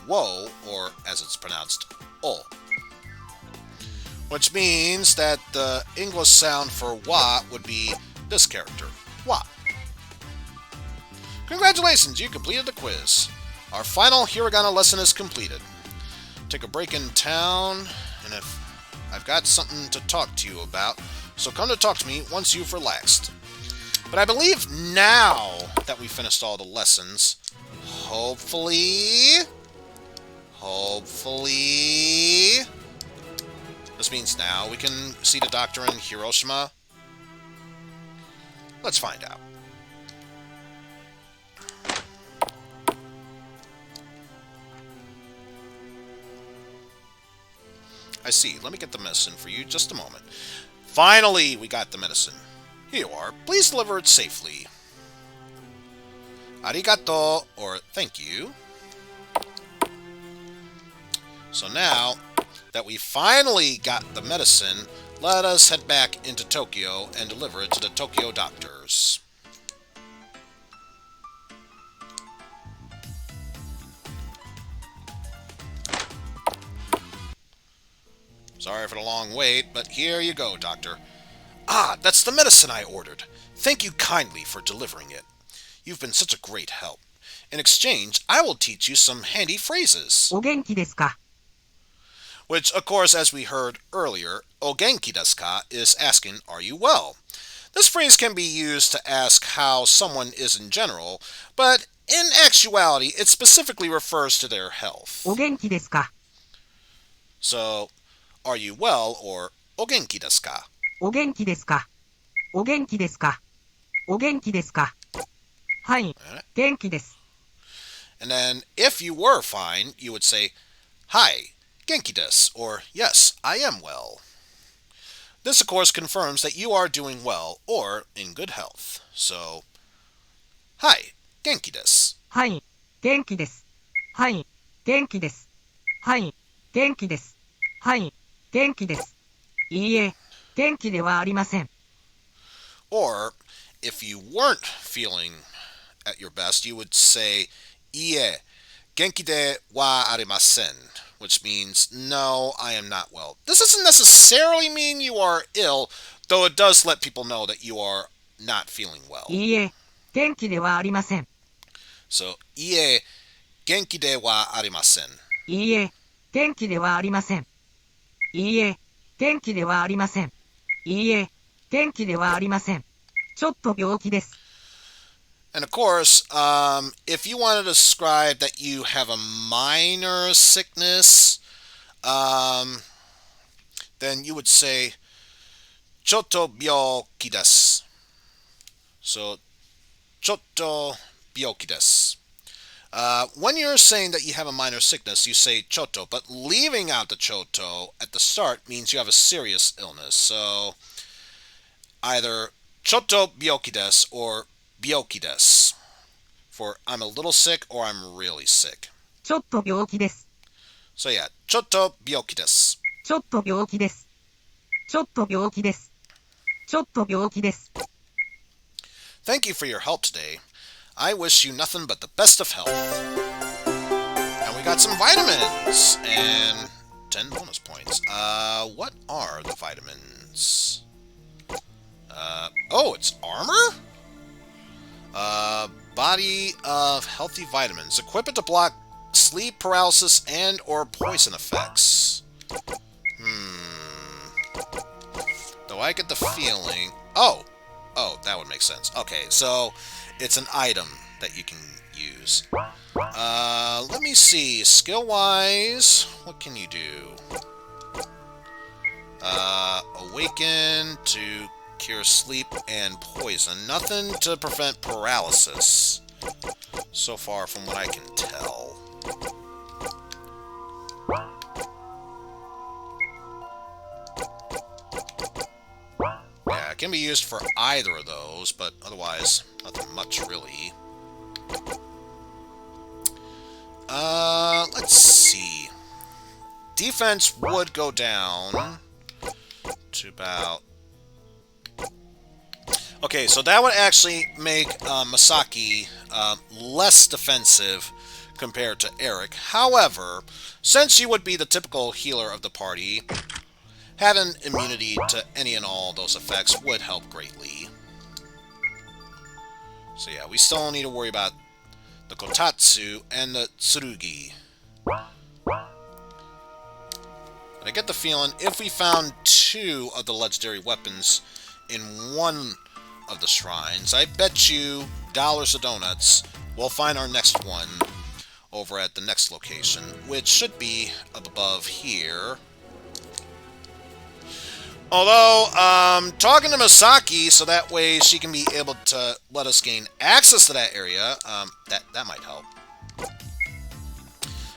wo, or as it's pronounced, o. Which means that the English sound for wa would be this character, wa. Congratulations, you completed the quiz. Our final hiragana lesson is completed. Take a break in town, and if I've got something to talk to you about, so come to talk to me once you've relaxed. But I believe now that we've finished all the lessons, hopefully, this means now we can see the doctor in Hiroshima. Let's find out. I see. Let me get the medicine for you. Just a moment. Finally, we got the medicine. Here you are. Please deliver it safely. Arigato, or thank you. So now that we finally got the medicine, let us head back into Tokyo and deliver it to the Tokyo doctors. Sorry for the long wait, but here you go, Doctor. Ah, that's the medicine I ordered. Thank you kindly for delivering it. You've been such a great help. In exchange, I will teach you some handy phrases. お元気ですか? Which, of course, as we heard earlier, O genki desu ka is asking, are you well? This phrase can be used to ask how someone is in general, but in actuality, it specifically refers to their health. お元気ですか? So, are you well, or O genki desu ka? お元気ですかお元気ですかお元気ですかはい、元気です。 And then, if you were fine, you would say, Hi, genki desu, or Yes, I am well. This, of course, confirms that you are doing well or in good health. So, Hi, genki desu. はい、元気です。はい、元気です。はい、元気です。はい、元気です。いいえ、元気ではありません。Or, if you weren't feeling at your best, you would say, Ie, genki de wa arimasen, which means, No, I am not well. This doesn't necessarily mean you are ill, though it does let people know that you are not feeling well. いいえ、元気ではありません。So, Ie, genki de wa arimasen. いいえ、元気ではありません。いいえ、元気ではありません。いいえ、元気ではありません。ちょっと病気です。And of course, if you want to describe that you have a minor sickness, then you would say, Chotto byoki desu. So, chotto byoki desu. When you're saying that you have a minor sickness, you say chotto, but leaving out the chotto at the start means you have a serious illness. So, either chotto byoki desu or byoki desu. For I'm a little sick or I'm really sick. ちょっと病気です。 So yeah, ちょっと病気です。ちょっと病気です。ちょっと病気です。ちょっと病気です。 Thank you for your help today. I wish you nothing but the best of health. And we got some vitamins and 10 bonus points. What are the vitamins? Oh, it's armor? Body of healthy vitamins. Equip it to block sleep paralysis and or poison effects. Though I get the feeling... Oh, that would make sense. Okay, so it's an item that you can use. Let me see. Skill-wise, what can you do? Awaken to cure sleep and poison. Nothing to prevent paralysis. So far from what I can tell. Yeah, it can be used for either of those, but otherwise, nothing much really. Let's see. Defense would go down to about... Okay, so that would actually make Masaki less defensive compared to Eric. However, since you would be the typical healer of the party, having immunity to any and all those effects would help greatly. So yeah, we still need to worry about the Kotatsu and the Tsurugi. And I get the feeling if we found 2 of the legendary weapons in one of the shrines, I bet you dollars of donuts we'll find our next one over at the next location, which should be up above here. Although, talking to Masaki so that way she can be able to let us gain access to that area, that might help.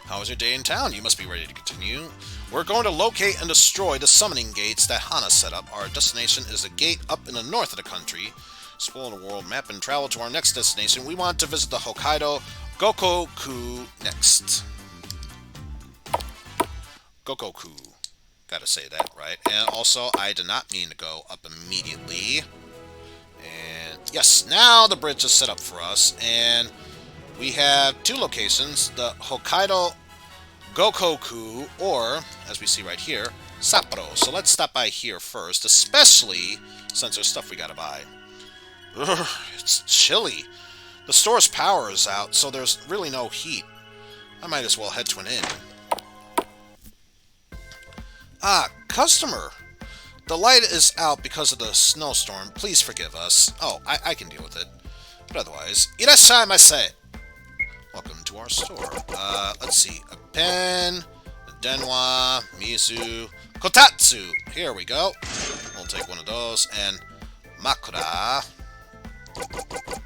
How was your day in town? You must be ready to continue. We're going to locate and destroy the summoning gates that Hana set up. Our destination is a gate up in the north of the country. Explore the world map and travel to our next destination. We want to visit the Hokkaido Goku next. Goku. Gotta say that, right? And also, I did not mean to go up immediately. And yes, now the bridge is set up for us. And we have 2 locations. The Hokkaido Goku, or, as we see right here, Sapporo. So let's stop by here first, especially since there's stuff we gotta buy. Ugh, it's chilly. The store's power is out, so there's really no heat. I might as well head to an inn. Ah, customer! The light is out because of the snowstorm. Please forgive us. Oh, I can deal with it. But otherwise, irashaimase! Welcome to our store. Let's see. A pen, a denwa, mizu, kotatsu. Here we go. We'll take one of those, and Makura,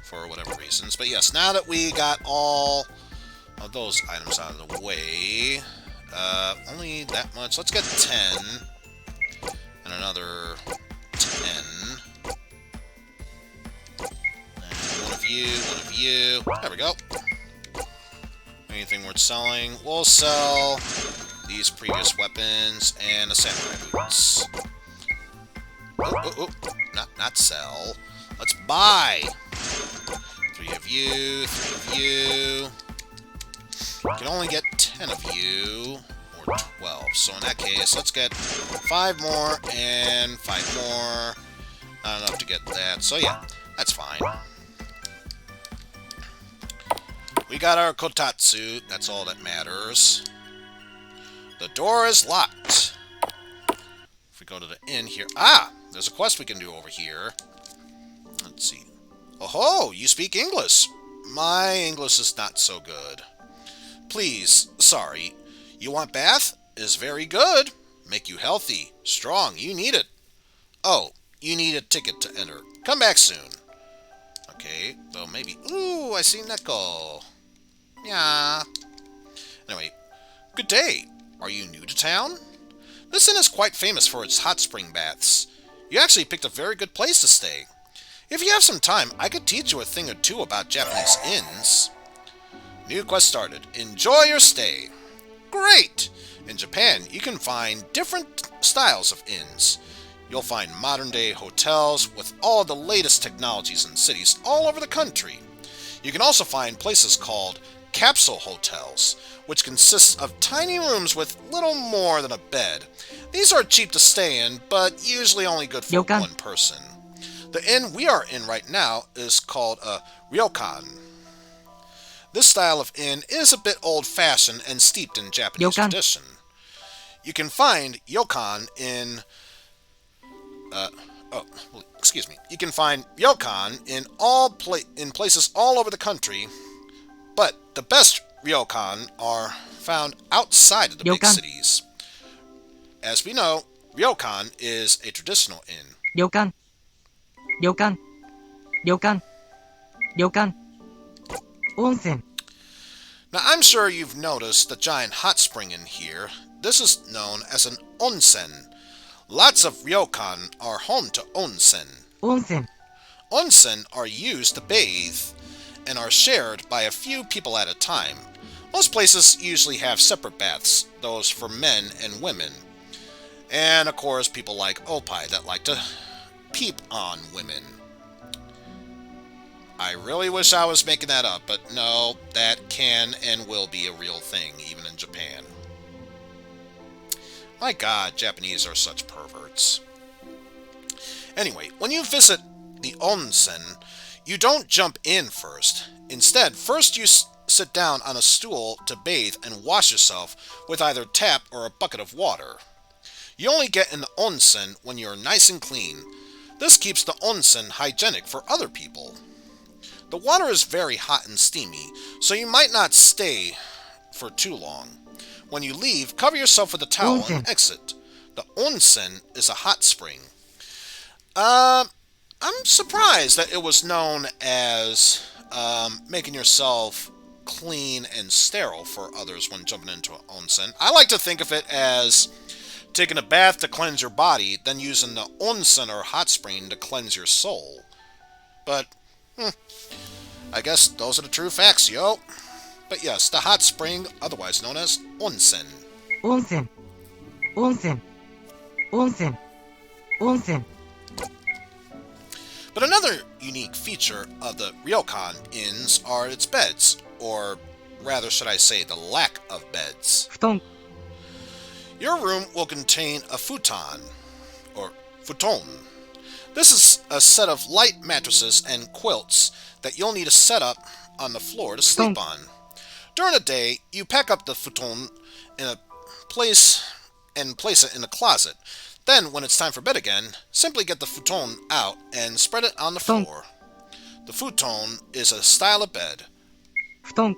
for whatever reasons. But yes, now that we got all of those items out of the way, only that much. Let's get 10, and another 10. And one of you. There we go. Anything worth selling? We'll sell these previous weapons and the samurai boots. Oh, not sell. Let's buy. 3 of you, 3 of you. You can only get 10 of you, or 12. So in that case, let's get 5 more and 5 more. Not enough to get that. So yeah, that's fine. We got our kotatsu. That's all that matters. The door is locked. If we go to the inn here... Ah! There's a quest we can do over here. Let's see. Oh-ho! You speak English! My English is not so good. Please, sorry. You want bath? Is very good. Make you healthy. Strong. You need it. Oh, you need a ticket to enter. Come back soon. Okay, though maybe... Ooh, I see Neko. Yeah. Anyway, good day. Are you new to town? This inn is quite famous for its hot spring baths. You actually picked a very good place to stay. If you have some time, I could teach you a thing or two about Japanese inns. New quest started. Enjoy your stay. Great! In Japan, you can find different styles of inns. You'll find modern-day hotels with all the latest technologies in cities all over the country. You can also find places called capsule hotels, which consists of tiny rooms with little more than a bed. These are cheap to stay in, but usually only good for Ryokan. one person. The inn we are in right now is called a Ryokan. This style of inn is a bit old-fashioned and steeped in Japanese Ryokan. tradition. You can find ryokan in... You can find ryokan in places all over the country, but the best ryokan are found outside of the big Ryokan. cities. As we know, ryokan is a traditional inn. Ryokan. Ryokan. Ryokan. Ryokan. Onsen. Now, I'm sure you've noticed the giant hot spring in here. This is known as an onsen. Lots of ryokan are home to onsen. Onsen. Onsen are used to bathe and are shared by a few people at a time. Most places usually have separate baths, those for men and women. And of course, people like Opie that like to peep on women. I really wish I was making that up, but no, that can and will be a real thing, even in Japan. My God, Japanese are such perverts. Anyway, when you visit the onsen, you don't jump in first. Instead, first you sit down on a stool to bathe and wash yourself with either tap or a bucket of water. You only get in the onsen when you're nice and clean. This keeps the onsen hygienic for other people. The water is very hot and steamy, so you might not stay for too long. When you leave, cover yourself with a towel Onsen. and exit. The onsen is a hot spring. I'm surprised that it was known as making yourself clean and sterile for others when jumping into an onsen. I like to think of it as taking a bath to cleanse your body, then using the onsen or hot spring to cleanse your soul. But, I guess those are the true facts, yo. But yes, the hot spring, otherwise known as onsen. Onsen. Onsen. Onsen. Onsen. But another unique feature of the ryokan inns are its beds, or rather should I say the lack of beds. 布団。 Your room will contain a futon, or futon. This is a set of light mattresses and quilts that you'll need to set up on the floor to sleep on. During the day, you pack up the futon in a place and place it in a closet. Then, when it's time for bed again, simply get the futon out and spread it on the floor. The futon is a style of bed. 布団。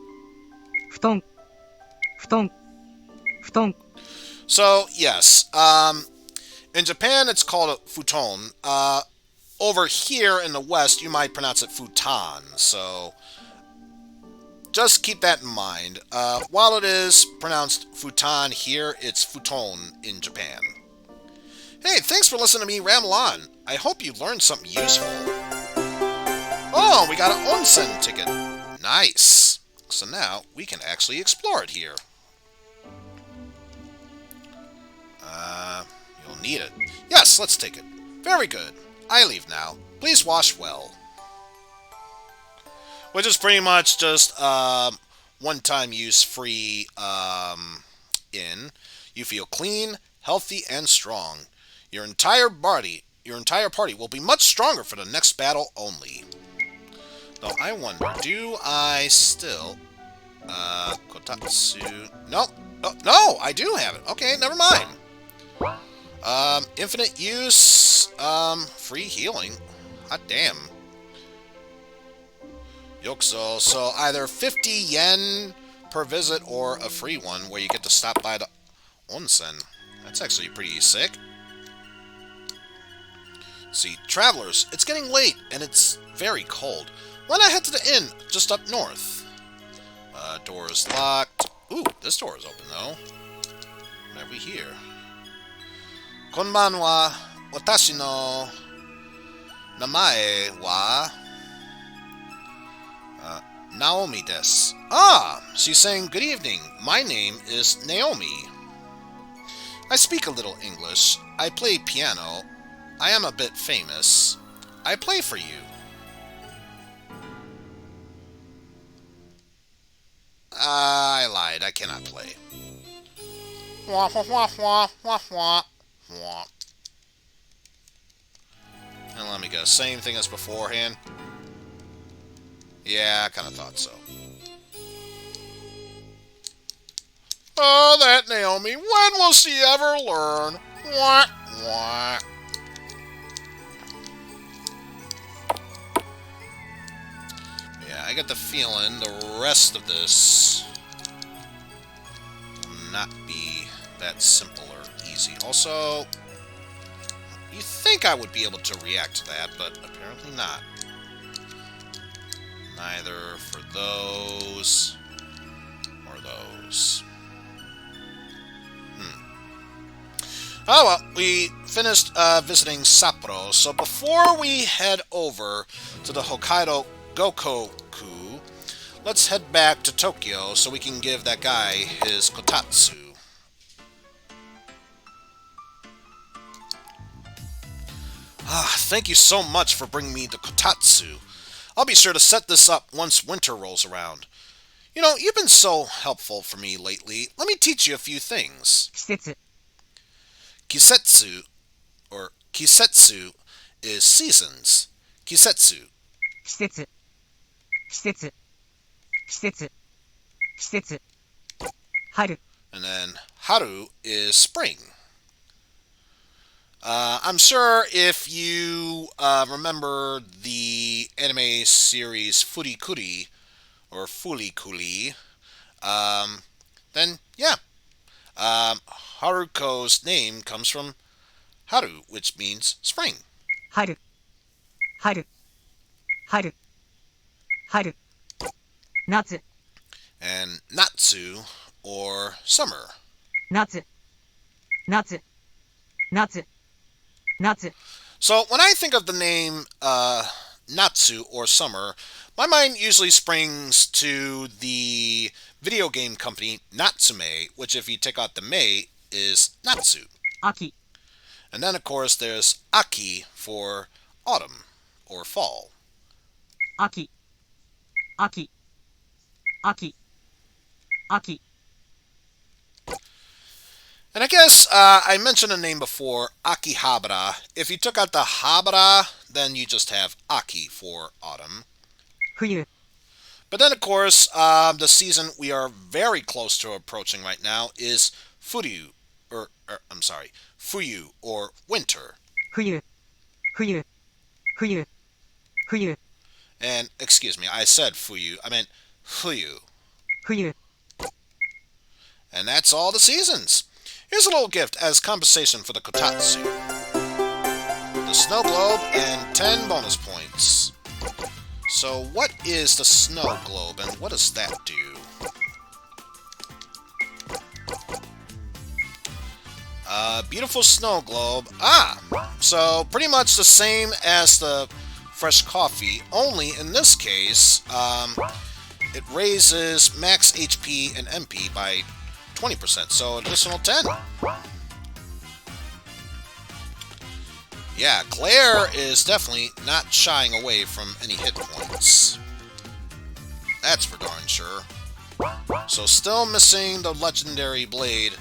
布団。布団。布団。 So, yes, In Japan, it's called a futon. Over here in the West, you might pronounce it futon. So just keep that in mind. While it is pronounced futon here, it's futon in Japan. Hey, thanks for listening to me ramble on. I hope you learned something useful. Oh, we got an Onsen ticket. Nice. So now we can actually explore it here. You'll need it. Yes, let's take it. Very good. I leave now. Please wash well. Which is pretty much just one-time use free in. You feel clean, healthy, and strong. Your entire party will be much stronger for the next battle only. Though I wonder, do I still Kotatsu? No. Oh, no, I do have it. Okay, never mind. Infinite use, free healing. Hot damn. Yokuso, so either 50 yen per visit or a free one where you get to stop by the Onsen. That's actually pretty sick. See, travelers, it's getting late and it's very cold. Why not head to the inn just up north? Door is locked. Ooh, this door is open though. What have we here? Konban wa watashi no namae wa Naomi desu. Ah, she's saying good evening. My name is Naomi. I speak a little English. I play piano. I am a bit famous. I play for you. I lied. I cannot play. Wah, wah, wah, wah, wah, wah, wah. And let me guess. Same thing as beforehand. Yeah, I kind of thought so. Oh, that Naomi. When will she ever learn? Wah, wah. Yeah, I get the feeling the rest of this will not be that simple or easy. Also, you think I would be able to react to that, but apparently not. Neither for those or those. Oh well, we finished visiting Sapporo, so before we head over to the Hokkaido Goku, let's head back to Tokyo so we can give that guy his kotatsu. Thank you so much for bringing me the kotatsu. I'll be sure to set this up once winter rolls around. You know, you've been so helpful for me lately. Let me teach you a few things. Kisetsu, or kisetsu, is seasons. Kisetsu. 季節季節季節季節春 And then haru is spring. I'm sure if you remember the anime series Furikuri, or Fulikuli, then yeah. Haruko's name comes from haru, which means spring. 春春春春夏 And natsu, or summer. 夏夏夏夏 So when I think of the name Natsu, or summer, my mind usually springs to the video game company Natsume, which if you take out the Mei is Natsu. 秋 And then of course there's Aki for autumn, or fall. 秋秋秋秋 And I guess I mentioned a name before, Akihabara. If you took out the Habara, then you just have Aki for autumn. 冬 But then, of course, the season we are very close to approaching right now is Fuyu, Fuyu, or winter. 冬冬冬冬 And, excuse me, I said Fuyu, I meant Fuyu. 冬 And that's all the seasons. Here's a little gift as compensation for the kotatsu. The snow globe and 10 bonus points. So what is the snow globe and what does that do? Beautiful snow globe. So pretty much the same as the fresh coffee, only in this case, it raises max HP and MP by 20%, so additional 10. Yeah, Claire is definitely not shying away from any hit points. That's for darn sure. So still missing the legendary blade,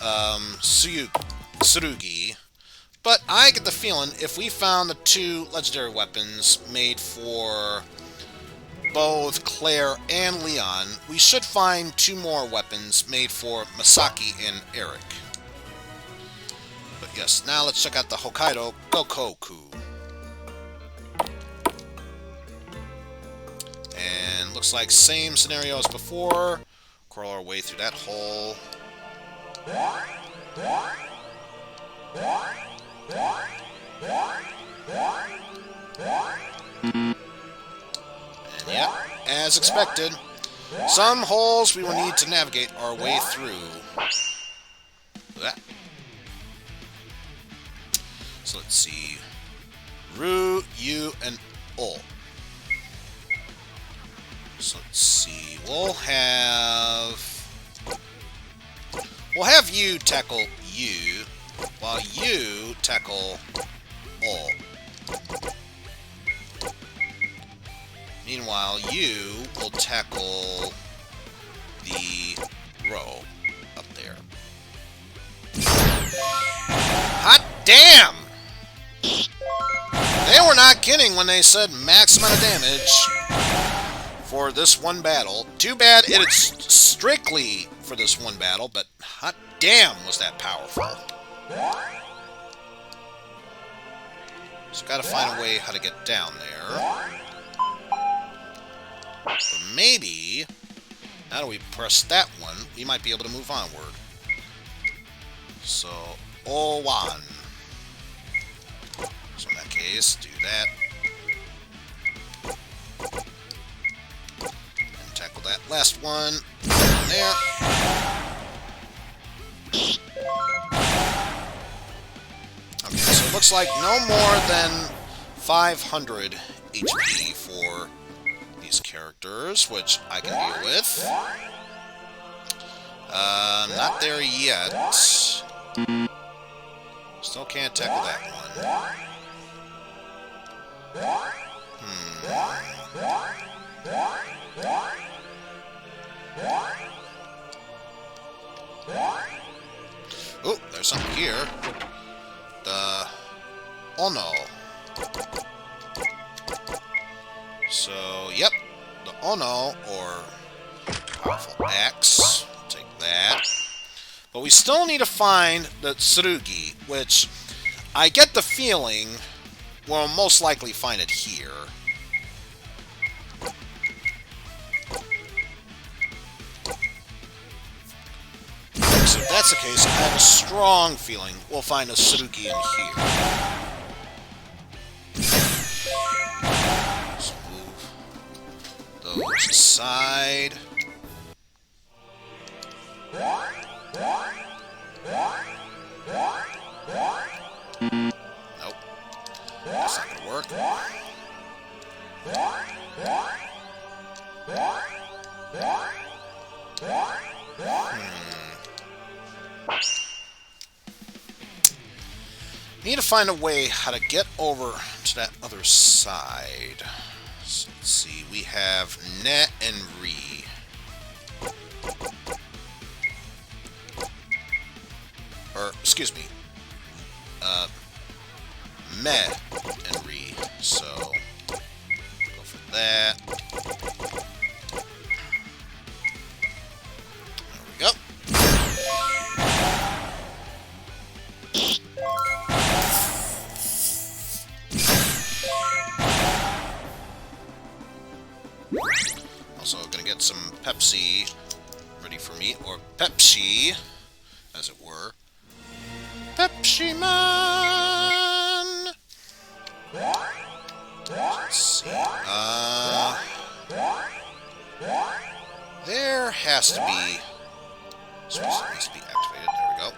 Tsurugi. But I get the feeling if we found the 2 legendary weapons made for both Claire and Leon, we should find 2 more weapons made for Masaki and Eric. But yes, now let's check out the Hokkaido Goku. And looks like same scenario as before. Crawl our way through that hole. And yeah, as expected, some holes we will need to navigate our way through. So let's see. Ru, Yu, and O. So let's see. We'll have you tackle you, while you tackle O. Meanwhile, you will tackle the row up there. Hot damn! They were not kidding when they said max amount of damage for this one battle. Too bad it's strictly for this one battle, but hot damn was that powerful. So gotta find a way how to get down there. But maybe, now that we press that one, we might be able to move onward. So, O1. So in that case, do that. And tackle that last one. There. Okay, so it looks like no more than 500 HP for these characters, which I can deal with. Not there yet. Still can't tackle that one. Oh, there's something here. The Ono. So, yep, the Ono, or powerful axe. Take that. But we still need to find the Tsurugi, which I get the feeling we'll most likely find it here. So if that's the case, I have a strong feeling we'll find a Tsurugi in here. Let's move those aside. Nope. That's not gonna work. Need to find a way how to get over to that other side. So let's see, we have Ne and Ri. Or, excuse me, Me and Ri. So, go for that. There we go. Also gonna get some Pepsi ready for me, or Pepsi, as it were. Pepsi Man! Let's see. There has to be... Supposed to at least be activated. There we go.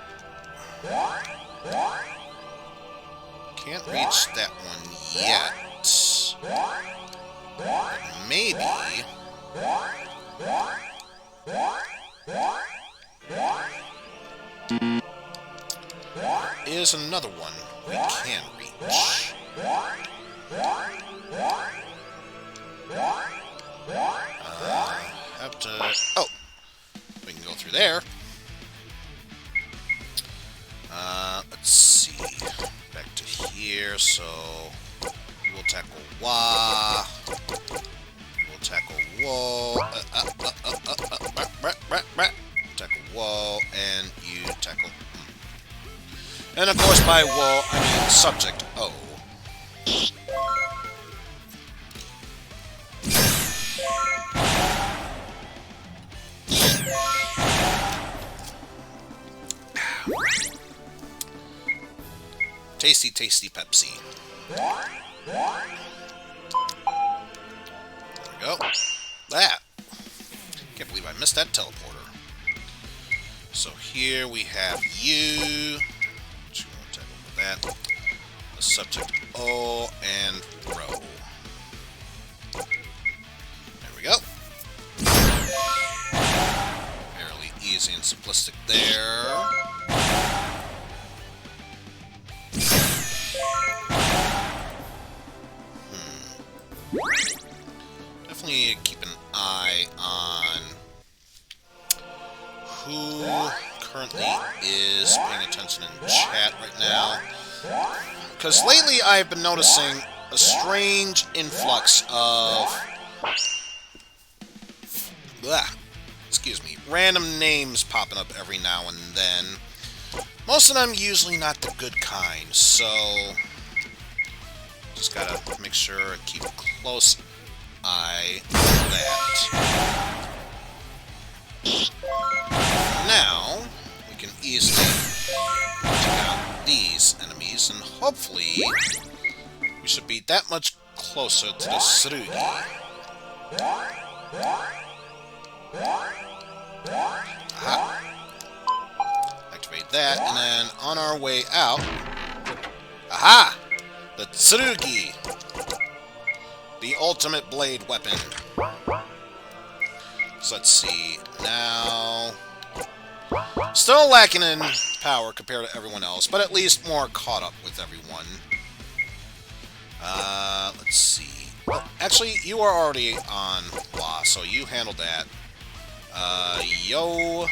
Can't reach that one yet. But maybe... There is another one we can reach. Have to... Oh! We can go through there. Let's see. Back to here, so... We'll tackle Wa. We'll tackle Wo. Tackle Wo, and you tackle... And of course, by Wo, I mean subject O. Tasty, tasty Pepsi. There we go. That. Can't believe I missed that teleporter. So here we have you. That. The subject O and Rho. There we go. Fairly easy and simplistic there. Definitely keep an eye on who currently is paying attention in chat right now. Because lately I've been noticing a strange influx of... excuse me, random names popping up every now and then. Most of them usually not the good kind, so... Just gotta make sure and keep a close eye on that. Now, we can easily take out these enemies, and hopefully we should be that much closer to the Tsurugi. Aha. Activate that, and then on our way out... Aha! The Tsurugi! The ultimate blade weapon. So let's see. Now... Still lacking in power compared to everyone else, but at least more caught up with everyone. Let's see. Oh, actually, you are already on Wa, so you handle that. Yo.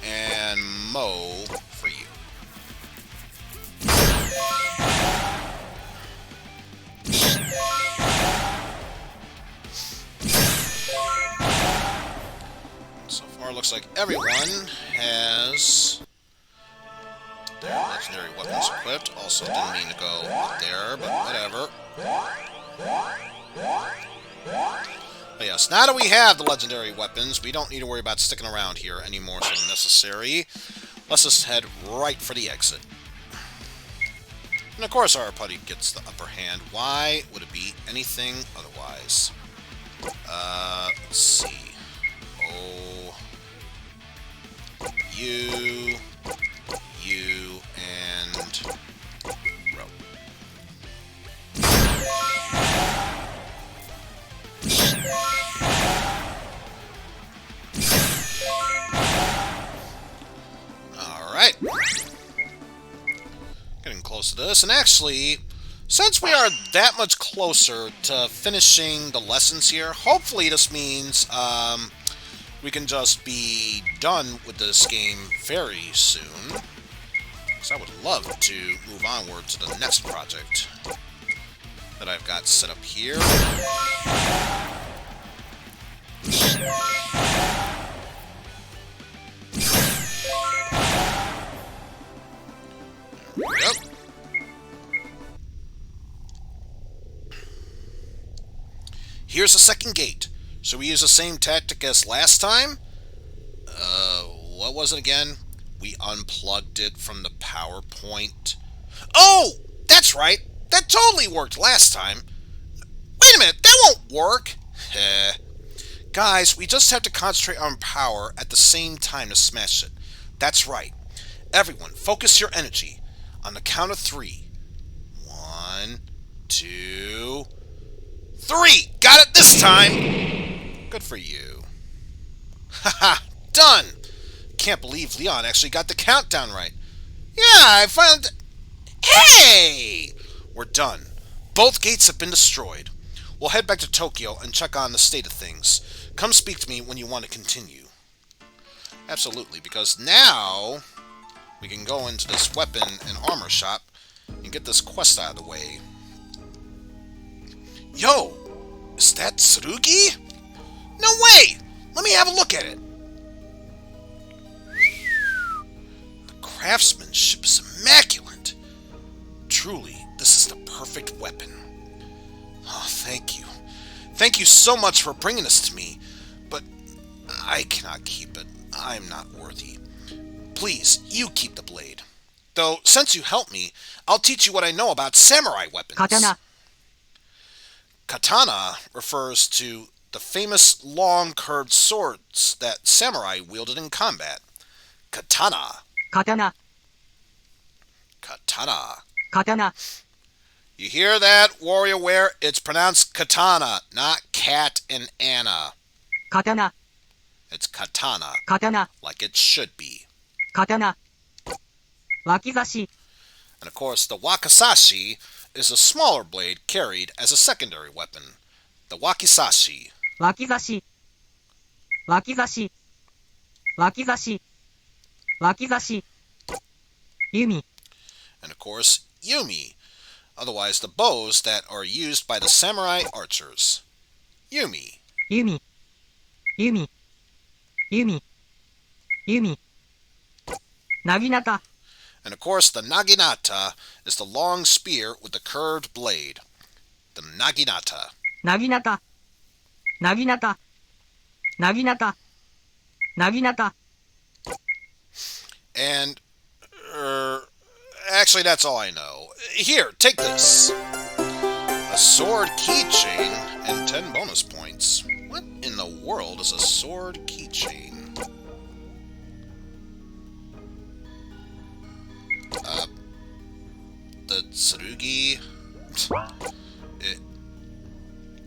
And Mo for you. So far, looks like everyone has their legendary weapons equipped. Also, didn't mean to go up there, but whatever. But yes, now that we have the legendary weapons, we don't need to worry about sticking around here any more so necessary. Let's just head right for the exit. And of course our buddy gets the upper hand. Why would it be anything otherwise? Let's see. Oh. You, and... Rho. Alright. Getting close to this, and actually, since we are that much closer to finishing the lessons here, hopefully this means, we can just be done with this game very soon. Because I would love to move onward to the next project that I've got set up here. There we go. Here's the second gate. Should we use the same tactic as last time? what was it again? We unplugged it from the power point. Oh! That's right! That totally worked last time! Wait a minute! That won't work! Heh. Guys, we just have to concentrate on power at the same time to smash it. That's right. Everyone, focus your energy. On the count of 3. 1, 2, 3! Got it this time! Good for you. Haha! Done! Can't believe Leon actually got the countdown right. Yeah, I finally... Hey! We're done. Both gates have been destroyed. We'll head back to Tokyo and check on the state of things. Come speak to me when you want to continue. Absolutely, because now we can go into this weapon and armor shop and get this quest out of the way. Yo! Is that Tsurugi? No way! Let me have a look at it. The craftsmanship is immaculate. Truly, this is the perfect weapon. Oh, thank you. Thank you so much for bringing this to me, but I cannot keep it. I'm not worthy. Please, you keep the blade. Though, since you helped me, I'll teach you what I know about samurai weapons. Katana. Katana refers to the famous long curved swords that samurai wielded in combat. Katana. Katana. Katana. Katana. You hear that, warrior wear? It's pronounced katana, not cat and Anna. Katana. It's katana, Katana. like it should be. Katana. Wakizashi. And of course, the wakizashi is a smaller blade carried as a secondary weapon. The wakizashi. Wakizashi. Wakizashi. Wakizashi. Wakizashi. Yumi. And of course, yumi. Otherwise, the bows that are used by the samurai archers. Yumi. Yumi. Yumi. Yumi. Yumi. Naginata. And of course, the naginata is the long spear with the curved blade. The naginata. Naginata. Naginata. Naginata. Naginata. And, actually, that's all I know. Here, take this. A sword keychain and 10 bonus points. What in the world is a sword keychain? The Tsurugi?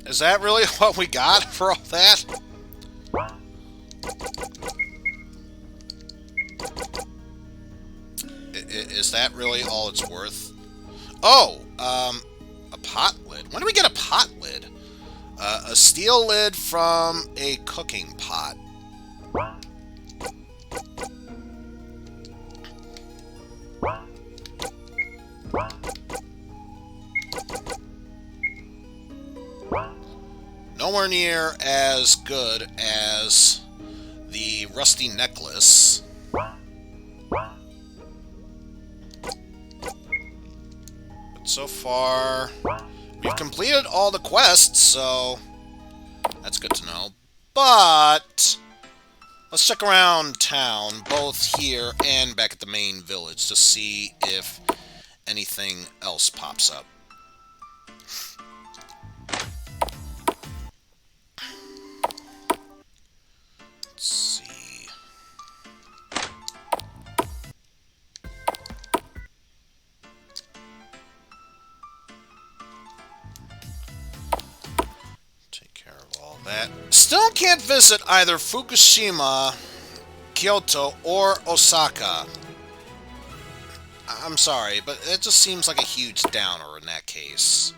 Is that really what we got for all that? Is that really all it's worth? Oh, a pot lid. When do we get a pot lid? A steel lid from a cooking pot. Nowhere near as good as the rusty necklace. But so far, we've completed all the quests, so that's good to know. But let's check around town, both here and back at the main village, to see if anything else pops up. Let's see. Take care of all that. Still can't visit either Fukushima, Kyoto, or Osaka. I'm sorry, but it just seems like a huge downer in that case.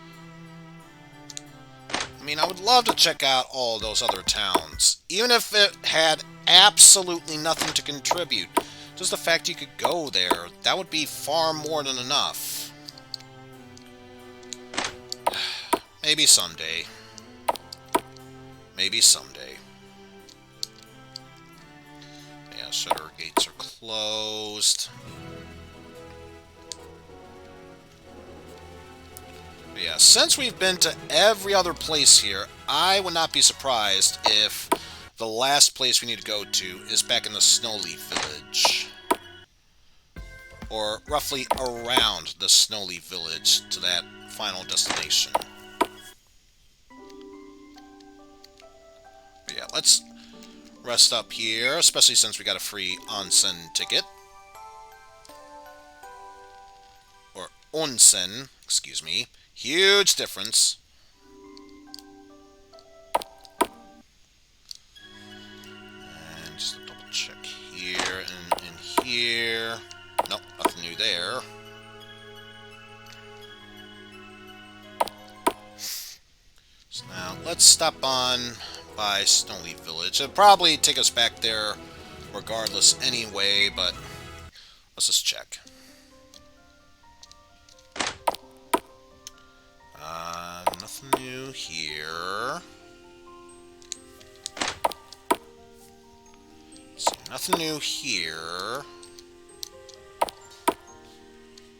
I mean, I would love to check out all those other towns, even if it had absolutely nothing to contribute. Just the fact you could go there, that would be far more than enough. Maybe someday. Maybe someday. Yeah, shutter gates are closed. But yeah, since we've been to every other place here, I would not be surprised if the last place we need to go to is back in the Stoneleigh Village. Or roughly around the Stoneleigh Village to that final destination. But yeah, let's rest up here, especially since we got a free Onsen ticket. Or Onsen, excuse me. Huge difference. And just a double check here and in here. Nope, nothing new there. So now, let's stop on by Stoneleigh Village. It'll probably take us back there regardless anyway, but let's just check. Nothing new here. So nothing new here.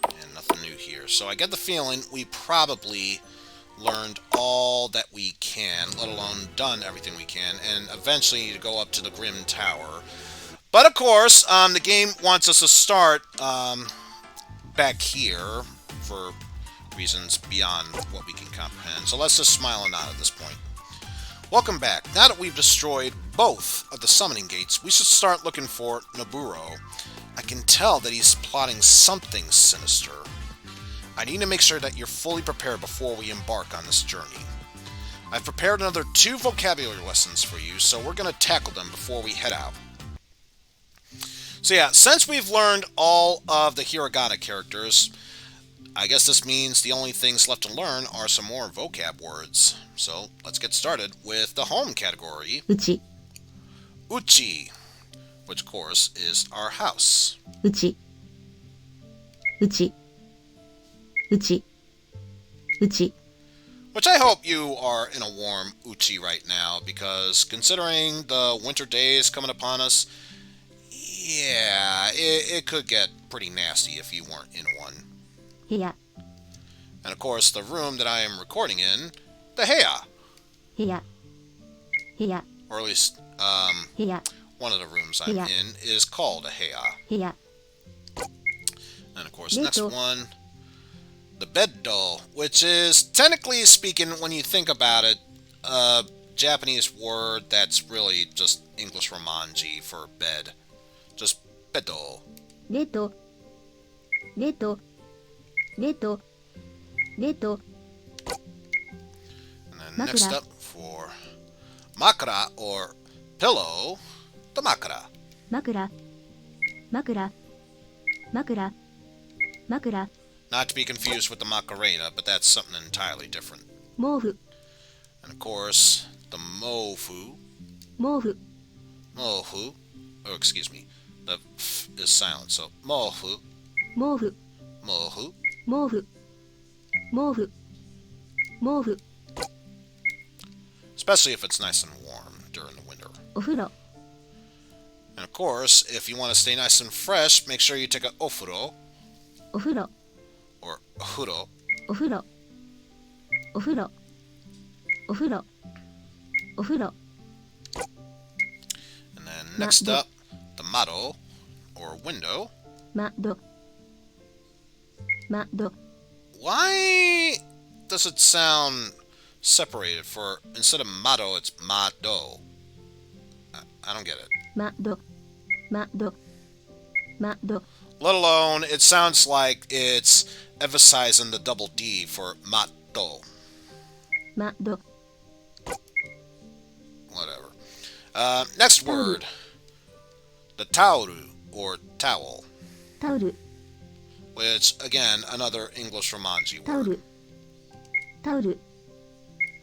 And nothing new here. So I get the feeling we probably learned all that we can, let alone done everything we can, and eventually need to go up to the Grim Tower. But of course, the game wants us to start back here for reasons beyond what we can comprehend. So let's just smile and nod at this point. Welcome back. Now that we've destroyed both of the summoning gates, we should start looking for Noburo. I can tell that he's plotting something sinister. I need to make sure that you're fully prepared before we embark on this journey. I've prepared another 2 vocabulary lessons for you, so we're going to tackle them before we head out. So yeah, since we've learned all of the Hiragana characters, I guess this means the only things left to learn are some more vocab words. So let's get started with the home category. Uchi. Uchi, which of course is our house. Uchi. Uchi. Uchi. Uchi. Which I hope you are in a warm Uchi right now, because considering the winter days coming upon us, yeah, it could get pretty nasty if you weren't in one. Heya. And of course, the room that I am recording in, the Heya. Heya. Heya. Or at least, Heya. one of the rooms I'm in is called a Heya. Heya. And of course, next one, the beddo, which is, technically speaking, when you think about it, a Japanese word that's really just English romanji for bed. Just beddo. Reto. Reto. Reto. Reto. And then next up for makara, or pillow, the makara. Makura. Makura. Makura. Makura. Not to be confused with the macarena, but that's something entirely different. Moufu. And of course, the mofu. Moufu. Mofu. Oh, excuse me. The f is silent, so mofu. Moufu. Mofu. Moufu. Moufu. Moufu. Especially if it's nice and warm during the winter. Ofuro. And of course, if you want to stay nice and fresh, make sure you take a ofuro. Ofuro. Or ofuro. Ofuro. Ofuro. Ofuro. Ofuro. And then next up, the mado, or window. Mado. Mado. Why does it sound separated? For instead of mado, it's mado. I don't get it. Mado. Mado. Mado. Let alone, it sounds like it's emphasizing the double D for matto. Mado. Whatever. Next word. The taoru, or towel. Taoru. Which, again, another English romanji word. Taoru. Taoru.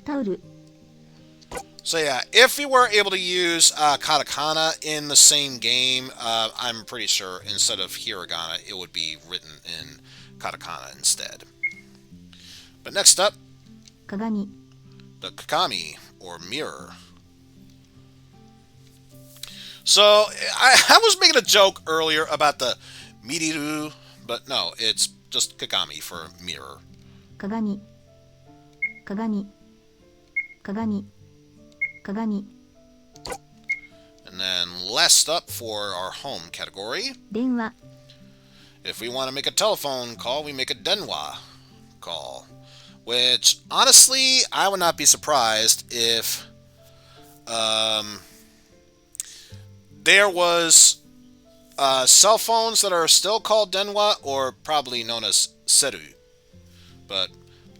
Taoru. So yeah, if you were able to use katakana in the same game, I'm pretty sure instead of hiragana, it would be written in katakana instead. But next up, Kagami. the kakami, or mirror. So, I was making a joke earlier about the miriru, but no, it's just kakami for mirror. Kagami. Kagami. Kagami. Kagami. last up for our home category. 電話 If we want to make a telephone call, we make a denwa call. Which, honestly, I would not be surprised if there was cell phones that are still called denwa, or probably known as seru. But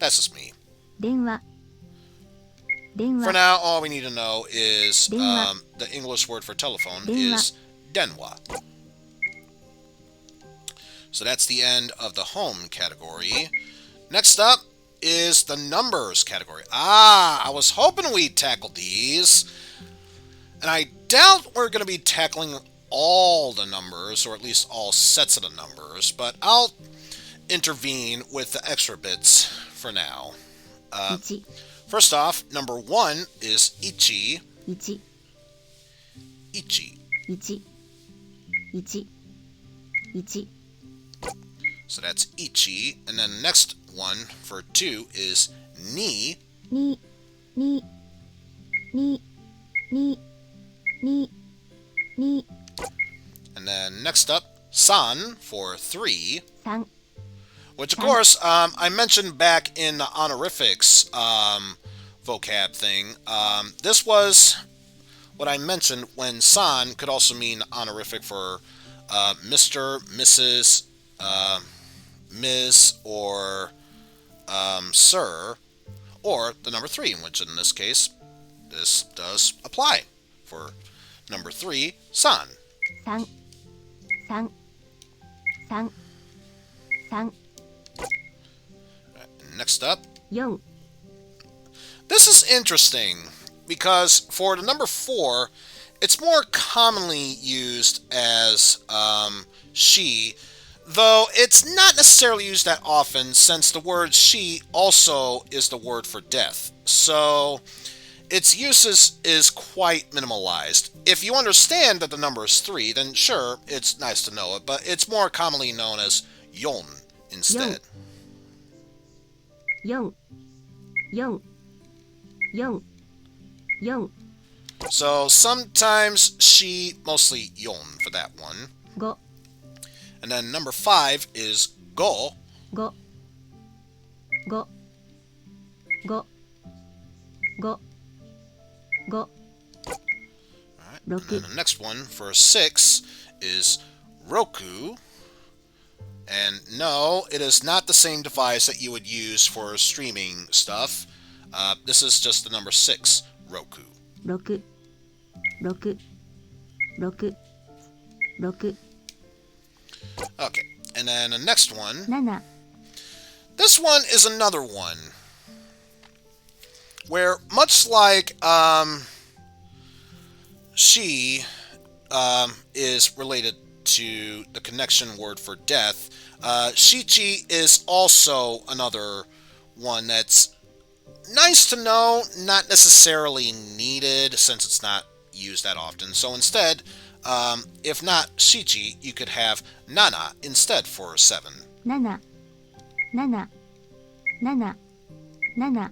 that's just me. 電話 For now, all we need to know is Denwa. the English word for telephone Denwa. is denwa. So that's the end of the home category. Next up is the numbers category. I was hoping we'd tackle these. And I doubt we're going to be tackling all the numbers, or at least all sets of the numbers, but I'll intervene with the extra bits for now. 1 First off, number 1 is ichi. 1 Ichi. 1 1 1 So that's ichi. And then the next one for 2 is ni. 2 2 2 2 2 2 And then next up, san for 3. 3 Which, of course, I mentioned back in the honorifics vocab thing. This was what I mentioned when san could also mean honorific for Mr., Mrs., Ms., or Sir, or the number 3, which in this case, this does apply for number 3, san. 3 3 3 3 Next up, 4 this is interesting because for the number 4, it's more commonly used as she, though it's not necessarily used that often since the word she also is the word for death. So its use is quite minimalized. If you understand that the number is 3, then sure, it's nice to know it, but it's more commonly known as yon instead. 4 4 4 4 So sometimes she, mostly yon for that one. 5 And then number 5 is go. 5 5 5 5 5 Alright, and 6 then the next one for 6 is roku. And no, it is not the same device that you would use for streaming stuff. This is just the number 6, roku. 6 6 6 6 Okay, and then the next one. 7 This one is another one where, much like she is related to the connection word for death, shichi is also another one that's nice to know, not necessarily needed since it's not used that often. So instead, if not shichi, you could have nana instead for 7. 7 7 7 7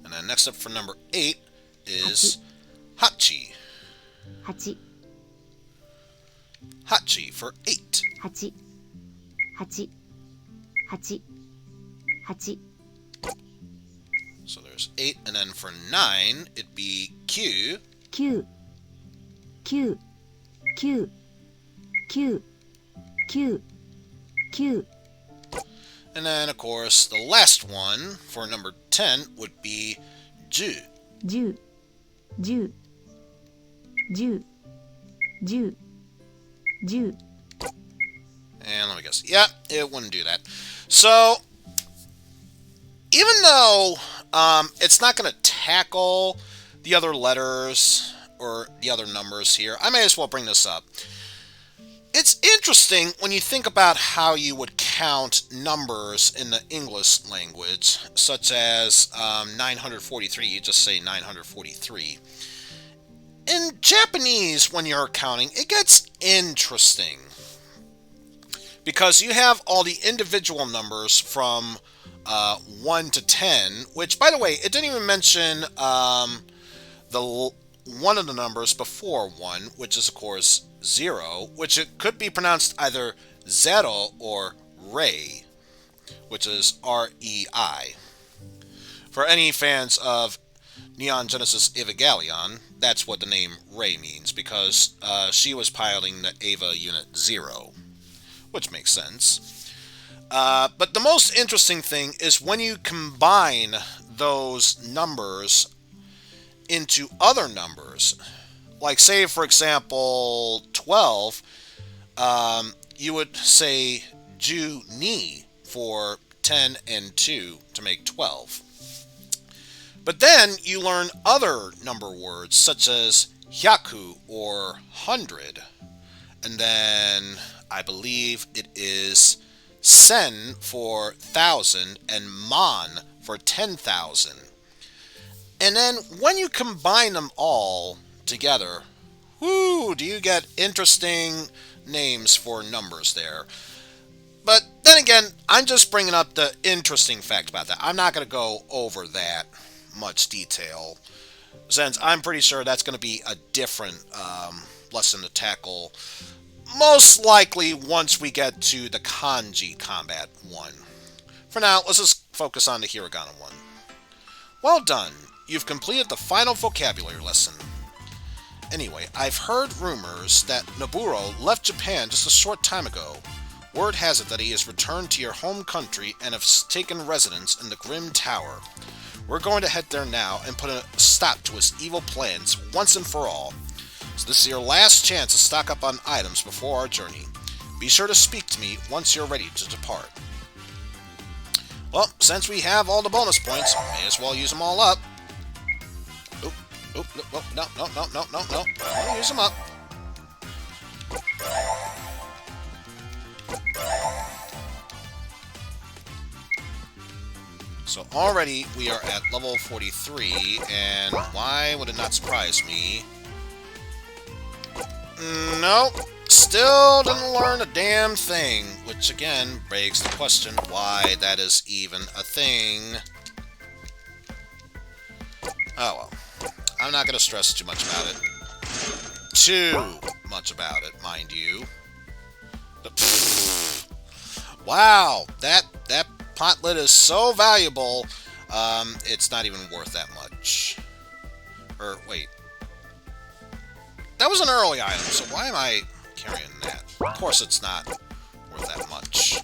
And then next up for number 8 is hachi. 8 Hachi for 8. 8 8 8 8 So there's 8, and then for 9, it'd be Q. 9 9 9 9 9 9 And then, of course, the last one for number 10 would be Ju. 10 10 10 10 10 And let me guess. Yeah, it wouldn't do that. So, even though it's not going to tackle the other letters or the other numbers here, I may as well bring this up. It's interesting when you think about how you would count numbers in the English language, such as 943, you just say 943. In Japanese, when you're counting, it gets interesting. Because you have all the individual numbers from 1 to 10, which, by the way, it didn't even mention the one of the numbers before 1, which is, of course, 0, which it could be pronounced either zero or rei, which is R-E-I. For any fans of Neon Genesis Evangelion, that's what the name Rei means, because she was piloting the Eva Unit 0, which makes sense. But the most interesting thing is when you combine those numbers into other numbers. Like, say, for example, 12, you would say ju ni for 10 and 2 to make 12. But then you learn other number words, such as hyaku or 100. And then I believe it is sen for 1,000 and man for 10,000. And then when you combine them all together, whoo, do you get interesting names for numbers there. But then again, I'm just bringing up the interesting fact about that. I'm not going to go over that much detail, since I'm pretty sure that's going to be a different lesson to tackle, most likely once we get to the kanji combat one. For now, let's just focus on the hiragana one. Well done. You've completed the final vocabulary lesson. Anyway, I've heard rumors that Noburo left Japan just a short time ago. Word has it that he has returned to your home country and has taken residence in the Grim Tower. We're going to head there now and put a stop to his evil plans once and for all. So this is your last chance to stock up on items before our journey. Be sure to speak to me once you're ready to depart. Well, since we have all the bonus points, may as well use them all up. No. I want to use them up. So already we are at level 43, and why would it not surprise me? Nope. Still didn't learn a damn thing, which again begs the question why that is even a thing. Oh well. I'm not going to stress too much about it. Too much about it, mind you. Wow, that pot lid is so valuable, it's not even worth that much. Or, wait. That was an early item, so why am I carrying that? Of course it's not worth that much.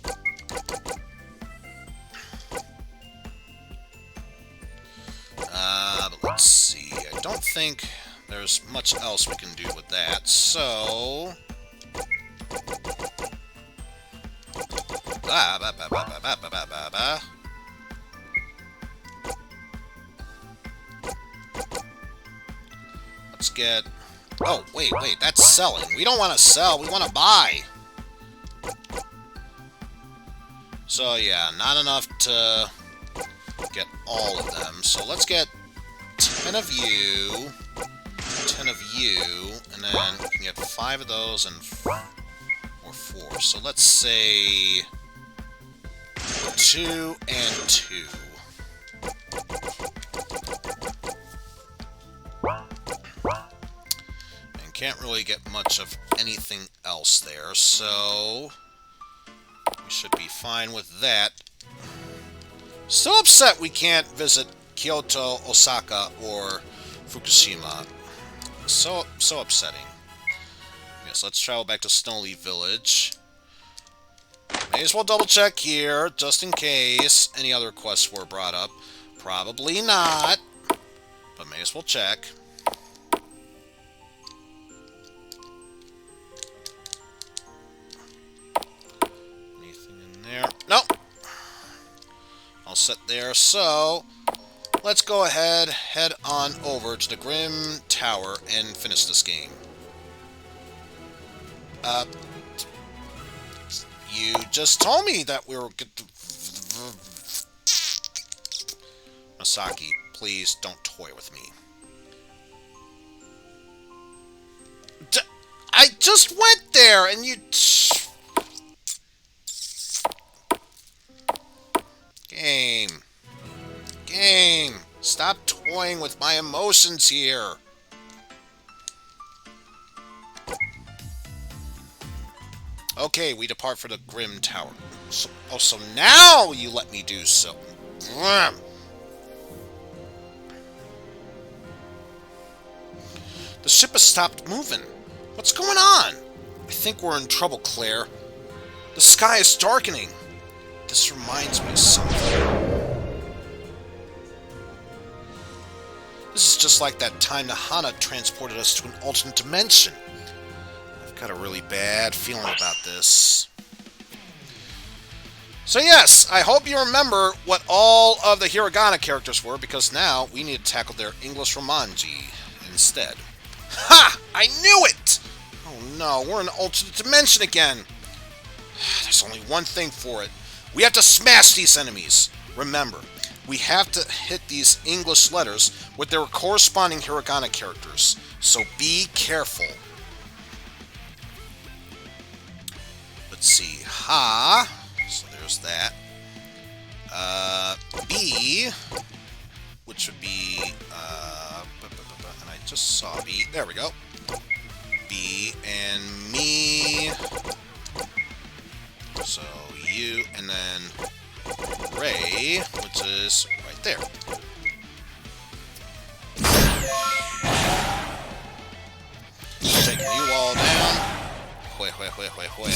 But let's see. I don't think there's much else we can do with that, so... Let's get... Oh, wait, that's selling. We don't want to sell, we want to buy. So, yeah, not enough to get all of them. So, let's get 10 of you, 10 of you, and then we can get 5 of those and or 4. So, let's say 2 and 2. Can't really get much of anything else there, so we should be fine with that. Still upset we can't visit Kyoto, Osaka, or Fukushima. So upsetting. Yes, let's travel back to Stoneleigh Village. May as well double check here, just in case any other quests were brought up. Probably not, but may as well check. There. Nope. All set there. So, let's go ahead, head on over to the Grim Tower and finish this game. You just told me that we were... Masaki, please don't toy with me. I just went there and you... Game. Stop toying with my emotions here. Okay, we depart for the Grim Tower. So now you let me do so. Grim. The ship has stopped moving. What's going on? I think we're in trouble, Claire. The sky is darkening. This reminds me of something. This is just like that time the Hana transported us to an alternate dimension. I've got a really bad feeling about this. So yes, I hope you remember what all of the Hiragana characters were, because now we need to tackle their English Romanji instead. Ha! I knew it! Oh no, we're in an alternate dimension again. There's only one thing for it. We have to smash these enemies. Remember, we have to hit these English letters with their corresponding Hiragana characters. So be careful. Let's see. Ha. So there's that. B, which would be, and I just saw B. There we go. B and me. So you, and then Ray, which is right there. Taking you all down. Hue, hue, hue, hue, hue.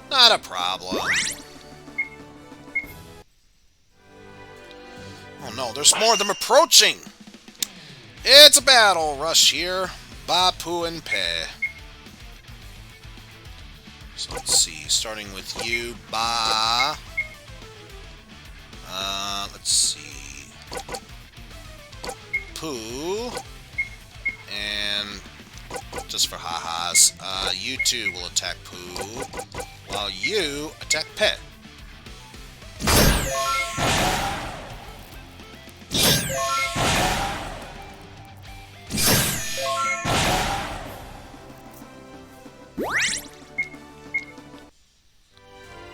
Not a problem. Oh no, there's more of them approaching! It's a battle rush here. Ba, Poo, and Pe. So let's see, starting with you, Ba. Let's see. Poo. And just for ha-has, you two will attack Poo, while you attack Pe.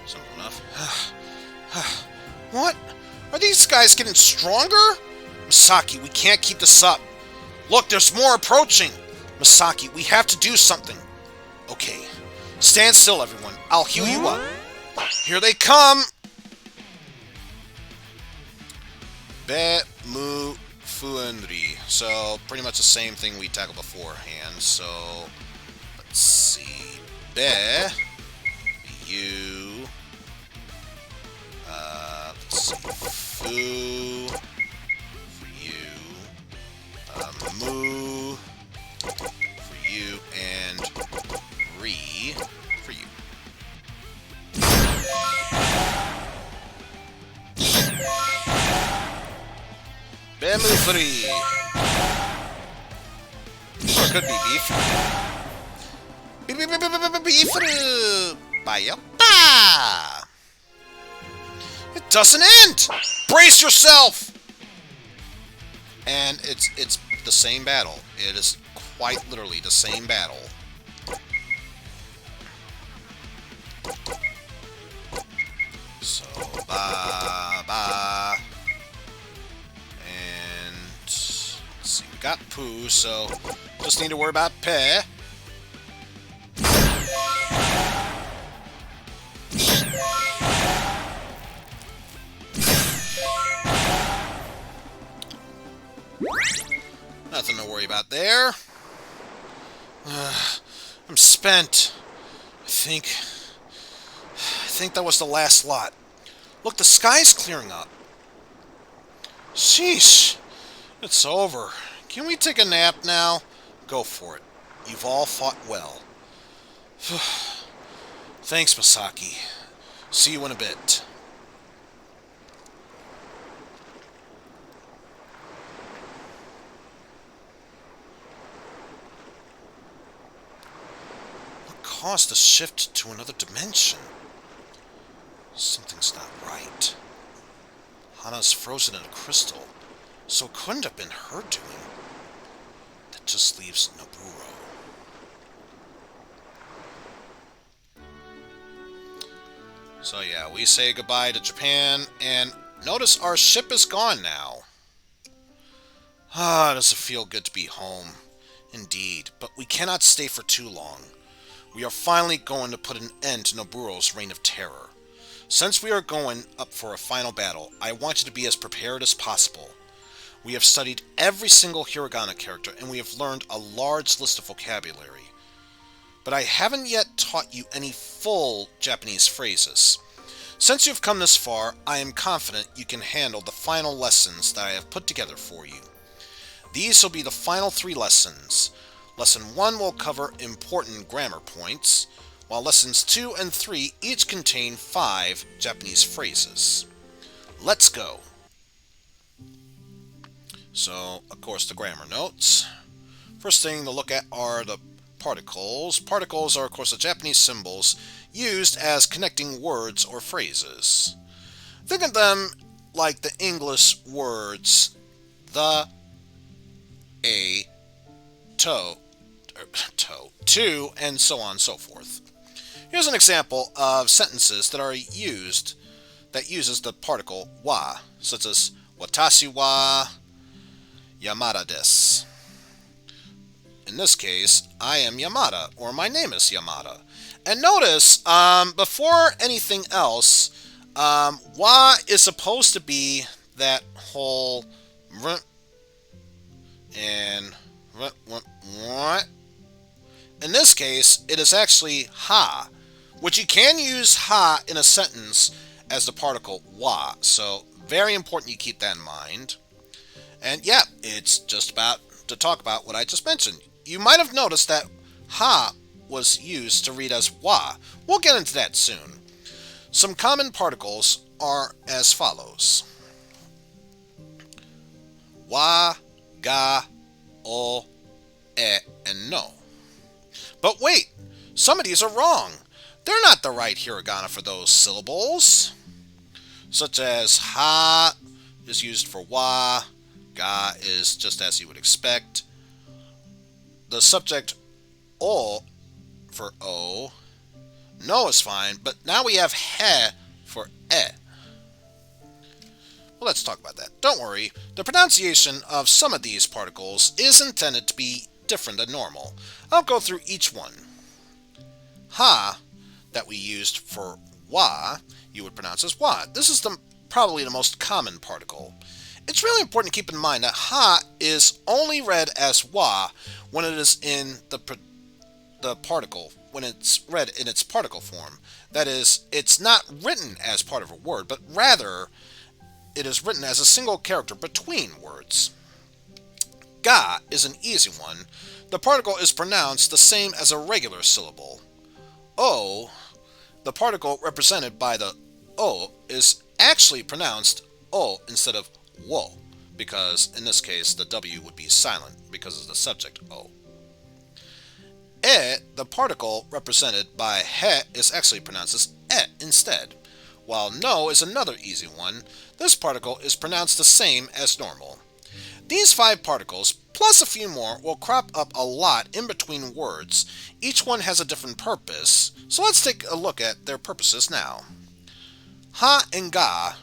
Simple enough. What? Are these guys getting stronger? Misaki, we can't keep this up. Look, there's more approaching. Misaki, we have to do something. Okay. Stand still, everyone. I'll heal you up. Here they come! Be, Mu, Fu, and Ri. So, pretty much the same thing we tackled beforehand. So, let's see. Be, you, let's see. Fu, for you, Mu, for you, and Ri, for you. Bamboo free. Or it could be beef. Beef. Bye. It doesn't end. Brace yourself. And it's the same battle. It is quite literally the same battle. So ba. Let's see, we got Poo, so just need to worry about Pe. Nothing to worry about there. I'm spent. I think that was the last lot. Look, the sky's clearing up. Sheesh. It's over. Can we take a nap now? Go for it. You've all fought well. Thanks, Misaki. See you in a bit. What caused the shift to another dimension? Something's not right. Hana's frozen in a crystal, so it couldn't have been her doing. That just leaves Noburo. So yeah, we say goodbye to Japan, and notice our ship is gone now. Ah, does it feel good to be home? Indeed, but we cannot stay for too long. We are finally going to put an end to Noburo's reign of terror. Since we are going up for a final battle, I want you to be as prepared as possible. We have studied every single Hiragana character, and we have learned a large list of vocabulary. But I haven't yet taught you any full Japanese phrases. Since you've come this far, I am confident you can handle the final lessons that I have put together for you. These will be the final 3 lessons. Lesson 1 will cover important grammar points, while lessons 2 and 3 each contain 5 Japanese phrases. Let's go! So, of course, the grammar notes. First thing to look at are the particles. Particles are, of course, the Japanese symbols used as connecting words or phrases. Think of them like the English words the, a, to, and so on and so forth. Here's an example of sentences that uses the particle wa, such as watashi wa Yamada desu. In this case, I am Yamada, or my name is Yamada. And notice, before anything else, wa is supposed to be that whole and in this case, it is actually ha, which you can use ha in a sentence as the particle wa. So, very important you keep that in mind. And yeah, it's just about to talk about what I just mentioned. You might have noticed that ha was used to read as wa. We'll get into that soon. Some common particles are as follows: wa, ga, o, e, and no. But wait, some of these are wrong. They're not the right hiragana for those syllables. Such as ha is used for wa, ga is just as you would expect. The subject o for o, no is fine, but now we have he for e. Well, let's talk about that. Don't worry, the pronunciation of some of these particles is intended to be different than normal. I'll go through each one. Ha, that we used for wa, you would pronounce as wa. This is probably the most common particle. It's really important to keep in mind that ha is only read as wa when it is in the particle, when it's read in its particle form. That is, it's not written as part of a word, but rather it is written as a single character between words. Ga is an easy one. The particle is pronounced the same as a regular syllable. O, the particle represented by the o, is actually pronounced o instead of wo, because in this case the w would be silent because of the subject o. E, the particle represented by he, is actually pronounced as e instead, while no is another easy one. This particle is pronounced the same as normal. These 5 particles, plus a few more, will crop up a lot in between words. Each one has a different purpose, so let's take a look at their purposes now. Ha and ga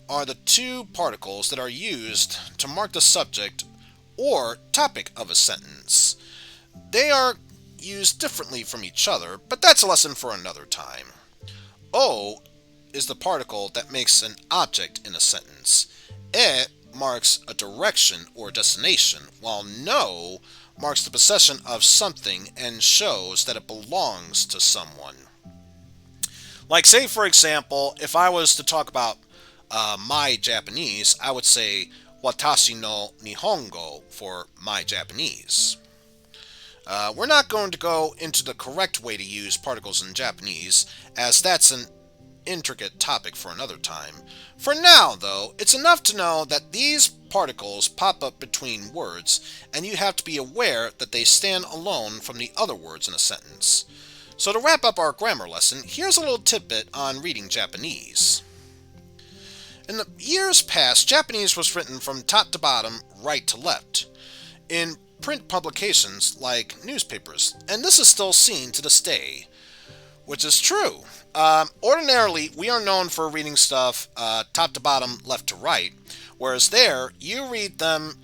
are the 2 particles that are used to mark the subject or topic of a sentence. They are used differently from each other, but that's a lesson for another time. O is the particle that makes an object in a sentence. E marks a direction or destination, while no marks the possession of something and shows that it belongs to someone. Like, say for example, if I was to talk about my Japanese, I would say watashi no nihongo for my Japanese. We're not going to go into the correct way to use particles in Japanese, as that's an intricate topic for another time. For now, though, it's enough to know that these particles pop up between words, and you have to be aware that they stand alone from the other words in a sentence. So to wrap up our grammar lesson, here's a little tidbit on reading Japanese. In the years past, Japanese was written from top to bottom, right to left, in print publications like newspapers, and this is still seen to this day, which is true. Ordinarily, we are known for reading stuff top to bottom, left to right, whereas there, you read them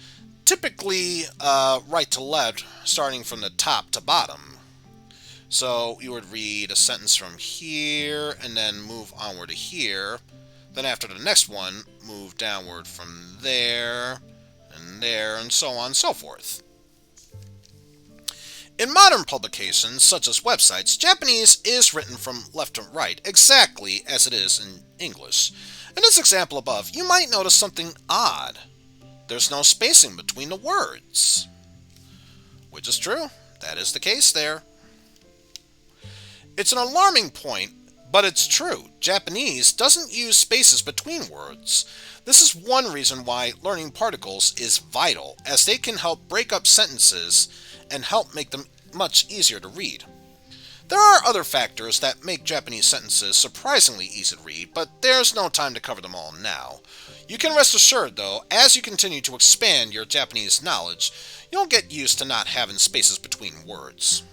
typically right to left, starting from the top to bottom. So you would read a sentence from here, and then move onward to here. Then after the next one, move downward from there, and so on and so forth. In modern publications, such as websites, Japanese is written from left to right, exactly as it is in English. In this example above, you might notice something odd. There's no spacing between the words. Which is true. That is the case there. It's an alarming point, but it's true. Japanese doesn't use spaces between words. This is one reason why learning particles is vital, as they can help break up sentences and help make them much easier to read. There are other factors that make Japanese sentences surprisingly easy to read, but there's no time to cover them all now. You can rest assured, though, as you continue to expand your Japanese knowledge, you'll get used to not having spaces between words.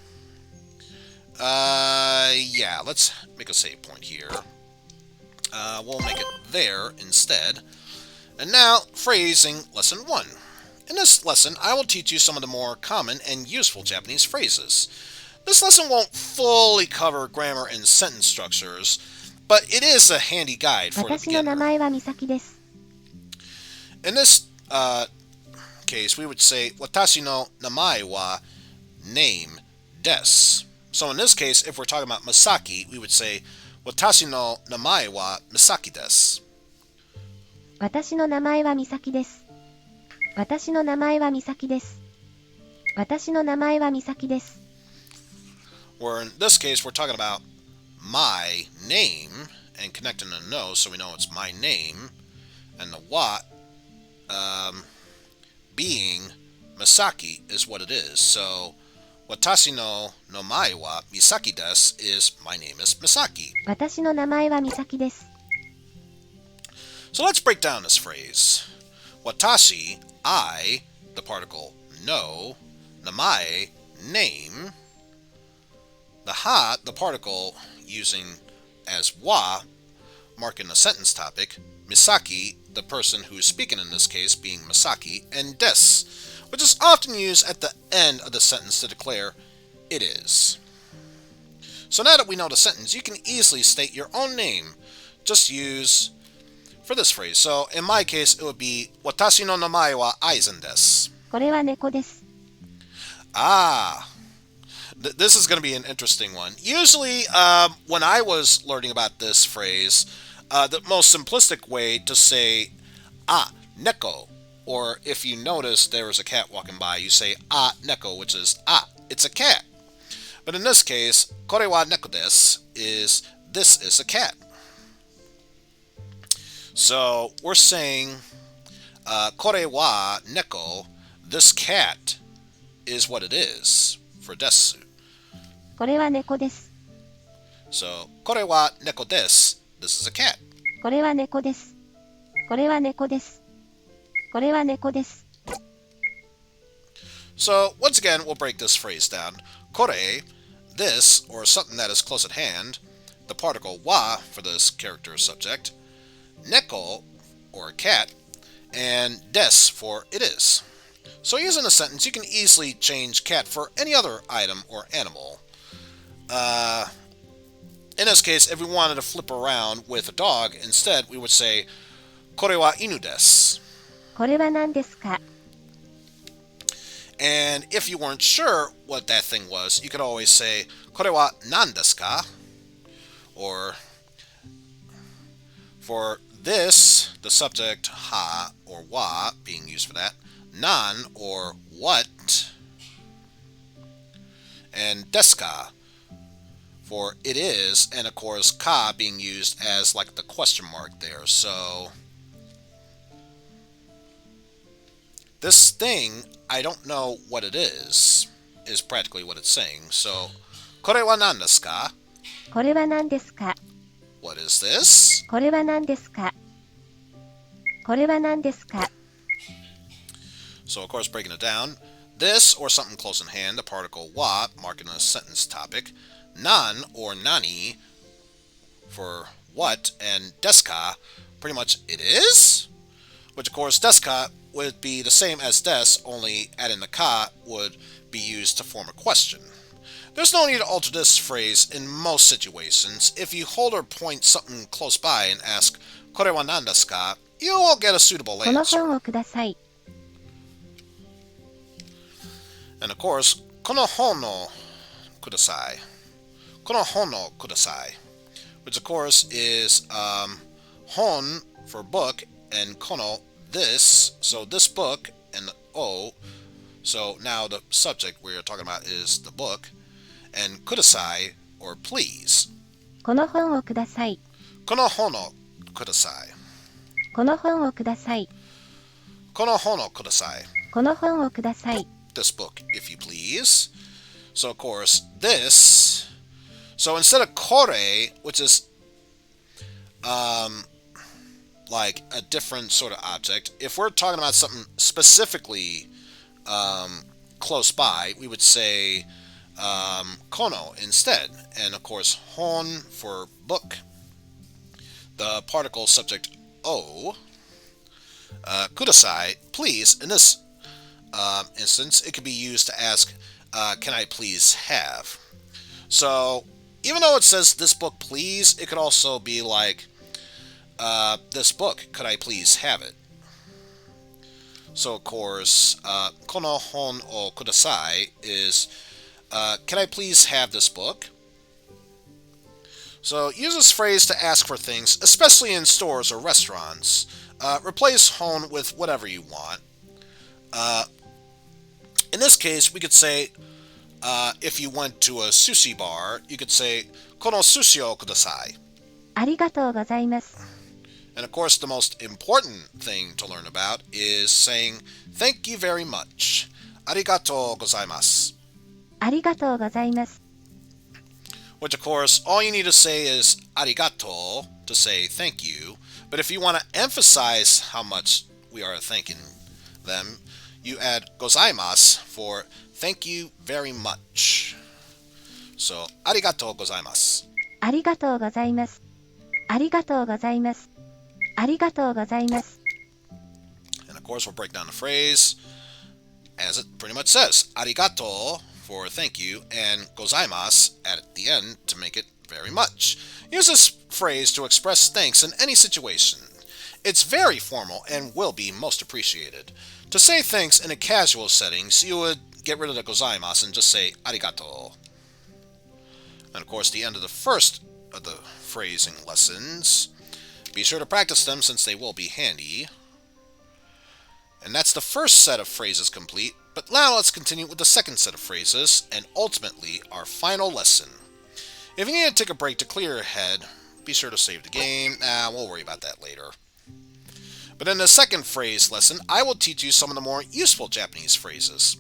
Yeah, let's make a save point here. We'll make it there instead. And now, phrasing lesson 1. In this lesson, I will teach you some of the more common and useful Japanese phrases. This lesson won't fully cover grammar and sentence structures, but it is a handy guide for the beginner. In this case, we would say, Watashi no namae wa name desu. So in this case, if we're talking about Misaki, we would say, Watashi no namae wa Misaki desu. 私の名前は美咲です。私の名前は美咲です。私の名前は美咲です。 Or in this case, we're talking about my name and connecting the no, so we know it's my name, and the wa being Misaki is what it is. So Watashi no namae wa Misaki desu is my name is Misaki. 私の名前は美咲です。 So let's break down this phrase. Watashi, I, the particle no, namae, name, the ha, the particle using as wa, marking the sentence topic, Misaki, the person who is speaking in this case being Misaki, and desu, which is often used at the end of the sentence to declare it is. So now that we know the sentence, you can easily state your own name. Just use for this phrase. So in my case, it would be Watashi no namae wa Eizen desu. これは猫です。 Ah, this is going to be an interesting one. Usually, when I was learning about this phrase, the most simplistic way to say neko, or if you notice there is a cat walking by, you say neko, which is it's a cat. But in this case, kore wa neko desu is this is a cat. So we're saying kore wa neko, this cat is what it is for desu. これは猫です。 So, これは猫です. This is a cat. これは猫です。これは猫です。これは猫です。 So, once again, we'll break this phrase down. Kore, this, or something that is close at hand. The particle wa for this character subject. Neko, or a cat. And desu for it is. So, using a sentence, you can easily change cat for any other item or animal. In this case, if we wanted to flip around with a dog, instead we would say, これは犬です. これは何ですか? And if you weren't sure what that thing was, you could always say, これは何ですか? Or, for this, the subject ha or wa being used for that, nan or what, and desu ka for it is, and of course ka being used as like the question mark there. So this thing, I don't know what it is practically what it's saying. So これは何ですか? これは何ですか? What is this? これは何ですか? これは何ですか? So of course breaking it down, this or something close in hand, the particle wa marking a sentence topic, nan or nani for what, and desu ka, pretty much it is, which of course desu ka would be the same as des, only adding the ka would be used to form a question. There's no need to alter this phrase in most situations. If you hold or point something close by and ask, これは何ですか? You will get a suitable この answer. 本をください。 And of course, この本をください. この本をください. Which of course is hon for book and kono, this. So this book and o. So now the subject we're talking about is the book. And kudasai, or please. この本をください。 この本をください. この本をください。 この本をください. この本をください。 This book, if you please. So of course, this. So instead of kore, which is like a different sort of object, if we're talking about something specifically close by, we would say kono instead. And of course, hon for book, the particle subject o, kudasai, please. In this instance, it could be used to ask, can I please have? So even though it says this book please, it could also be like, this book, could I please have it? So of course, kono hon o kudasai is, can I please have this book? So use this phrase to ask for things, especially in stores or restaurants. Replace hon with whatever you want. In this case, we could say, if you went to a sushi bar, you could say, このsushiをください. ありがとうございます。 And of course, the most important thing to learn about is saying, thank you very much. ありがとうございます. ありがとうございます。 Which, of course, all you need to say is ありがとう to say thank you. But if you want to emphasize how much we are thanking them, you add ございます for thank you very much. So, ありがとうございます. ありがとうございます。ありがとうございます。ありがとうございます。 And of course, we'll break down the phrase as it pretty much says. ありがとう for thank you, and ございます at the end to make it very much. Use this phrase to express thanks in any situation. It's very formal and will be most appreciated. To say thanks in a casual settings, you would get rid of the ございます and just say ありがとう. And of course, the end of the first of the phrasing lessons. Be sure to practice them since they will be handy. And that's the first set of phrases complete, but now let's continue with the second set of phrases, and ultimately our final lesson. If you need to take a break to clear your head, be sure to save the game. We'll worry about that later. But in the second phrase lesson, I will teach you some of the more useful Japanese phrases.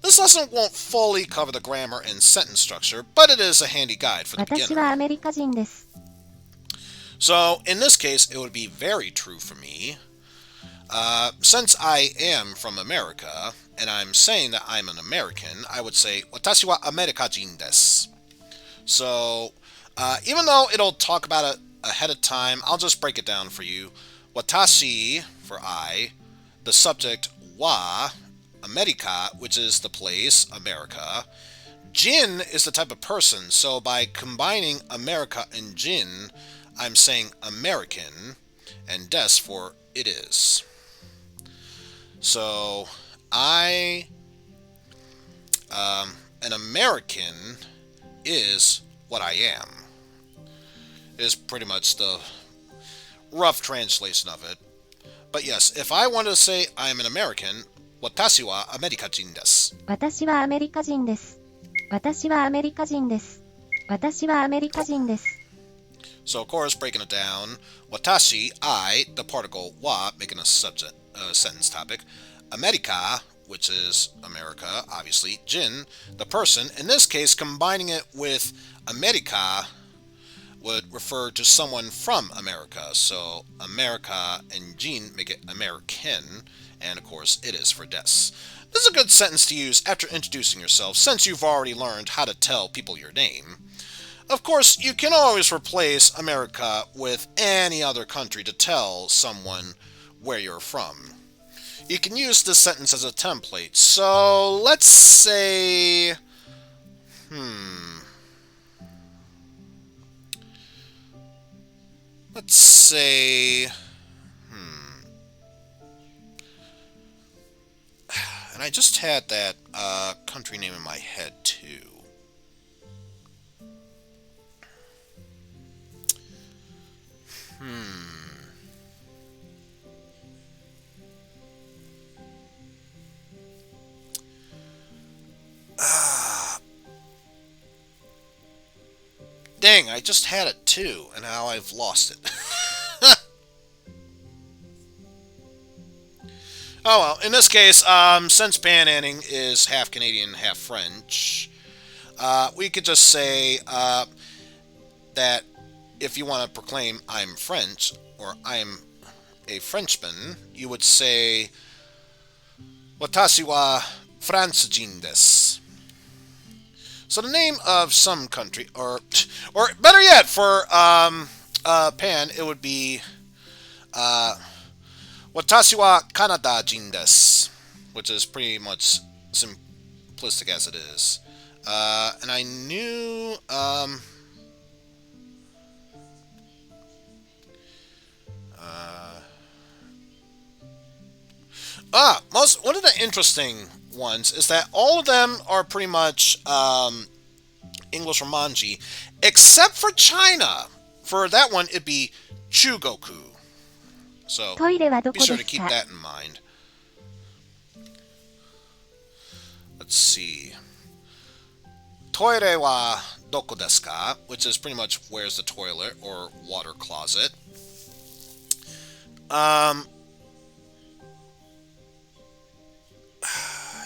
This lesson won't fully cover the grammar and sentence structure, but it is a handy guide for the 私は beginner. アメリカ人です。 So, in this case, it would be very true for me. Since I am from America, and I'm saying that I'm an American, I would say, 私はアメリカ人です. So, even though it'll talk about it ahead of time, I'll just break it down for you. 私 for I, the subject は, America, which is the place, America. Jin is the type of person, so by combining America and Jin, I'm saying American, and des for it is. So, an American is what I am. Is pretty much the rough translation of it. But yes, if I wanted to say I'm an American, 私はアメリカ人です。私はアメリカ人です。私はアメリカ人です。私はアメリカ人です。 So of course, breaking it down, 私, I, the particle は, making a subject, sentence topic, America, which is America, obviously, Jin, the person, in this case, combining it with America would refer to someone from America. So America and Jin make it American, and of course, it is for des. This is a good sentence to use after introducing yourself, since you've already learned how to tell people your name. Of course, you can always replace America with any other country to tell someone where you're from. you can use this sentence as a template. So let's say, let's say, and I just had that country name in my head too. Dang, I just had it too, and now I've lost it. Oh well, in this case, since Panhandling is half Canadian, half French, we could just say that if you want to proclaim I'm French, or I'm a Frenchman, you would say Watashi wa Fransujin desu. So the name of some country, or better yet, for Pan, it would be Watashi wa Kanada-jin desu, which is pretty much simplistic as it is. And I knew one of the interesting ones is that all of them are pretty much English Romanji, except for China. For that one, it'd be Chugoku. So be sure to keep that in mind. Let's see. Toire wa doko desu ka? Which is pretty much where's the toilet or water closet. I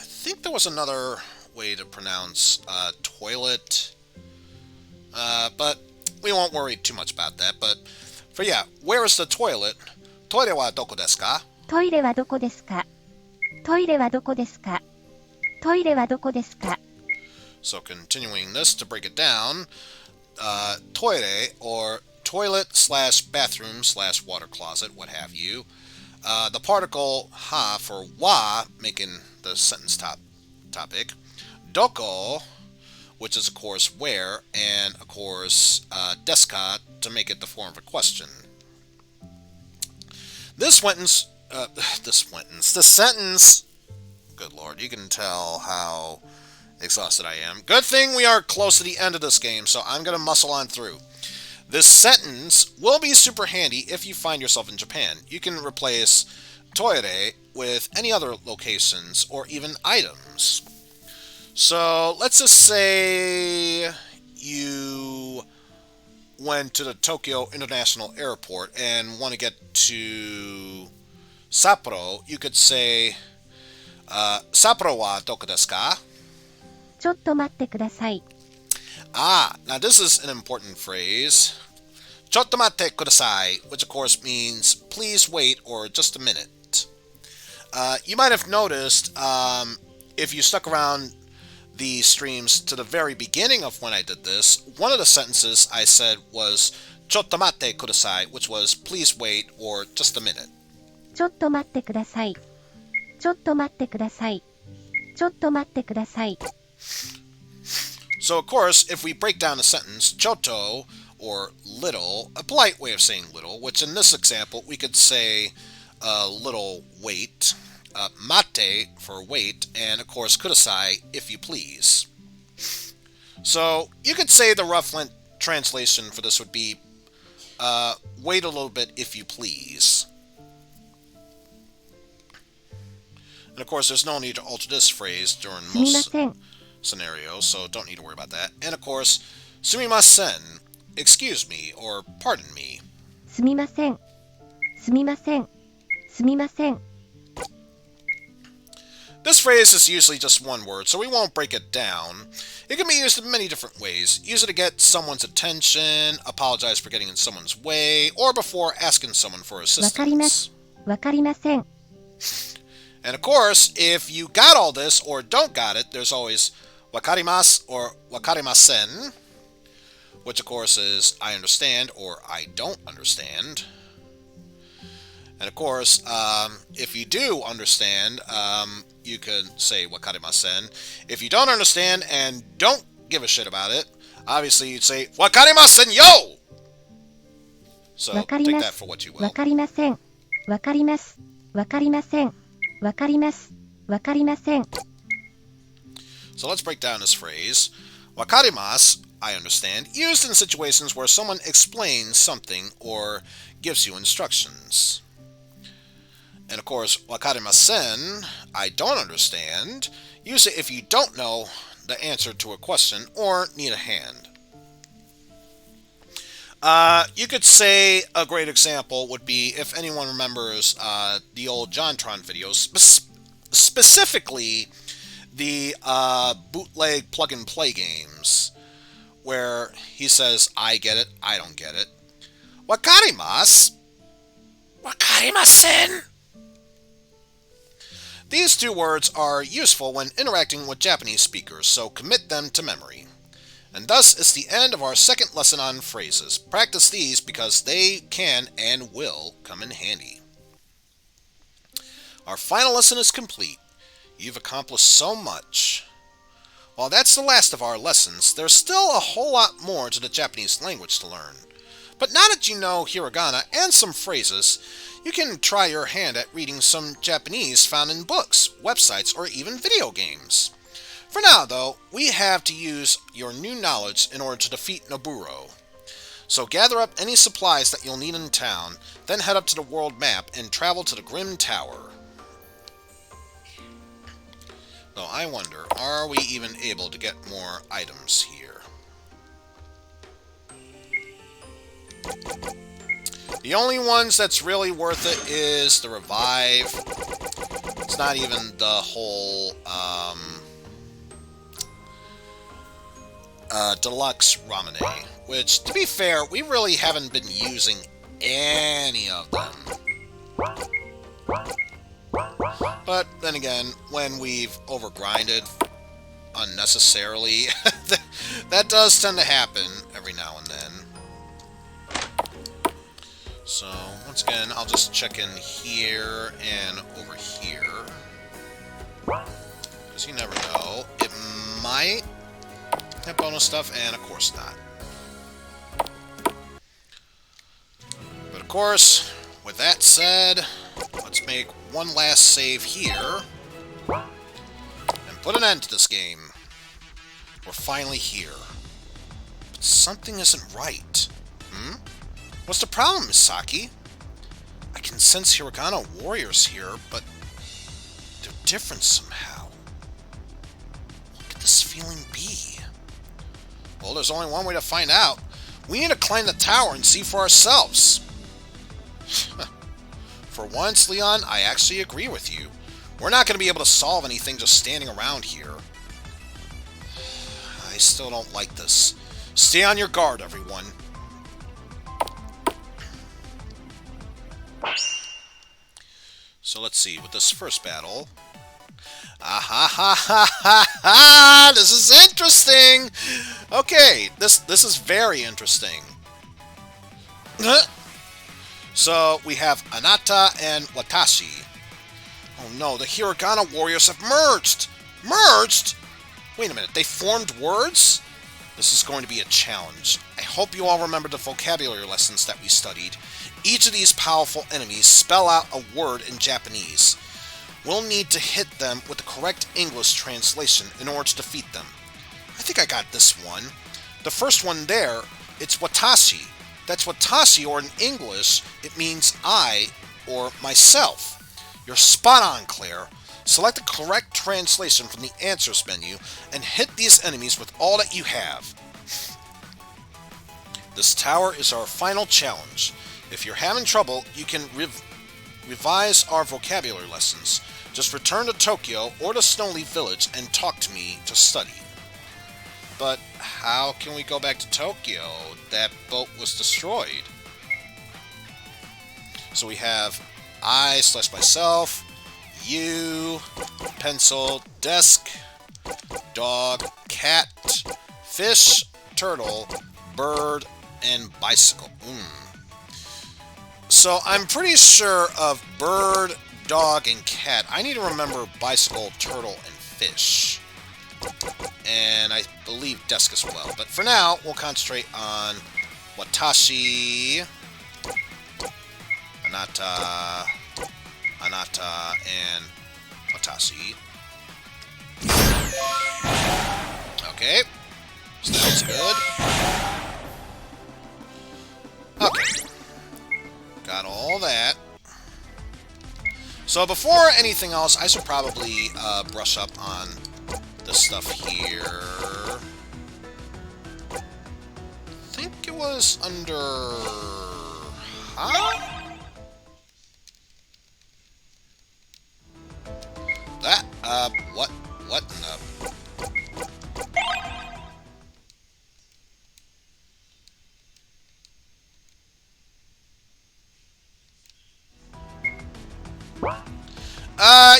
think there was another way to pronounce toilet, but we won't worry too much about that. But for where is the toilet? Toire wa doko desu ka? Toire wa doko desu ka? Toire wa doko desu ka? Toire wa doko desu ka? So continuing this to break it down, toire, or toilet slash bathroom slash water closet, what have you. The particle ha for wa, making the sentence topic. Doko, which is of course where, and of course desu ka to make it the form of a question. This sentence, good lord, you can tell how exhausted I am. Good thing we are close to the end of this game, so I'm going to muscle on through. This sentence will be super handy if you find yourself in Japan. You can replace toire with any other locations or even items. So let's just say you went to the Tokyo International Airport and want to get to Sapporo. You could say Sapporo wa doko desu ka? ちょっと待ってください。 Now this is an important phrase. ちょっと待ってください, which of course means please wait or just a minute. You might have noticed, if you stuck around the streams to the very beginning of when I did this, one of the sentences I said was ちょっと待ってください, which was please wait or just a minute. ちょっと待ってください。ちょっと待ってください。ちょっと待ってください。 So of course, if we break down the sentence, choto, or little, a polite way of saying little, which in this example we could say little wait, mate for wait, and of course kudasai, if you please. So you could say the rough translation for this would be wait a little bit if you please. And of course there's no need to alter this phrase during most scenarios, so don't need to worry about that. And of course, sumimasen, excuse me, or pardon me. すみません。すみません。すみません。 This phrase is usually just one word, so we won't break it down. It can be used in many different ways. Use it to get someone's attention, apologize for getting in someone's way, or before asking someone for assistance. わかりません。 And of course, if you got all this or don't got it, there's always wakarimasu or wakarimasen, which of course is I understand or I don't understand. And of course, if you do understand, you could say wakarimasen. If you don't understand and don't give a shit about it, obviously you'd say wakarimasen yo! So take that for what you will. わかりません。わかります。わかりません。わかります。わかりません。 So let's break down this phrase. Wakarimasu, I understand, used in situations where someone explains something or gives you instructions. And of course, wakarimasen, I don't understand, use it if you don't know the answer to a question or need a hand. You could say a great example would be if anyone remembers the old JonTron videos, specifically the bootleg plug-and-play games, where he says, I get it, I don't get it. Wakarimasu? Wakarimasen? These two words are useful when interacting with Japanese speakers, so commit them to memory. And thus is the end of our second lesson on phrases. Practice these because they can and will come in handy. Our final lesson is complete. You've accomplished so much. While that's the last of our lessons, there's still a whole lot more to the Japanese language to learn. But now that you know hiragana and some phrases, you can try your hand at reading some Japanese found in books, websites, or even video games. For now, though, we have to use your new knowledge in order to defeat Noburo. So gather up any supplies that you'll need in town, then head up to the world map and travel to the Grim Tower. Though I wonder, are we even able to get more items here? The only ones that's really worth it is the revive. It's not even the whole deluxe ramune, which, to be fair, we really haven't been using any of them. But then again, when we've overgrinded unnecessarily, that does tend to happen every now and then. So, once again, I'll just check in here and over here. Because you never know. It might have bonus stuff, and of course not. But of course, with that said, let's make one last save here and put an end to this game. We're finally here. But something isn't right. What's the problem, Misaki? I can sense Hiragana Warriors here, but they're different somehow. What could this feeling be? Well, there's only one way to find out. We need to climb the tower and see for ourselves. For once, Leon, I actually agree with you. We're not going to be able to solve anything just standing around here. I still don't like this. Stay on your guard, everyone. So let's see, with this first battle... This is interesting! Okay, this is very interesting. So, we have Anata and Watashi. Oh no, the Hiragana Warriors have merged! Merged?! Wait a minute, they formed words? This is going to be a challenge. I hope you all remember the vocabulary lessons that we studied. Each of these powerful enemies spell out a word in Japanese. We'll need to hit them with the correct English translation in order to defeat them. I think I got this one. The first one there, it's watashi. That's watashi, or in English, it means I, or myself. You're spot on, Claire. Select the correct translation from the answers menu and hit these enemies with all that you have. This tower is our final challenge. If you're having trouble, you can revise our vocabulary lessons. Just return to Tokyo or to Stoneleigh Village and talk to me to study. But how can we go back to Tokyo? That boat was destroyed. So we have I/myself, you, pencil, desk, dog, cat, fish, turtle, bird, and bicycle. So I'm pretty sure of bird, dog, and cat. I need to remember bicycle, turtle, and fish. And I believe desk as well. But for now, we'll concentrate on Watashi, Anata, and Watashi. Okay. Sounds good. Okay. Got all that. So before anything else, I should probably brush up on this stuff here. I think it was under... Huh? That, what in the...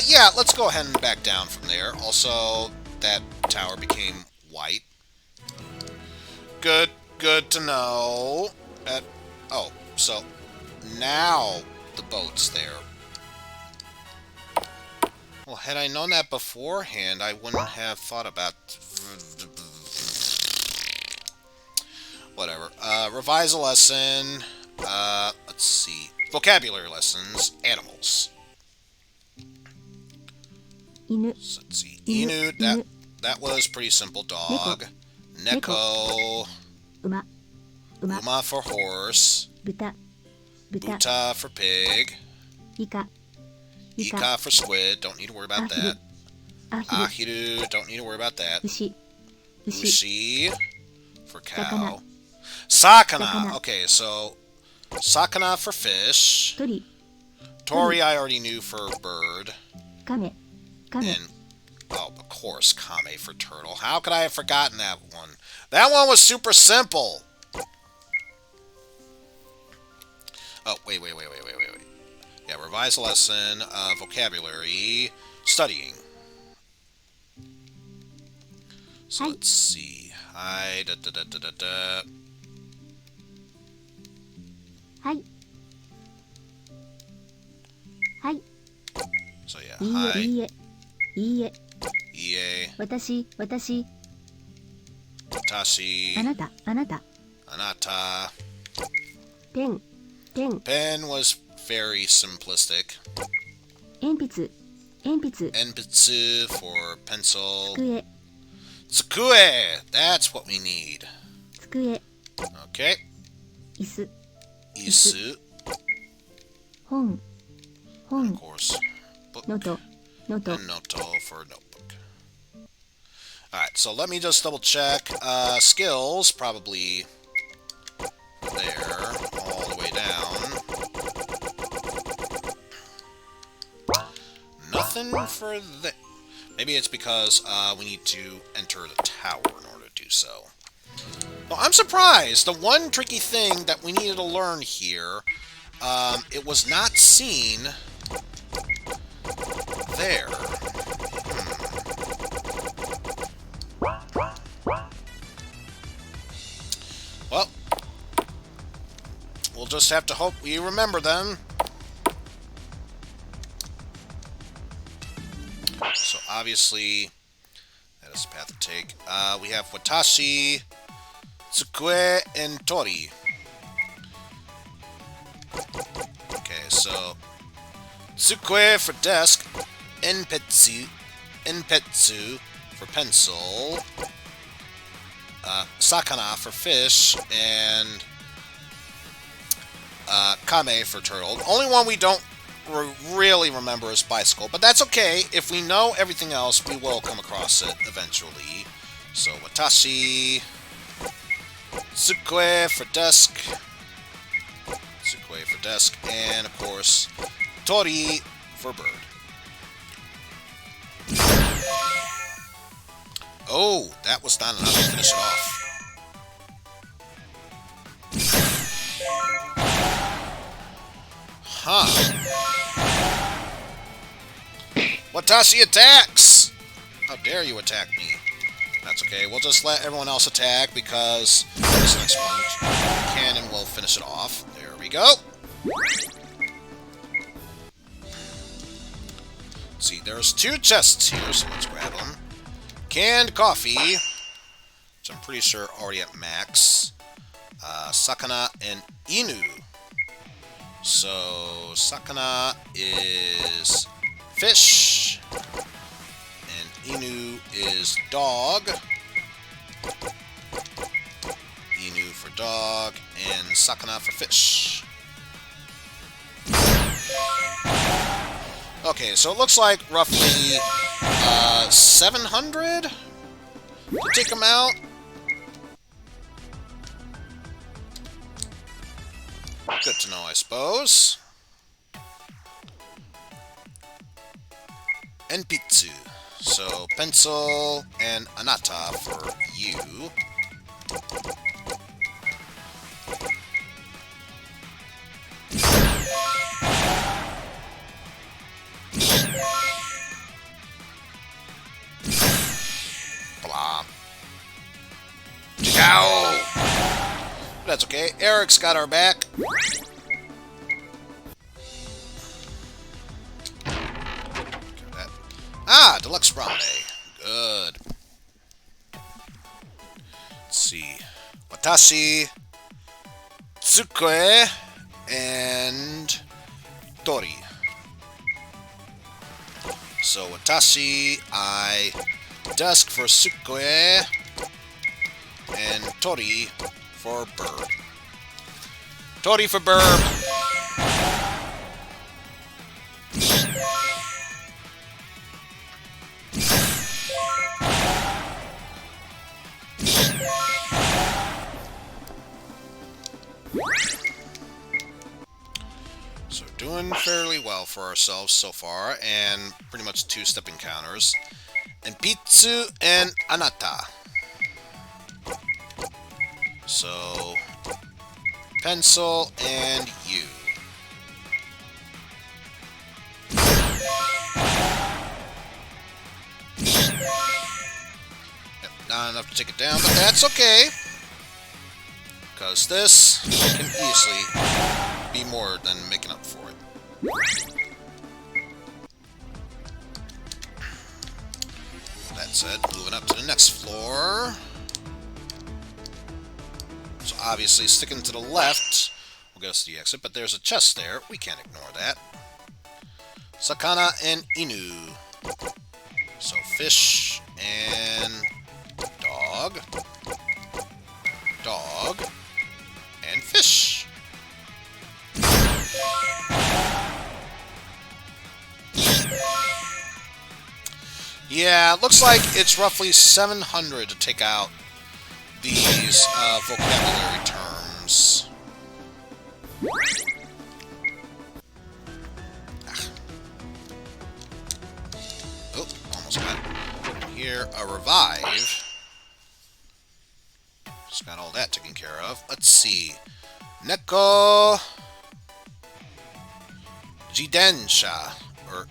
Yeah, let's go ahead and back down from there. Also, that tower became white. Good to know. Oh, so now the boat's there. Well, had I known that beforehand, I wouldn't have thought about... Whatever. Revise a lesson. Let's see. Vocabulary lessons. Animals. Inu. So let's see. Inu, that was pretty simple. Dog. Neko. Uma. Uma for horse. Buta. Buta for pig. Ika. Ika for squid. Don't need to worry about that. Ahiru. Don't need to worry about that. Ushi. Ushi for cow. Sakana. Okay, so sakana for fish. Tori I already knew for bird. Kame. And, oh, of course, Kame for turtle. How could I have forgotten that one? That one was super simple! Oh, wait. Yeah, revise a lesson, vocabulary, studying. So let's see. Hi, Hi. So yeah, hi. いいえ。いいえ。私。Watashi. あなた。Anata. Pen. Pen was very simplistic. 鉛筆。Enbitsu for pencil. 机。Tsukue! That's what we need. 机。 Okay. 椅子。Isu. 本。 Of course. Book. ノート。 And noto for notebook. Alright, so let me just double check. Skills, probably there, all the way down. Nothing for that. Maybe it's because we need to enter the tower in order to do so. Well, I'm surprised. The one tricky thing that we needed to learn here, it was not seen there. Well, we'll just have to hope we remember them. So obviously, that is the path to take. We have Watashi, Tsukue, and Tori. Okay, so Tsukue for desk, Enpetsu for pencil, Sakana for fish, and Kame for turtle. The only one we don't really remember is bicycle, but that's okay. If we know everything else, we will come across it eventually. So Watashi, Tsukue for desk, and of course Tori for bird. Oh, that was not enough to finish it off. Huh. Watashi attacks! How dare you attack me? That's okay, we'll just let everyone else attack because this next one can and will finish it off. There we go. Let's see, there's 2 chests here, so let's grab them. Canned coffee, which I'm pretty sure already at max. Sakana and Inu. So, Sakana is fish, and Inu is dog. Inu for dog, and Sakana for fish. Okay, so it looks like roughly 700 to take them out. Good to know, I suppose. And Pitsu. So, pencil and anata for you. Blah. Ow! That's okay. Eric's got our back. Ah, deluxe brownie. Good. Let's see. Watashi, Tsukue, and Tori. So Watashi, desk for Tsukue, and Tori for bird. Tori for bird. So doing fairly well for ourselves so far, and pretty much 2-step encounters. And Pitsu and Anata. So pencil and you. Yep, not enough to take it down, but that's okay. Because this can easily be more than making up for it. That said, moving up to the next floor. So obviously sticking to the left will get us to the exit, but there's a chest there. We can't ignore that. Sakana and Inu. So fish and dog. Dog and fish. Yeah, it looks like it's roughly 700 to take out these vocabulary terms. Oh, almost got it. Here, a revive. Just got all that taken care of. Let's see. Neko Jidensha, or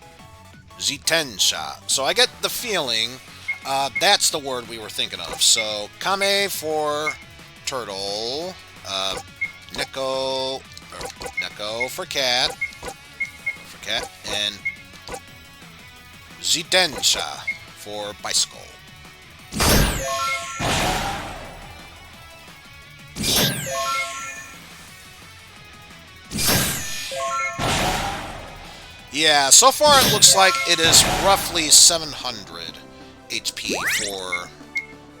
Jitensha. So I get the feeling that's the word we were thinking of. So Kame for turtle, Neko for cat, and Jitensha for bicycle. Yeah, so far it looks like it is roughly 700 HP for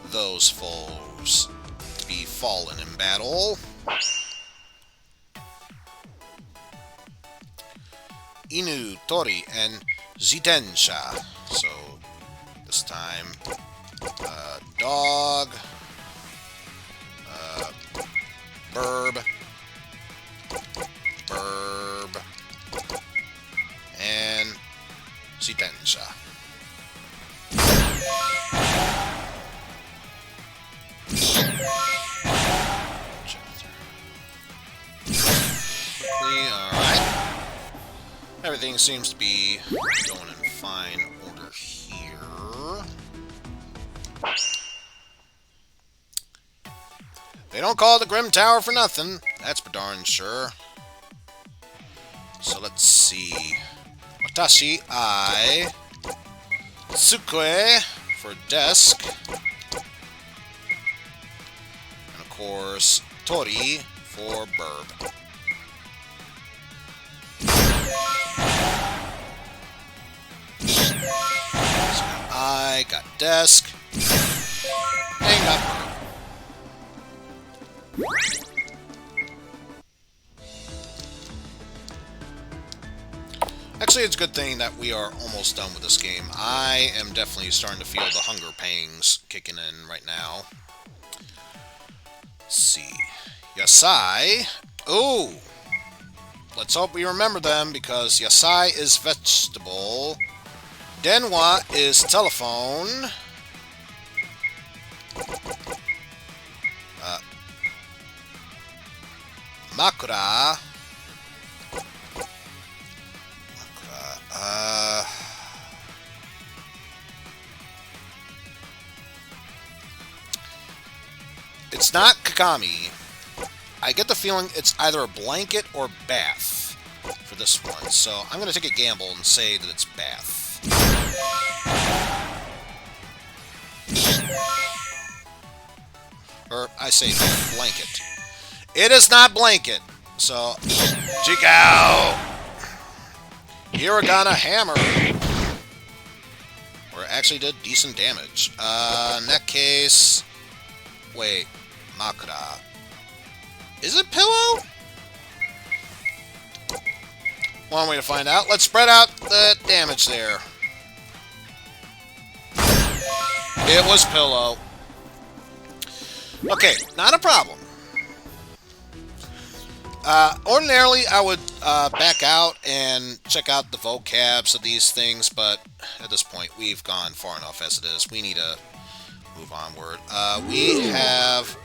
those foes to be fallen in battle. Inu, Tori, and Jitensha. So, this time, dog, burb, and Jitensha. Alright. Everything seems to be going in fine order here. They don't call it the Grim Tower for nothing. That's for darn sure. So let's see. Watashi, Tsukue for desk. And of course, Tori for burb. So I got desk. And got burb. Actually, it's a good thing that we are almost done with this game. I am definitely starting to feel the hunger pangs kicking in right now. Let's see. Yasai. Ooh! Let's hope we remember them, because Yasai is vegetable. Denwa is telephone. Makura. It's not Kagami. I get the feeling it's either a blanket or bath for this one, so I'm going to take a gamble and say that it's bath. Or I say blanket. It is not blanket, so Jigao! Hiragana hammer. Or actually did decent damage. In that case... Wait. Makura. Is it pillow? One way to find out. Let's spread out the damage there. It was pillow. Okay, not a problem. Ordinarily, I would back out and check out the vocabs of these things, but at this point, we've gone far enough as it is. We need to move onward. We have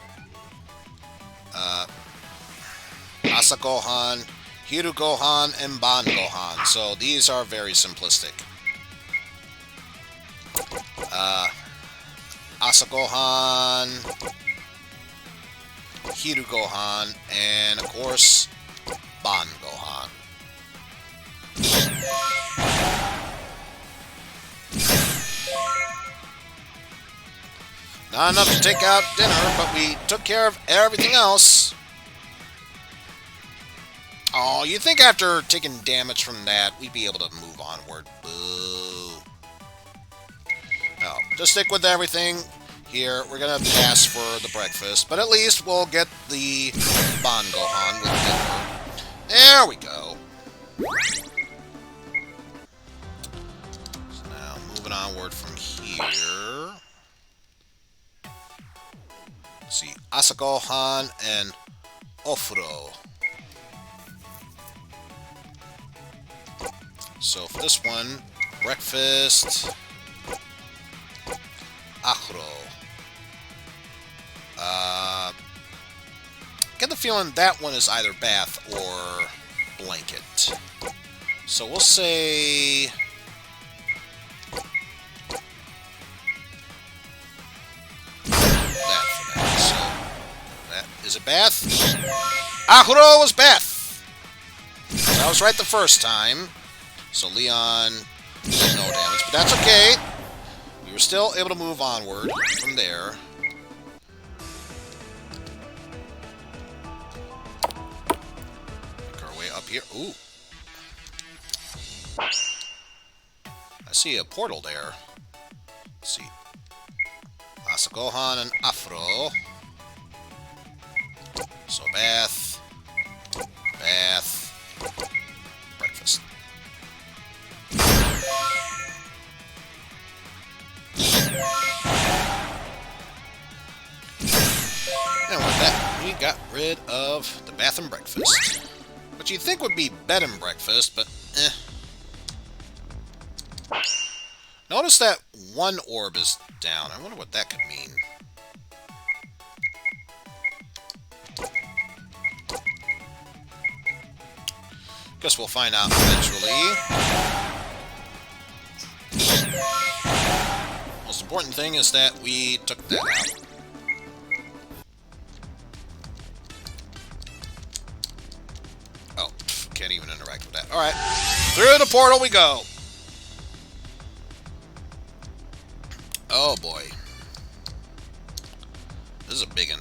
Asa Gohan, Hiru Gohan, and Ban Gohan. So these are very simplistic. Asa Gohan, Hiru Gohan, and of course, Ban Gohan. Not enough to take out dinner, but we took care of everything else. Oh, you'd think after taking damage from that, we'd be able to move onward. Boo. No, just stick with everything here. We're going to pass for the breakfast, but at least we'll get the Ban Gohan with dinner. There we go. So now, moving onward from here. Let's see, Asa Gohan and Ofuro. So for this one, breakfast, Ahuro. Get the feeling that one is either bath or blanket. So we'll say that for that. So that is a bath. Ahuro was bath. So I was right the first time. So Leon did no damage, but that's okay. We were still able to move onward from there. Make our way up here. Ooh. I see a portal there. Let's see. Asa Gohan and Afro. So bath. Bath. Breakfast. And with that, we got rid of the bath and breakfast. Which you'd think would be bed and breakfast, but eh. Notice that one orb is down. I wonder what that could mean. Guess we'll find out eventually. Most important thing is that we took that out. Oh, can't even interact with that. Alright, through the portal we go. Oh boy. This is a big one.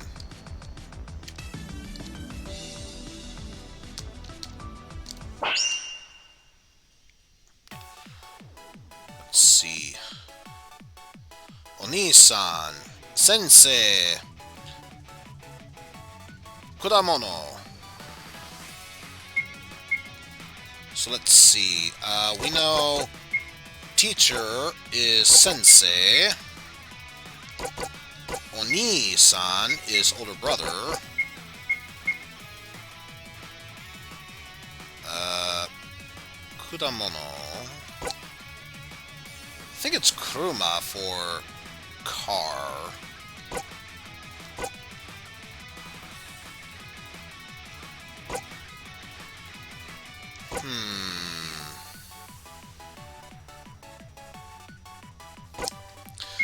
Let's see. Oni-san, Sensei, Kudamono. So let's see. We know teacher is Sensei. Oni-san is older brother. Kudamono. I think it's Kuruma for car.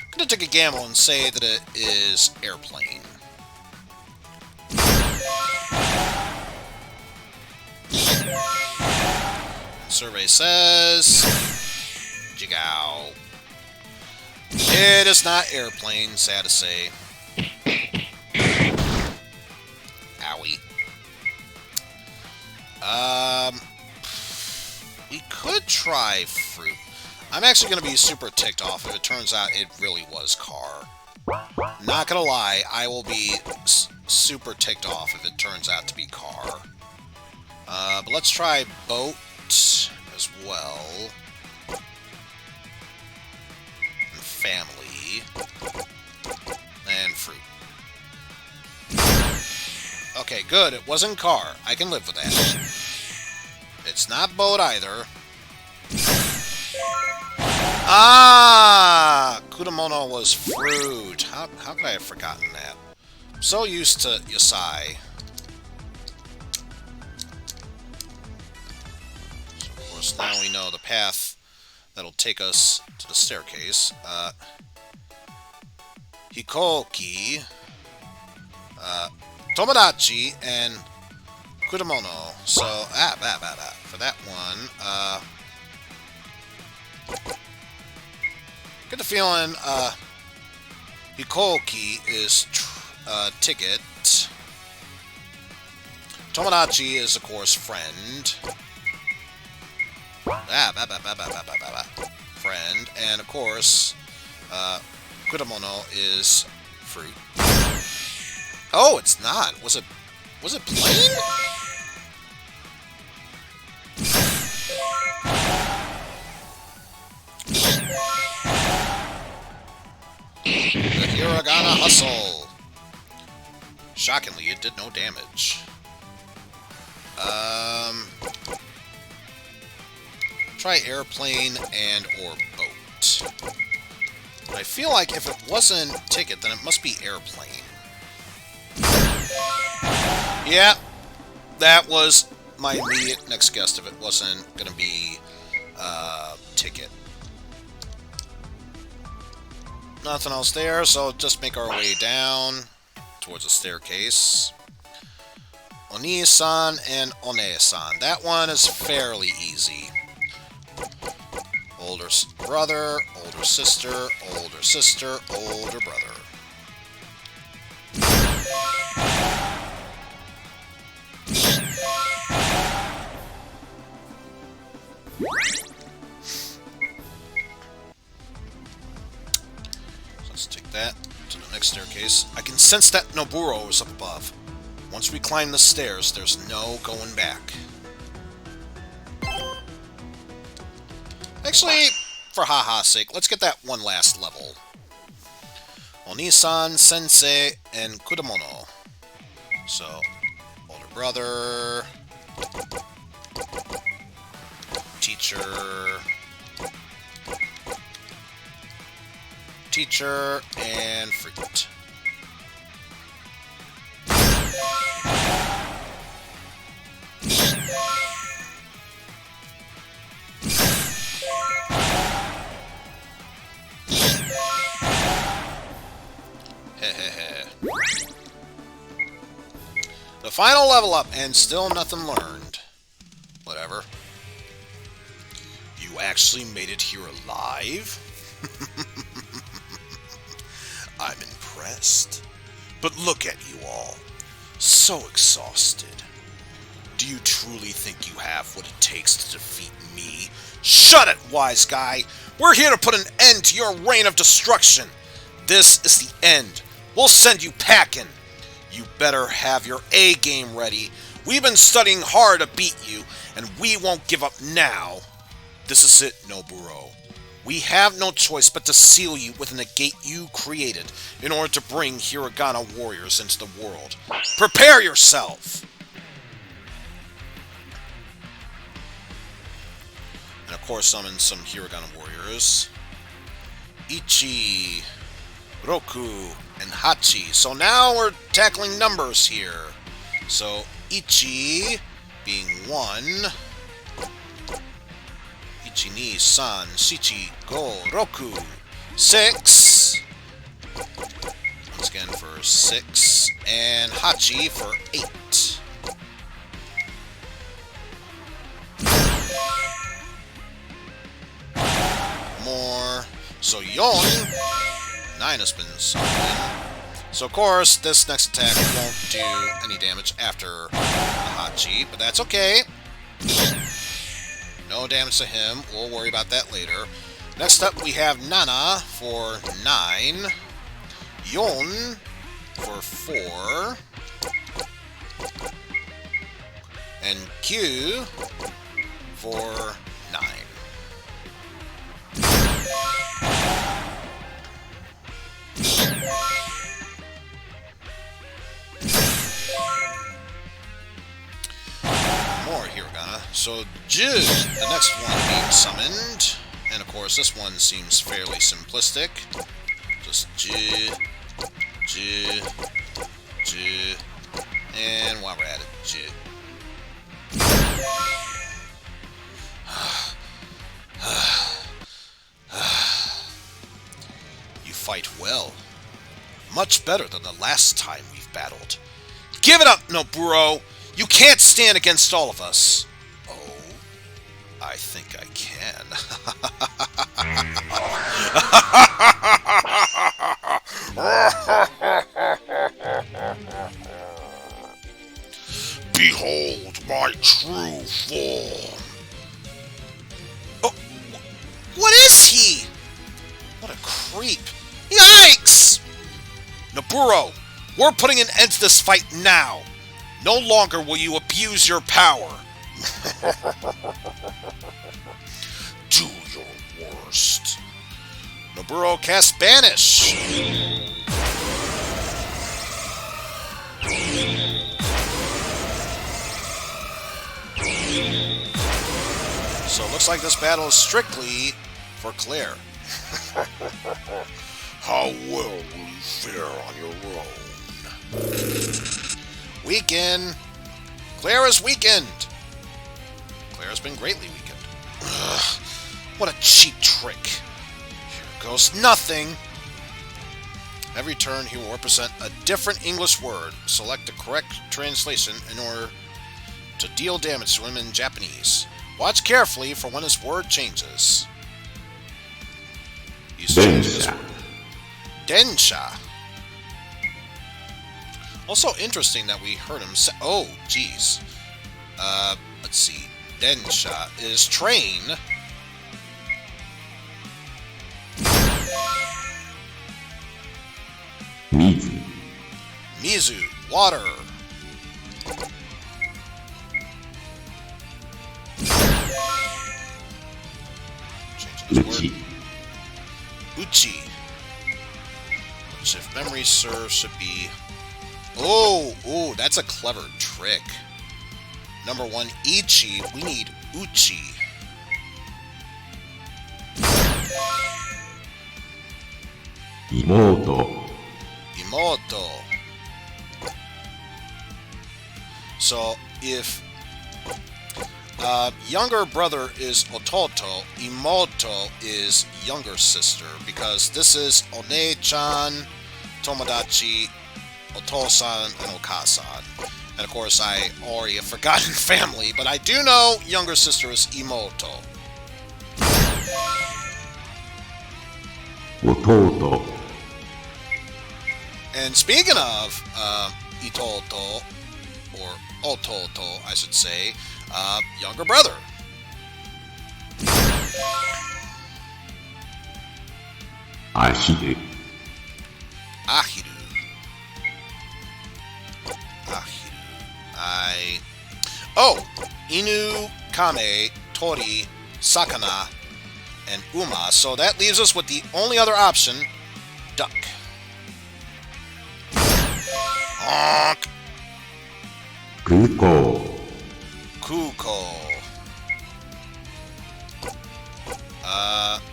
I'm gonna take a gamble and say that it is airplane. Survey says Jigao. It is not airplane, sad to say. Owie. We could try fruit. I'm actually going to be super ticked off if it turns out it really was car. Not gonna lie, I will be super ticked off if it turns out to be car. But let's try boat as well. And family. And fruit. Okay, good. It wasn't car. I can live with that. It's not boat either. Ah! Kudamono was fruit. How could I have forgotten that? I'm so used to Yasai. So of course, now we know the path that'll take us to the staircase. Hikoki, Tomodachi, and Kudamono. So, for that one, get the feeling, Hikoki is ticket. Tomodachi is, of course, friend. Friend. And, of course, Kudamono is fruit. Oh, it's not. Was it plain? The Hiragana hustle. Shockingly, it did no damage. Try airplane and or boat. But I feel like if it wasn't ticket, then it must be airplane. Yeah, that was my immediate next guess if it wasn't going to be ticket. Nothing else there, so just make our way down towards the staircase. Oni-san and One-san. That one is fairly easy. Older brother, older sister, older brother. Let's take that to the next staircase. I can sense that Noburo is up above. Once we climb the stairs, there's no going back. Actually, for haha's sake, let's get that one last level. Oni-san, Sensei, and Kudamono. So, older brother, teacher, and fruit. The final level up, and still nothing learned. Whatever. You actually made it here alive? rest. But look at you all. So exhausted. Do you truly think you have what it takes to defeat me? Shut it, wise guy! We're here to put an end to your reign of destruction! This is the end. We'll send you packing. You better have your A game ready. We've been studying hard to beat you, and we won't give up now. This is it, Noburo. We have no choice but to seal you within the gate you created in order to bring Hiragana Warriors into the world. Prepare yourself! And of course summon some Hiragana Warriors. Ichi, Roku, and Hachi. So now we're tackling numbers here. So Ichi being 1. Ichi, ni, san, shichi, go, roku. 6. Once again for 6. And Hachi for 8. More. So Yon. 9 has been summoned. So of course, this next attack won't do any damage after Hachi, but that's okay. No damage to him. We'll worry about that later. Next up, we have Nana for 9. Yon for 4. And Q for 9. More Hiragana. So J, the next one being summoned. And of course this one seems fairly simplistic. Just J, J, J, and while we're at it, J. You fight well. Much better than the last time we've battled. Give it up, Noburo! You can't stand against all of us! Oh, I think I can. Behold my true form! Oh, what is he? What a creep. Yikes! Noburo, we're putting an end to this fight now. No longer will you abuse your power. Do your worst. Noburo casts Banish. So it looks like this battle is strictly for Claire. How well will you fare on your own? Weaken! Claire is weakened! Claire has been greatly weakened. Ugh, what a cheap trick. Here goes nothing. Every turn he will represent a different English word. Select the correct translation in order to deal damage to him in Japanese. Watch carefully for when his word changes. He's changing his word. Densha. Also interesting that we heard him say... Oh, geez. Let's see. Densha is train. Mizu. Mizu, water. Changing his Uchi. word. Uchi. Which, if memory serves, should be... Oh, that's a clever trick. Number 1, Ichi. We need Uchi. Imoto. Imoto. So, if younger brother is Ototo, Imoto is younger sister, because this is One-chan, Tomodachi, Otosan, and Okasan. And of course, I already have forgotten family, but I do know younger sister is Imoto. Ototo. And speaking of Itoto, or Ototo, I should say, younger brother. Ahiru. Ahiru. Oh! Inu, Kame, Tori, Sakana, and Uma. So that leaves us with the only other option, duck. Honk. Kuko. Kuko.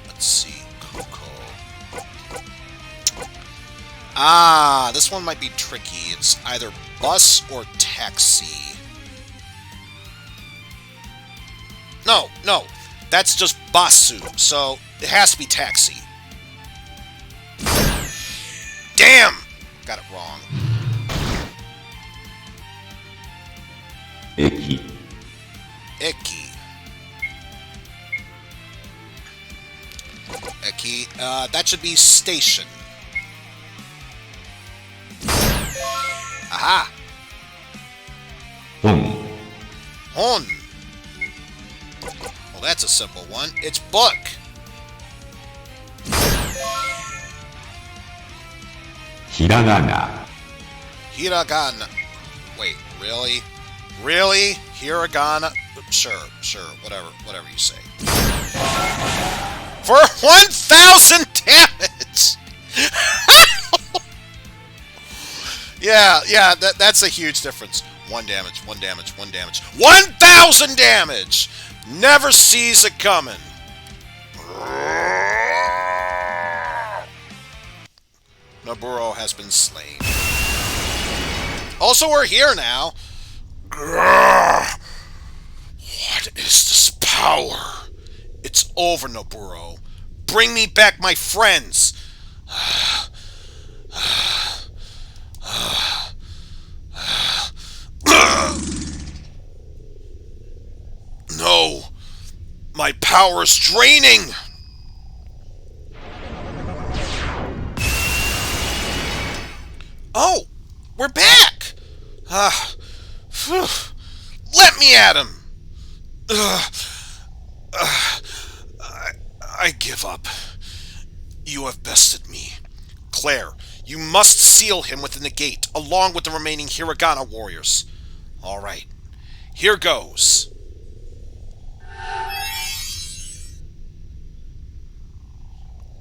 Let's see. Kuko. This one might be tricky. It's either bus or taxi. No. That's just basu, so it has to be taxi. Damn! Got it wrong. Eki. That should be station. Aha! Hon. Well, that's a simple one. It's book. Hiragana. Hiragana. Wait, really? Really? Hiragana? Sure, whatever you say. For 1,000 damage! Yeah, that's a huge difference. 1 damage. 1,000 damage! Never sees it coming. Noburo has been slain. Also, we're here now. What is this power? It's over, Noburo. Bring me back my friends. No! My power's draining! Oh! We're back! Let me at him! I give up. You have bested me. Claire, you must seal him within the gate, along with the remaining Hiragana Warriors. Alright. Here goes.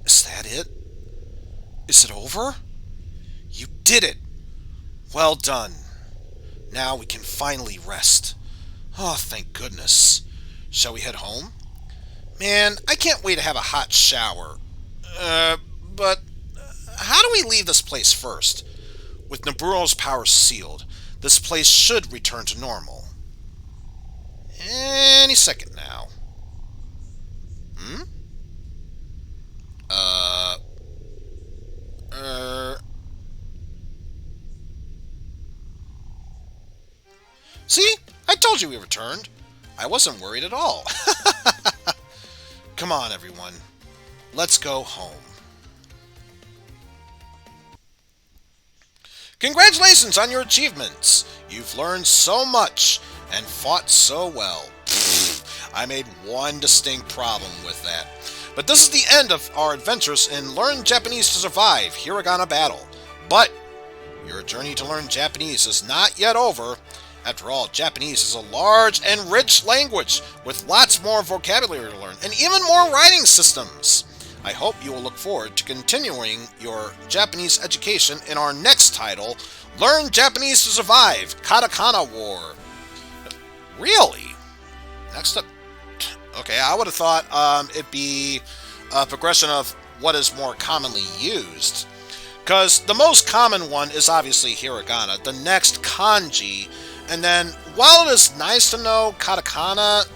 Is that it? Is it over? You did it! Well done. Now we can finally rest. Oh, thank goodness. Shall we head home? Man, I can't wait to have a hot shower. But how do we leave this place first? With Noburo's power sealed, this place should return to normal. Any second now. See? I told you we returned. I wasn't worried at all. Come on, everyone. Let's go home. Congratulations on your achievements. You've learned so much and fought so well. I made one distinct problem with that. But this is the end of our adventures in Learn Japanese to Survive Hiragana Battle. But your journey to learn Japanese is not yet over. After all, Japanese is a large and rich language with lots more vocabulary to learn and even more writing systems. I hope you will look forward to continuing your Japanese education in our next title, Learn Japanese to Survive Katakana War. Really? Next up. Okay, I would have thought it'd be a progression of what is more commonly used. Because the most common one is obviously hiragana, the next kanji, and then while it is nice to know katakana,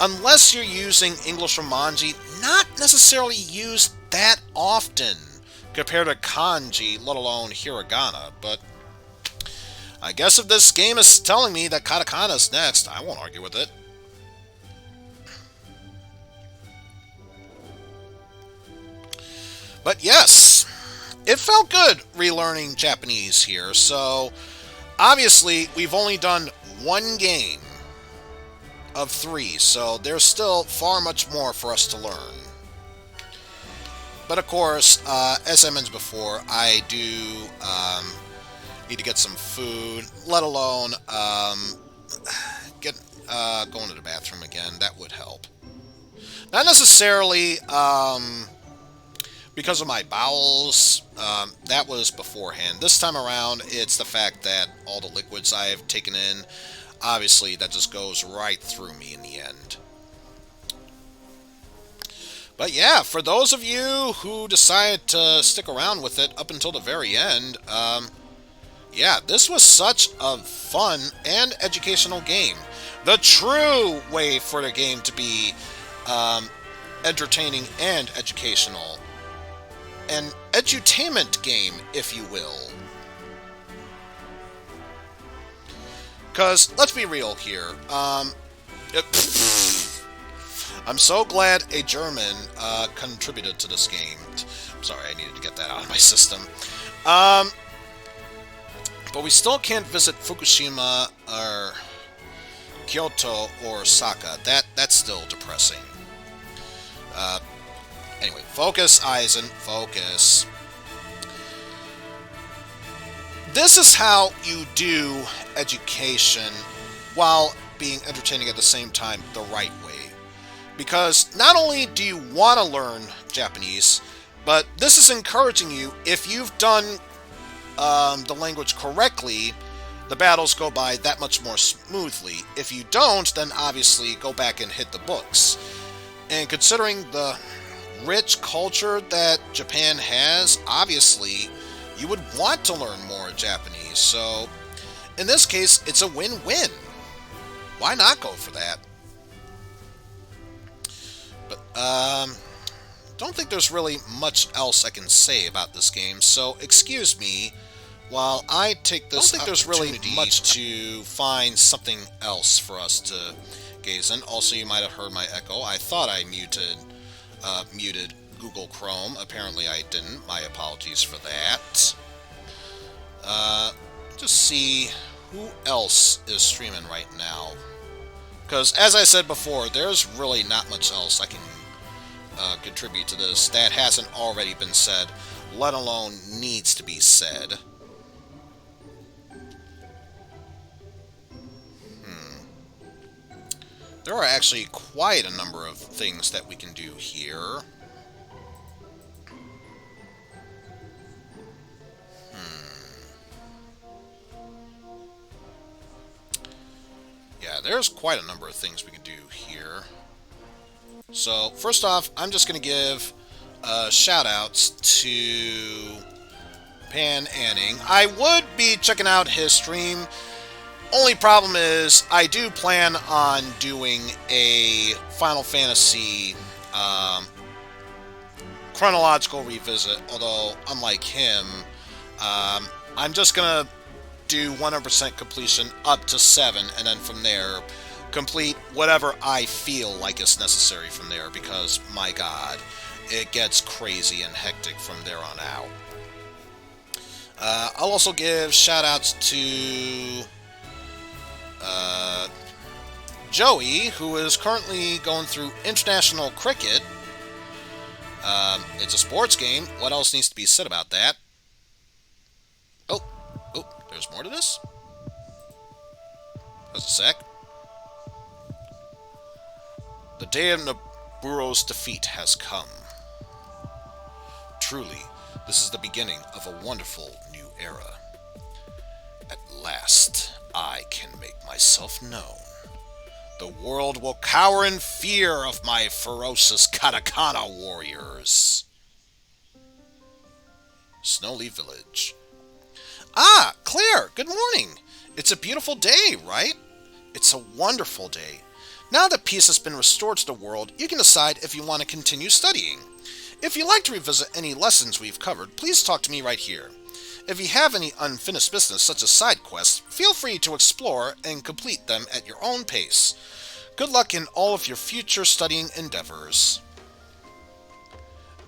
unless you're using English Romanji, not necessarily used that often compared to kanji, let alone hiragana. But I guess if this game is telling me that katakana is next, I won't argue with it. But yes, it felt good relearning Japanese here. So, obviously, we've only done one game of 3, so there's still far much more for us to learn. But of course, as I mentioned before, I do need to get some food, let alone going to the bathroom again. That would help. Not necessarily because of my bowels. That was beforehand. This time around, it's the fact that all the liquids I have taken in, obviously, that just goes right through me in the end. But yeah, for those of you who decide to stick around with it up until the very end, yeah, this was such a fun and educational game. The true way for the game to be entertaining and educational. An edutainment game, if you will. Because, let's be real here, I'm so glad a German contributed to this game. I'm sorry, I needed to get that out of my system. But we still can't visit Fukushima or Kyoto or Osaka. That's still depressing. Anyway, focus, Eizen, focus. This is how you do education while being entertaining at the same time the right way. Because not only do you want to learn Japanese, but this is encouraging you. If you've done the language correctly, the battles go by that much more smoothly. If you don't, then obviously go back and hit the books. And considering the rich culture that Japan has, obviously, you would want to learn more Japanese. So, in this case, it's a win-win. Why not go for that? But, don't think there's really much else I can say about this game, so excuse me while I take this opportunity. There's really much to find something else for us to gaze in. Also, you might have heard my echo. I thought I muted Google Chrome. Apparently I didn't. My apologies for that. Just see who else is streaming right now. Because, as I said before, there's really not much else I can contribute to this that hasn't already been said, let alone needs to be said. There are actually quite a number of things that we can do here. Yeah, there's quite a number of things we can do here. So, first off, I'm just going to give shout-outs to Pan Anning. I would be checking out his stream. Only problem is, I do plan on doing a Final Fantasy chronological revisit, although, unlike him, I'm just going to do 100% completion up to 7, and then from there, complete whatever I feel like is necessary from there, because, my god, it gets crazy and hectic from there on out. I'll also give shoutouts to Joey, who is currently going through international cricket. It's a sports game. What else needs to be said about that? Oh, there's more to this? Just a sec. The day of Noburo's defeat has come. Truly, this is the beginning of a wonderful new era. At last, I can make myself known. The world will cower in fear of my ferocious Katakana warriors. Stoneleigh Village. Ah, Claire, good morning. It's a beautiful day, right? It's a wonderful day. Now that peace has been restored to the world, you can decide if you want to continue studying. If you'd like to revisit any lessons we've covered, please talk to me right here. If you have any unfinished business, such as side quests, feel free to explore and complete them at your own pace. Good luck in all of your future studying endeavors.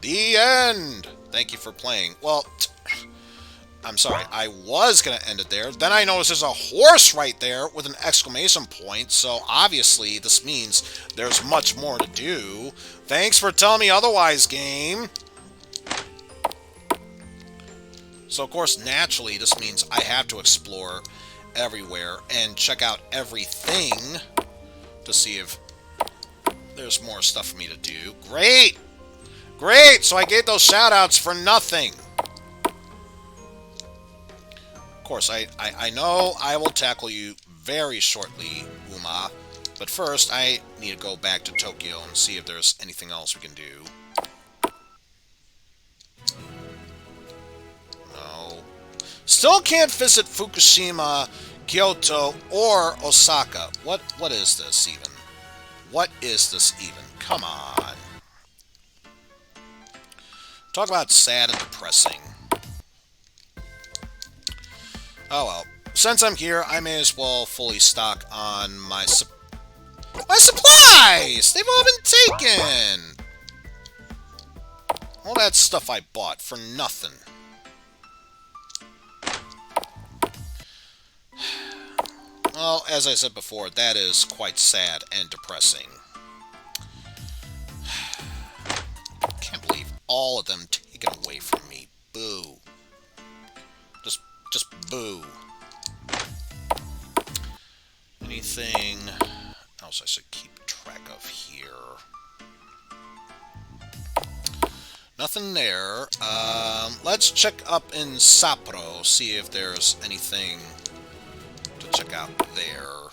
The end! Thank you for playing. Well, I'm sorry, I was going to end it there. Then I noticed there's a horse right there with an exclamation point, so obviously this means there's much more to do. Thanks for telling me otherwise, game. So, of course, naturally, this means I have to explore everywhere and check out everything to see if there's more stuff for me to do. Great! Great! So I gave those shoutouts for nothing. Of course, I know I will tackle you very shortly, Uma. But first, I need to go back to Tokyo and see if there's anything else we can do. No. Still can't visit Fukushima, Kyoto, or Osaka. What is this even? What is this even? Come on. Talk about sad and depressing. Oh well. Since I'm here, I may as well fully stock on my supplies! They've all been taken! All that stuff I bought for nothing. Well, as I said before, that is quite sad and depressing. Can't believe all of them taken away from me. Boo. Just boo. Anything else I should keep track of here? Nothing there. Let's check up in Sapporo, see if there's anything to check out there.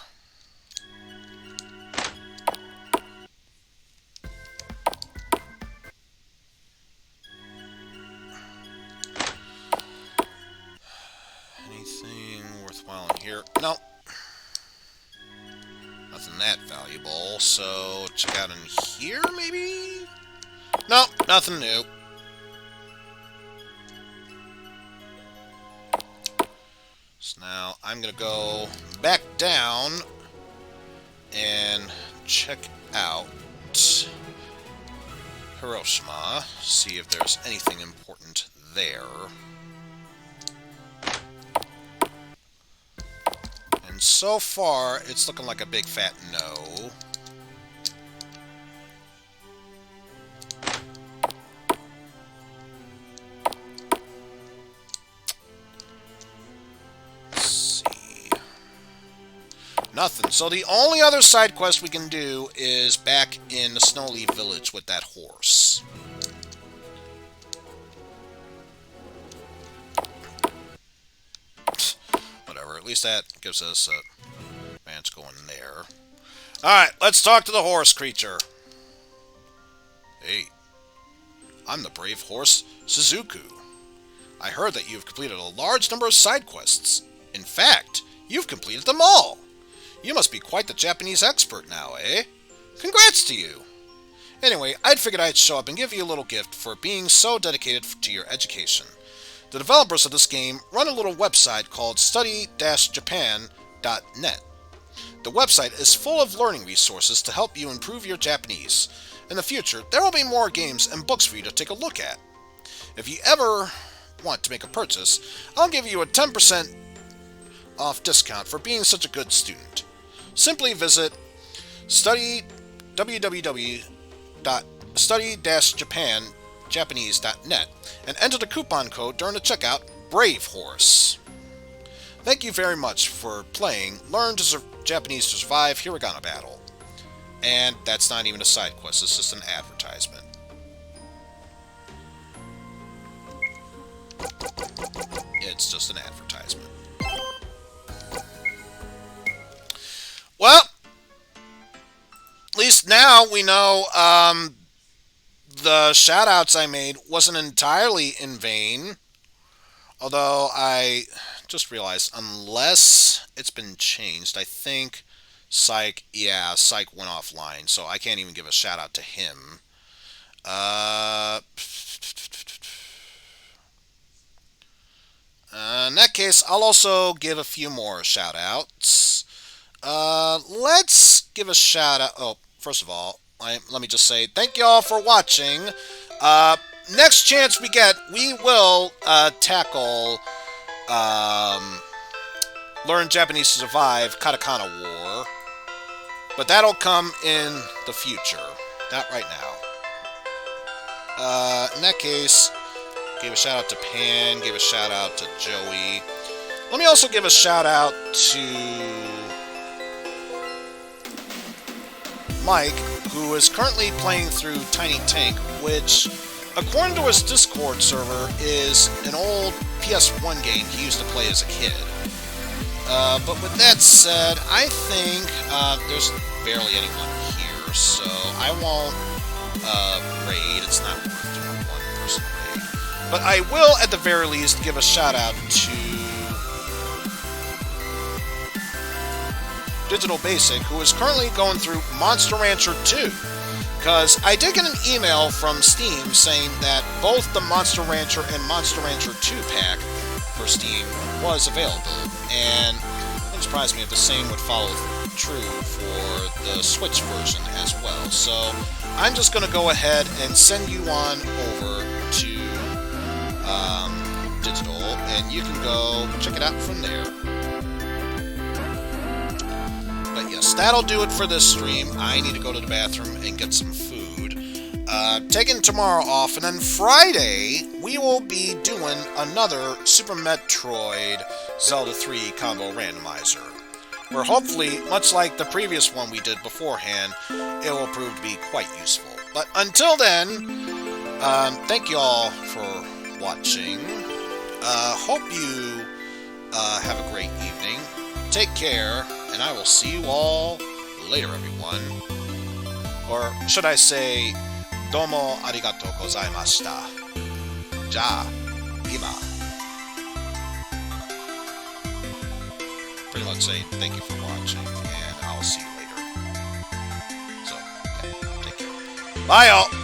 Anything worthwhile in here? No. Nothing that valuable, so check out in here, maybe? No, nothing new. So now I'm gonna go back down and check out Hiroshima, see if there's anything important there. And so far, it's looking like a big fat no. Let's see. Nothing. So the only other side quest we can do is back in the Stoneleigh Village with that horse. At least that gives us a advance going there. Alright, let's talk to the horse creature. Hey, I'm the brave horse Suzuku. I heard that you've completed a large number of side quests. In fact, you've completed them all. You must be quite the Japanese expert now, eh? Congrats to you. Anyway, I'd figured I'd show up and give you a little gift for being so dedicated to your education. The developers of this game run a little website called study-japan.net. The website is full of learning resources to help you improve your Japanese. In the future, there will be more games and books for you to take a look at. If you ever want to make a purchase, I'll give you a 10% off discount for being such a good student. Simply visit www.study-japan.net and enter the coupon code during the checkout, BRAVEHORSE. Thank you very much for playing Learn Japanese to Survive Hiragana Battle. And that's not even a side quest, it's just an advertisement. It's just an advertisement. Well, at least now we know the shoutouts I made wasn't entirely in vain. Although I just realized, unless it's been changed, I think Psych went offline, so I can't even give a shout out to him. In that case, I'll also give a few more shout outs. Let's give a shout out. Oh, first of all, let me just say thank you all for watching. next chance we get, we will tackle Learn Japanese to Survive Katakana War. But that'll come in the future, not right now. In that case, gave a shout out to Pan, gave a shout out to Joey. Let me also give a shout out to Mike, who is currently playing through Tiny Tank, which, according to his Discord server, is an old PS1 game he used to play as a kid. But with that said, I think there's barely anyone here, so I won't raid. It's not worth doing a one-person raid. But I will, at the very least, give a shout-out to Digital Basic, who is currently going through Monster Rancher 2. Because I did get an email from Steam saying that both the Monster Rancher and Monster Rancher 2 pack for Steam was available, and it wouldn't surprise me if the same would follow true for the Switch version as well. So I'm just going to go ahead and send you on over to Digital, and you can go check it out from there. But yes, that'll do it for this stream. I need to go to the bathroom and get some food. Taking tomorrow off, and then Friday, we will be doing another Super Metroid Zelda 3 combo randomizer, where hopefully, much like the previous one we did beforehand, it will prove to be quite useful. But until then, thank you all for watching. Hope you have a great evening. Take care, and I will see you all later, everyone. Or should I say, domo arigatou gozaimashita. Ja, ima. Pretty much saying thank you for watching, and I'll see you later. So, okay, take care. Bye, y'all!